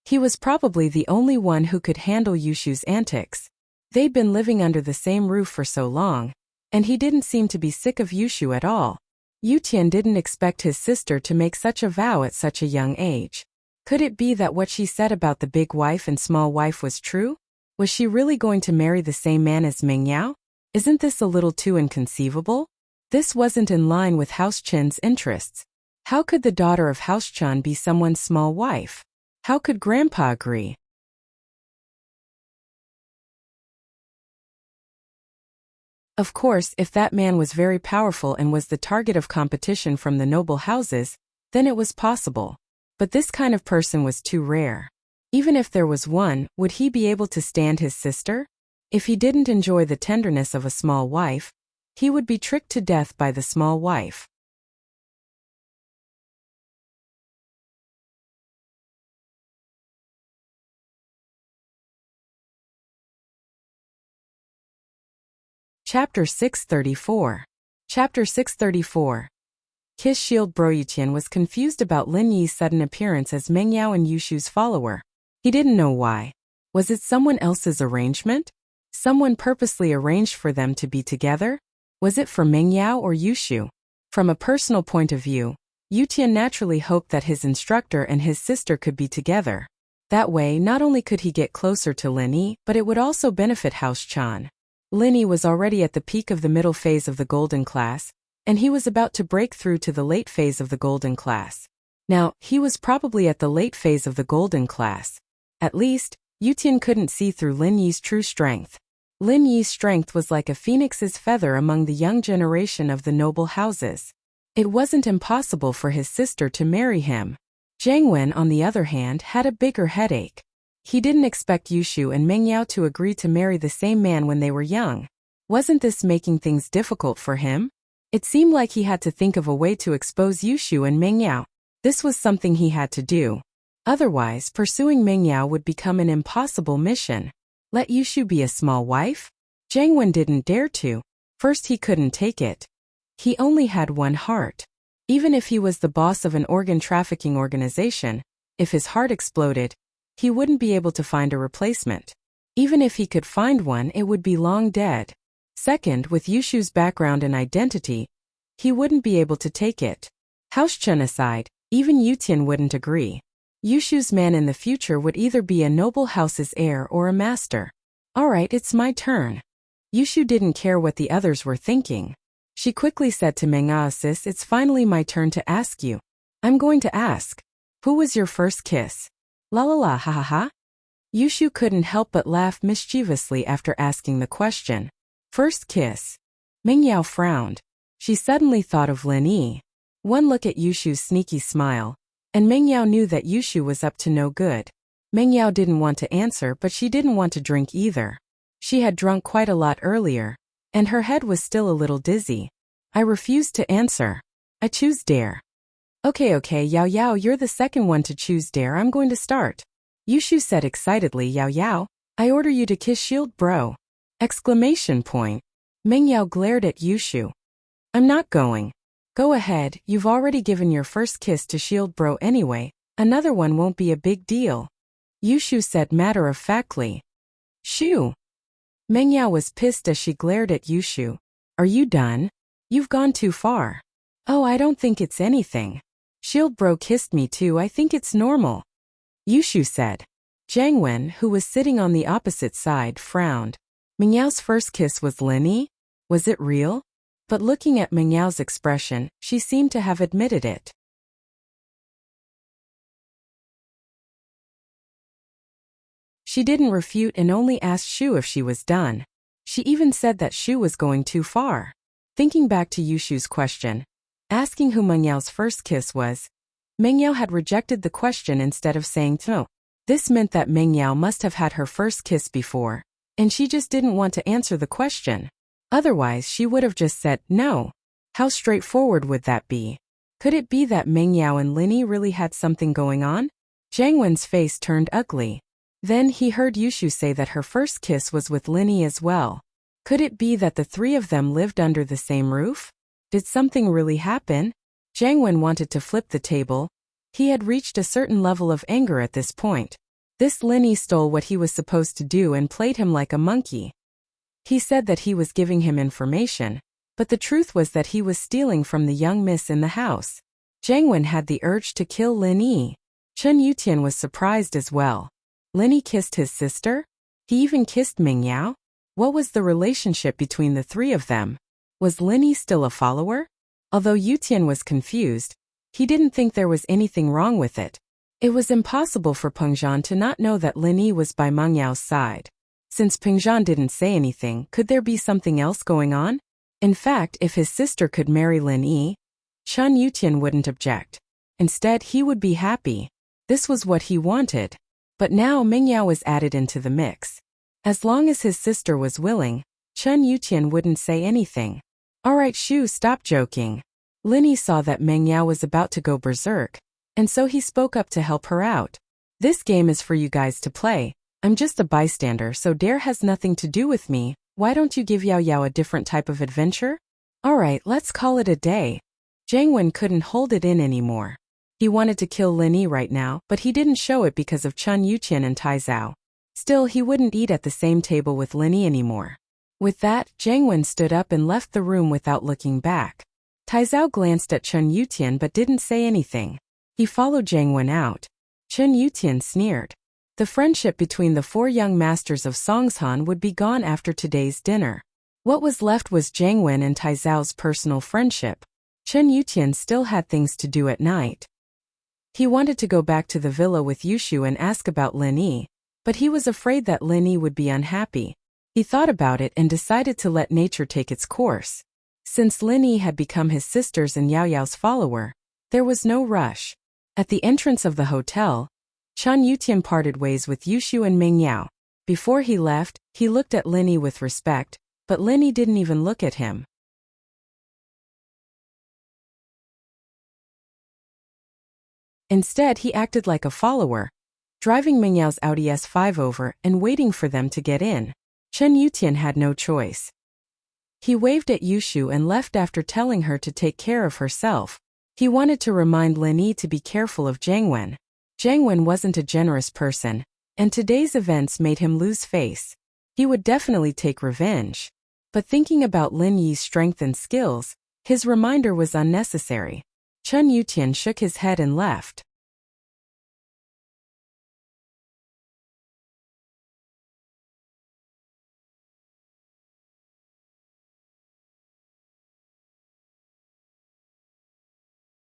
He was probably the only one who could handle Yushu's antics. They'd been living under the same roof for so long, and he didn't seem to be sick of Yushu at all. Yutian didn't expect his sister to make such a vow at such a young age. Could it be that what she said about the big wife and small wife was true? Was she really going to marry the same man as Mengyao? Isn't this a little too inconceivable? This wasn't in line with House Chen's interests. How could the daughter of House Chen be someone's small wife? How could Grandpa agree? Of course, if that man was very powerful and was the target of competition from the noble houses, then it was possible. But this kind of person was too rare. Even if there was one, would he be able to stand his sister? If he didn't enjoy the tenderness of a small wife, he would be tricked to death by the small wife. Chapter 634. Chapter 634. Kiss Shield Bro. Yutian was confused about Lin Yi's sudden appearance as Meng Yao and Yushu's follower. He didn't know why. Was it someone else's arrangement? Someone purposely arranged for them to be together? Was it for Meng Yao or Yushu? From a personal point of view, Yutian naturally hoped that his instructor and his sister could be together. That way, not only could he get closer to Lin Yi, but it would also benefit House Chan. Lin Yi was already at the peak of the middle phase of the golden class, and he was about to break through to the late phase of the golden class. Now, he was probably at the late phase of the golden class. At least, Yutian couldn't see through Lin Yi's true strength. Lin Yi's strength was like a phoenix's feather among the young generation of the noble houses. It wasn't impossible for his sister to marry him. Jiang Wen, on the other hand, had a bigger headache. He didn't expect Yushu and Meng Yao to agree to marry the same man when they were young. Wasn't this making things difficult for him? It seemed like he had to think of a way to expose Yushu and Meng Yao. This was something he had to do. Otherwise, pursuing Meng Yao would become an impossible mission. Let Yushu be a small wife? Jiang Wen didn't dare to. First, he couldn't take it. He only had one heart. Even if he was the boss of an organ trafficking organization, if his heart exploded, he wouldn't be able to find a replacement. Even if he could find one, it would be long dead. Second, with Yushu's background and identity, he wouldn't be able to take it. House Chen aside, even Yutian wouldn't agree. Yushu's man in the future would either be a noble house's heir or a master. Alright, it's my turn. Yushu didn't care what the others were thinking. She quickly said to Meng Yao, sis, it's finally my turn to ask you. I'm going to ask. Who was your first kiss? La la la ha ha ha. Yushu couldn't help but laugh mischievously after asking the question. First kiss. Meng Yao frowned. She suddenly thought of Lin Yi. One look at Yushu's sneaky smile, and Meng Yao knew that Yushu was up to no good. Meng Yao didn't want to answer, but she didn't want to drink either. She had drunk quite a lot earlier, and her head was still a little dizzy. I refused to answer. I choose dare. Okay, Yao Yao, you're the second one to choose dare. I'm going to start. Yushu said excitedly, Yao Yao, I order you to kiss Shield Bro! Exclamation point. Meng Yao glared at Yushu. I'm not going. Go ahead, you've already given your first kiss to Shield Bro anyway, another one won't be a big deal. Yushu said matter-of-factly. Shoo! Meng Yao was pissed as she glared at Yushu. Are you done? You've gone too far. Oh, I don't think it's anything. Shield Bro kissed me too, I think it's normal. Yushu said. Jiang Wen, who was sitting on the opposite side, frowned. Meng Yao's first kiss was Lin Yi? Was it real? But looking at Meng Yao's expression, she seemed to have admitted it. She didn't refute and only asked Shu if she was done. She even said that Shu was going too far. Thinking back to Yushu's question, asking who Meng Yao's first kiss was, Meng Yao had rejected the question instead of saying no. This meant that Meng Yao must have had her first kiss before, and she just didn't want to answer the question. Otherwise, she would have just said no. How straightforward would that be? Could it be that Meng Yao and Lin Yi really had something going on? Jiang Wen's face turned ugly. Then he heard Yushu say that her first kiss was with Lin Yi as well. Could it be that the three of them lived under the same roof? Did something really happen? Jiang Wen wanted to flip the table. He had reached a certain level of anger at this point. This Lin Yi stole what he was supposed to do and played him like a monkey. He said that he was giving him information, but the truth was that he was stealing from the young miss in the house. Jiang Wen had the urge to kill Lin Yi. Chen Yutian was surprised as well. Lin Yi kissed his sister? He even kissed Meng Yao? What was the relationship between the three of them? Was Lin Yi still a follower? Although Yutian was confused, he didn't think there was anything wrong with it. It was impossible for Pengzhan to not know that Lin Yi was by Meng Yao's side. Since Pengzhan didn't say anything, could there be something else going on? In fact, if his sister could marry Lin Yi, Chen Yutian wouldn't object. Instead, he would be happy. This was what he wanted. But now Meng Yao was added into the mix. As long as his sister was willing, Chen Yutian wouldn't say anything. Alright Shu, stop joking. Lin Yi saw that Meng Yao was about to go berserk, and so he spoke up to help her out. This game is for you guys to play. I'm just a bystander, so dare has nothing to do with me. Why don't you give Yao Yao a different type of adventure? Alright, let's call it a day. Jiang Wen couldn't hold it in anymore. He wanted to kill Lin Yi right now, but he didn't show it because of Chun Yuqian and Tai Zhao. Still, he wouldn't eat at the same table with Lin Yi anymore. With that, Jiang Wen stood up and left the room without looking back. Tai Zhao glanced at Chun Yuqian but didn't say anything. He followed Jiang Wen out. Chun Yuqian sneered. The friendship between the four young masters of Songshan would be gone after today's dinner. What was left was Jiang Wen and Tai Zhao's personal friendship. Chun Yuqian still had things to do at night. He wanted to go back to the villa with Yushu and ask about Lin Yi, but he was afraid that Lin Yi would be unhappy. He thought about it and decided to let nature take its course. Since Lin Yi had become his sister's and Yao Yao's follower, there was no rush. At the entrance of the hotel, Chun Yuqian parted ways with Yushu and Meng Yao. Before he left, he looked at Lin Yi with respect, but Lin Yi didn't even look at him. Instead, he acted like a follower, driving Meng Yao's Audi S5 over and waiting for them to get in. Chun Yuqian had no choice. He waved at Yushu and left after telling her to take care of herself. He wanted to remind Lin Yi to be careful of Jiang Wen. Jiang Wen wasn't a generous person, and today's events made him lose face. He would definitely take revenge. But thinking about Lin Yi's strength and skills, his reminder was unnecessary. Chun Yuqian shook his head and left.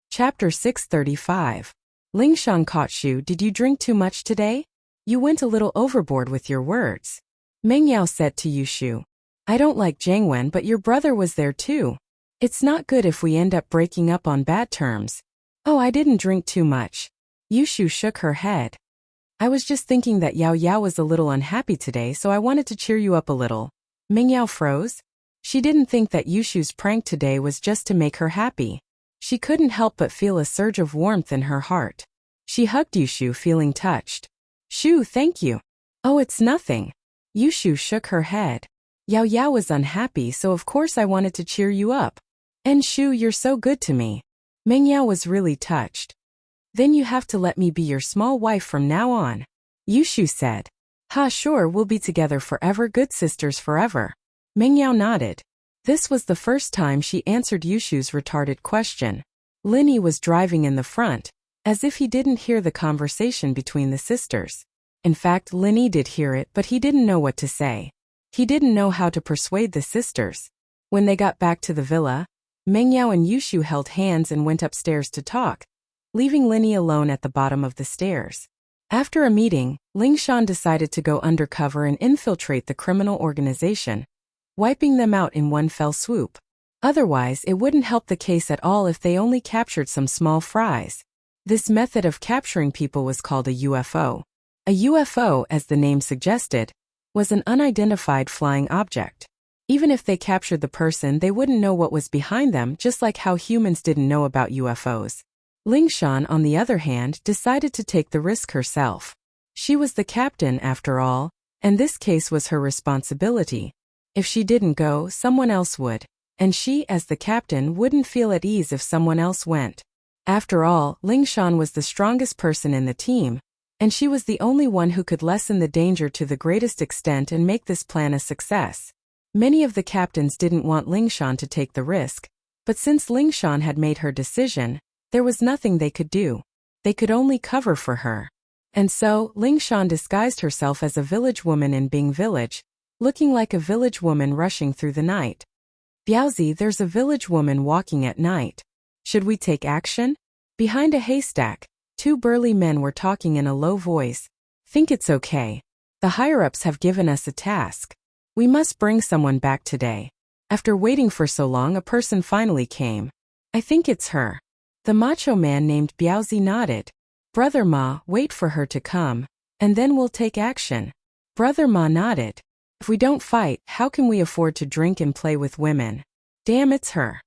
Chapter 635. Lingshan caught Shu. Did you drink too much today? You went a little overboard with your words. Meng Yao said to Yushu. I don't like Jiang Wen, but your brother was there too. It's not good if we end up breaking up on bad terms. Oh, I didn't drink too much. Yushu shook her head. I was just thinking that Yao Yao was a little unhappy today, so I wanted to cheer you up a little. Meng Yao froze. She didn't think that Yushu's prank today was just to make her happy. She couldn't help but feel a surge of warmth in her heart. She hugged Yushu, feeling touched. Shu, thank you. Oh, it's nothing. Yushu shook her head. Yao Yao was unhappy, so of course I wanted to cheer you up. And Shu, you're so good to me. Meng Yao was really touched. Then you have to let me be your small wife from now on. Yushu said. Ha, sure, we'll be together forever, good sisters forever. Meng Yao nodded. This was the first time she answered Yushu's retarded question. Lin Yi was driving in the front, as if he didn't hear the conversation between the sisters. In fact, Lin Yi did hear it, but he didn't know what to say. He didn't know how to persuade the sisters. When they got back to the villa, Meng Yao and Yushu held hands and went upstairs to talk, leaving Lin Yi alone at the bottom of the stairs. After a meeting, Lingshan decided to go undercover and infiltrate the criminal organization, wiping them out in one fell swoop. Otherwise, it wouldn't help the case at all if they only captured some small fries. This method of capturing people was called a UFO. A UFO, as the name suggested, was an unidentified flying object. Even if they captured the person, they wouldn't know what was behind them, just like how humans didn't know about UFOs. Lingshan, on the other hand, decided to take the risk herself. She was the captain, after all, and this case was her responsibility. If she didn't go, someone else would. And she, as the captain, wouldn't feel at ease if someone else went. After all, Lingshan was the strongest person in the team, and she was the only one who could lessen the danger to the greatest extent and make this plan a success. Many of the captains didn't want Lingshan to take the risk, but since Lingshan had made her decision, there was nothing they could do. They could only cover for her. And so, Lingshan disguised herself as a village woman in Bing village, looking like a village woman rushing through the night. Biaozi, there's a village woman walking at night. Should we take action? Behind a haystack, two burly men were talking in a low voice. Think it's okay. The higher-ups have given us a task. We must bring someone back today. After waiting for so long, a person finally came. I think it's her. The macho man named Biaozi nodded. Brother Ma, wait for her to come, and then we'll take action. Brother Ma nodded. If we don't fight, how can we afford to drink and play with women? Damn, it's her.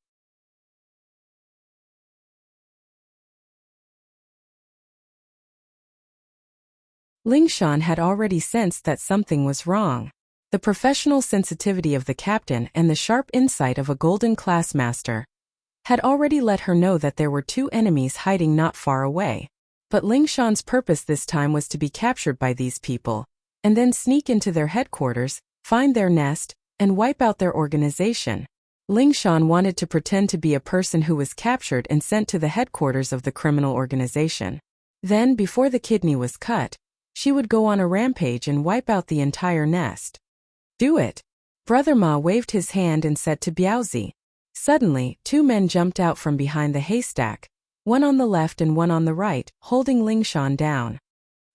Lingshan had already sensed that something was wrong. The professional sensitivity of the captain and the sharp insight of a golden class master had already let her know that there were two enemies hiding not far away. But Ling Shan's purpose this time was to be captured by these people, and then sneak into their headquarters, find their nest, and wipe out their organization. Ling Shan wanted to pretend to be a person who was captured and sent to the headquarters of the criminal organization. Then, before the kidney was cut, she would go on a rampage and wipe out the entire nest. Do it. Brother Ma waved his hand and said to Biaozi. Suddenly, two men jumped out from behind the haystack, one on the left and one on the right, holding Ling Shan down.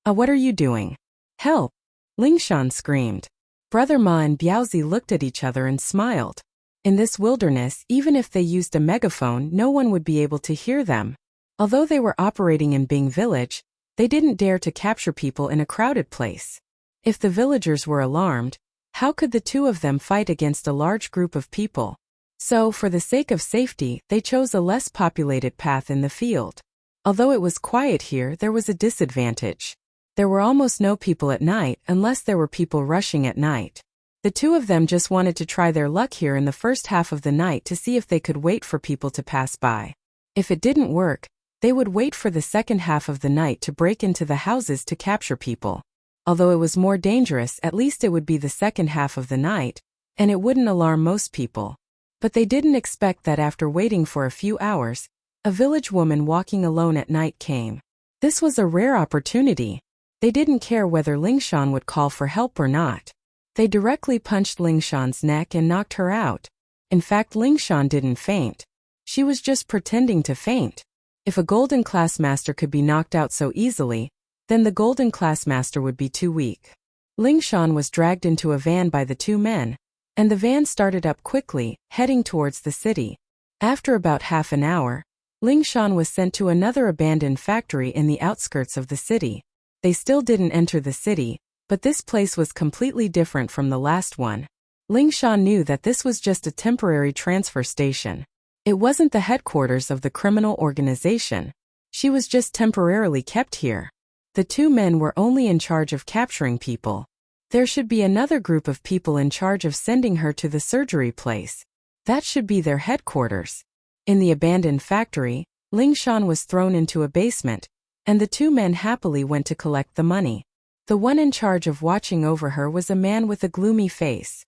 What are you doing? Help! Ling Shan screamed. Brother Ma and Biaozi looked at each other and smiled. In this wilderness, even if they used a megaphone, no one would be able to hear them. Although they were operating in Bing village, they didn't dare to capture people in a crowded place. If the villagers were alarmed, how could the two of them fight against a large group of people? So, for the sake of safety, they chose a less populated path in the field. Although it was quiet here, there was a disadvantage. There were almost no people at night unless there were people rushing at night. The two of them just wanted to try their luck here in the first half of the night to see if they could wait for people to pass by. If it didn't work, they would wait for the second half of the night to break into the houses to capture people. Although it was more dangerous, at least it would be the second half of the night, and it wouldn't alarm most people. But they didn't expect that after waiting for a few hours, a village woman walking alone at night came. This was a rare opportunity. They didn't care whether Ling Shan would call for help or not. They directly punched Ling Shan's neck and knocked her out. In fact, Ling Shan didn't faint. She was just pretending to faint. If a golden class master could be knocked out so easily, then the golden class master would be too weak. Ling Shan was dragged into a van by the two men, and the van started up quickly, heading towards the city. After about half an hour, Ling Shan was sent to another abandoned factory in the outskirts of the city. They still didn't enter the city, but this place was completely different from the last one. Ling Shan knew that this was just a temporary transfer station. It wasn't the headquarters of the criminal organization. She was just temporarily kept here. The two men were only in charge of capturing people. There should be another group of people in charge of sending her to the surgery place. That should be their headquarters. In the abandoned factory, Ling Shan was thrown into a basement, and the two men happily went to collect the money. The one in charge of watching over her was a man with a gloomy face.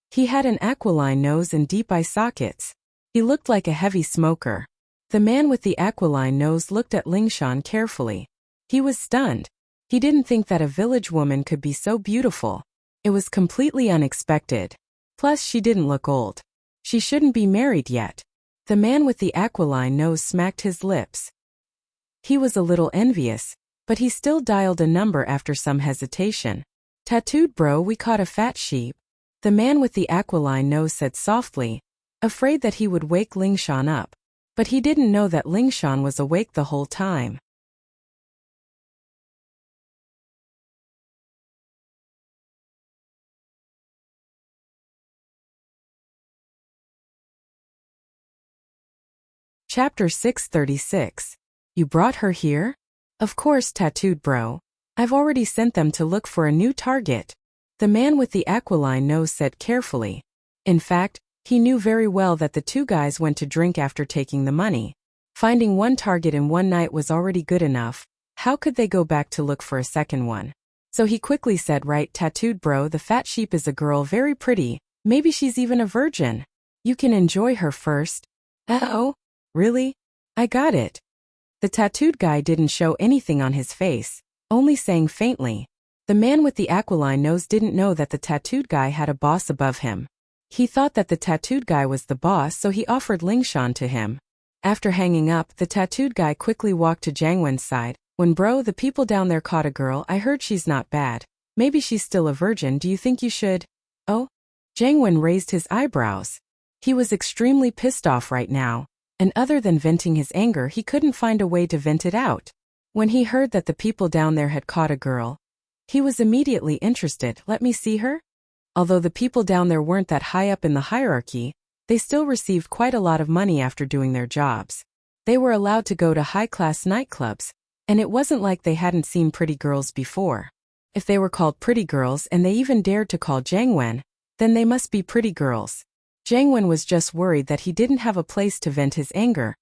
He had an aquiline nose and deep eye sockets. He looked like a heavy smoker. The man with the aquiline nose looked at Ling Shan carefully. He was stunned. He didn't think that a village woman could be so beautiful. It was completely unexpected. Plus, she didn't look old. She shouldn't be married yet. The man with the aquiline nose smacked his lips. He was a little envious, but he still dialed a number after some hesitation. "Tattooed bro, we caught a fat sheep," the man with the aquiline nose said softly, afraid that he would wake Ling Shan up. But he didn't know that Ling Shan was awake the whole time. Chapter 636. You brought her here? Of course, tattooed bro. I've already sent them to look for a new target, the man with the aquiline nose said carefully. In fact, he knew very well that the two guys went to drink after taking the money. Finding one target in one night was already good enough. How could they go back to look for a second one? So he quickly said, "Right, tattooed bro, the fat sheep is a girl, very pretty. Maybe she's even a virgin. You can enjoy her first." "Oh? Really? I got it." The tattooed guy didn't show anything on his face, only saying faintly. The man with the aquiline nose didn't know that the tattooed guy had a boss above him. He thought that the tattooed guy was the boss, so he offered Ling Shan to him. After hanging up, the tattooed guy quickly walked to Jiang Wen's side. "When bro, the people down there caught a girl. I heard she's not bad. Maybe she's still a virgin. Do you think you should?" "Oh?" Jiang Wen raised his eyebrows. He was extremely pissed off right now, and other than venting his anger, he couldn't find a way to vent it out. When he heard that the people down there had caught a girl, he was immediately interested. "Let me see her?" Although the people down there weren't that high up in the hierarchy, they still received quite a lot of money after doing their jobs. They were allowed to go to high-class nightclubs, and it wasn't like they hadn't seen pretty girls before. If they were called pretty girls and they even dared to call Jiang Wen, then they must be pretty girls. Jiang Wen was just worried that he didn't have a place to vent his anger,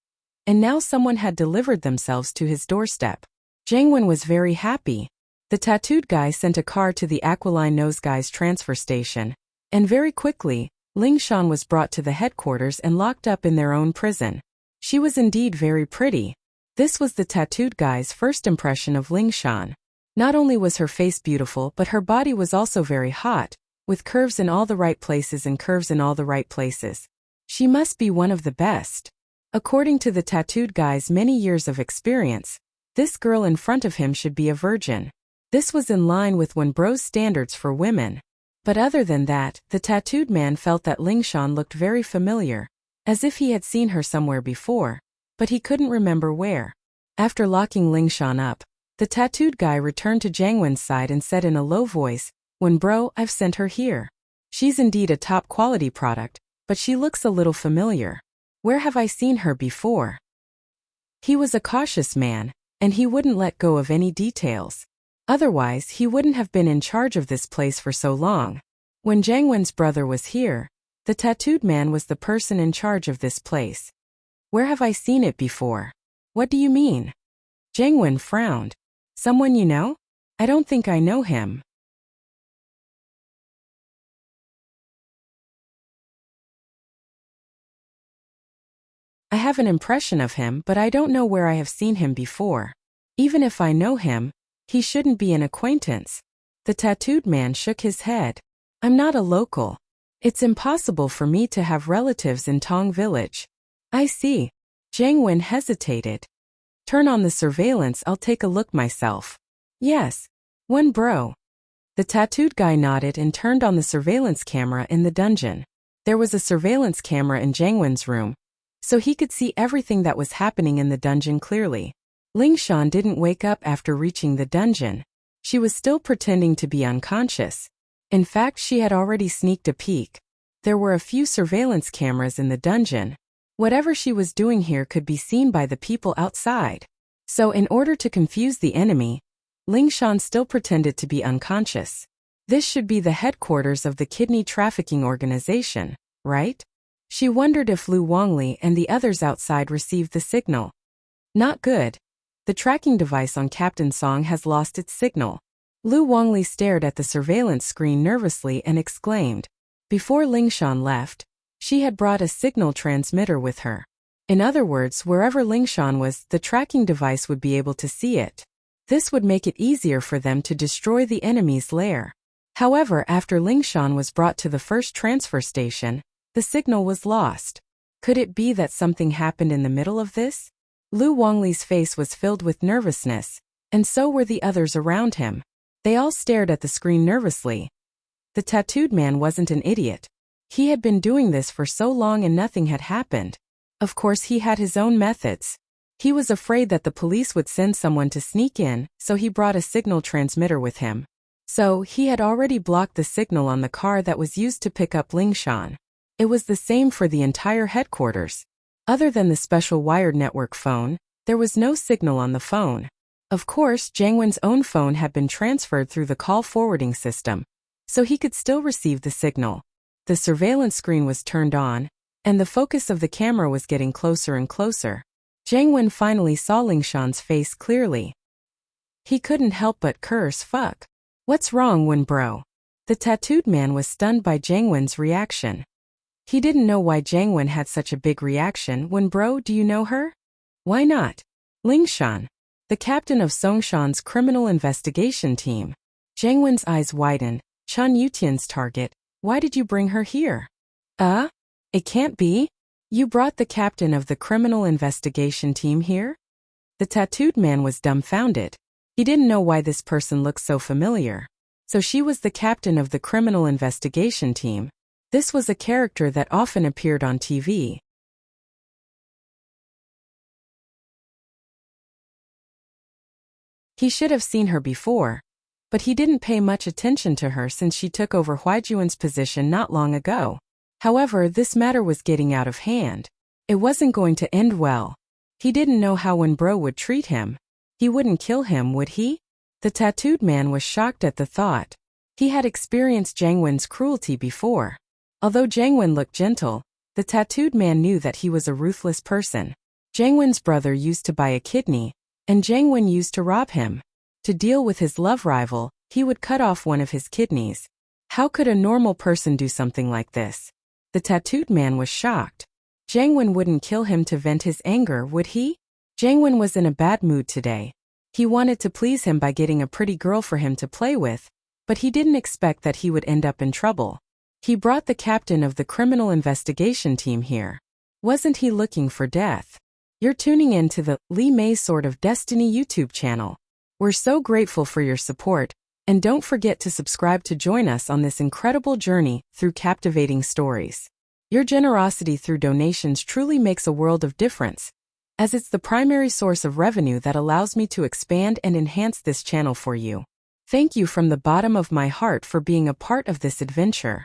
and now someone had delivered themselves to his doorstep. Jiang Wen was very happy. The tattooed guy sent a car to the Aquiline Nose Guy's transfer station, and very quickly, Ling Shan was brought to the headquarters and locked up in their own prison. She was indeed very pretty. This was the tattooed guy's first impression of Ling Shan. Not only was her face beautiful, but her body was also very hot, with curves in all the right places and curves in all the right places. She must be one of the best. According to the tattooed guy's many years of experience, this girl in front of him should be a virgin. This was in line with Wen Bro's standards for women. But other than that, the tattooed man felt that Ling Shan looked very familiar, as if he had seen her somewhere before, but he couldn't remember where. After locking Ling Shan up, the tattooed guy returned to Jiang Wen's side and said in a low voice, "Wen Bro, I've sent her here. She's indeed a top quality product, but she looks a little familiar. Where have I seen her before?" He was a cautious man, and he wouldn't let go of any details. Otherwise, he wouldn't have been in charge of this place for so long. When Jiang Wen's brother was here, the tattooed man was the person in charge of this place. "Where have I seen it before?" "What do you mean?" Jiang Wen frowned. "Someone you know? I don't think I know him." "I have an impression of him, but I don't know where I have seen him before. Even if I know him, he shouldn't be an acquaintance." The tattooed man shook his head. "I'm not a local. It's impossible for me to have relatives in Tong Village." "I see." Jiang Wen hesitated. "Turn on the surveillance, I'll take a look myself." "Yes. Wen Bro." The tattooed guy nodded and turned on the surveillance camera in the dungeon. There was a surveillance camera in Jiang Wen's room, so he could see everything that was happening in the dungeon clearly. Ling Shan didn't wake up after reaching the dungeon. She was still pretending to be unconscious. In fact, she had already sneaked a peek. There were a few surveillance cameras in the dungeon. Whatever she was doing here could be seen by the people outside. So in order to confuse the enemy, Ling Shan still pretended to be unconscious. This should be the headquarters of the kidney trafficking organization, right? She wondered if Lu Wangli and the others outside received the signal. Not good. The tracking device on Captain Song has lost its signal. Lu Wangli stared at the surveillance screen nervously and exclaimed. Before Ling Shan left, she had brought a signal transmitter with her. In other words, wherever Ling Shan was, the tracking device would be able to see it. This would make it easier for them to destroy the enemy's lair. However, after Ling Shan was brought to the first transfer station, the signal was lost. Could it be that something happened in the middle of this? Lu Wangli's face was filled with nervousness, and so were the others around him. They all stared at the screen nervously. The tattooed man wasn't an idiot. He had been doing this for so long and nothing had happened. Of course, he had his own methods. He was afraid that the police would send someone to sneak in, so he brought a signal transmitter with him. So, he had already blocked the signal on the car that was used to pick up Ling Shan. It was the same for the entire headquarters. Other than the special wired network phone, there was no signal on the phone. Of course, Jiang Wen's own phone had been transferred through the call forwarding system, so he could still receive the signal. The surveillance screen was turned on, and the focus of the camera was getting closer and closer. Jiang Wen finally saw Ling Shan's face clearly. He couldn't help but curse, "Fuck. What's wrong, Wen Bro?" The tattooed man was stunned by Jiang Wen's reaction. He didn't know why Jiang Wen had such a big reaction. "Wen Bro, do you know her?" "Why not?" "Ling Shan, the captain of Songshan's criminal investigation team." Jiang Wen's eyes widened. "Chen Yutian's target. Why did you bring her here?" It can't be. You brought the captain of the criminal investigation team here?" The tattooed man was dumbfounded. He didn't know why this person looked so familiar. So she was the captain of the criminal investigation team. This was a character that often appeared on TV. He should have seen her before, but he didn't pay much attention to her since she took over Huaijuan's position not long ago. However, this matter was getting out of hand. It wasn't going to end well. He didn't know how Wen Bro would treat him. He wouldn't kill him, would he? The tattooed man was shocked at the thought. He had experienced Jiang Wen's cruelty before. Although Jiang Wen looked gentle, the tattooed man knew that he was a ruthless person. Jiang Wen's brother used to buy a kidney, and Jiang Wen used to rob him. To deal with his love rival, he would cut off one of his kidneys. How could a normal person do something like this? The tattooed man was shocked. Jiang Wen wouldn't kill him to vent his anger, would he? Jiang Wen was in a bad mood today. He wanted to please him by getting a pretty girl for him to play with, but he didn't expect that he would end up in trouble. He brought the captain of the criminal investigation team here. Wasn't he looking for death? You're tuning in to the Li Mei's Sword of Destiny YouTube channel. We're so grateful for your support, and don't forget to subscribe to join us on this incredible journey through captivating stories. Your generosity through donations truly makes a world of difference, as it's the primary source of revenue that allows me to expand and enhance this channel for you. Thank you from the bottom of my heart for being a part of this adventure.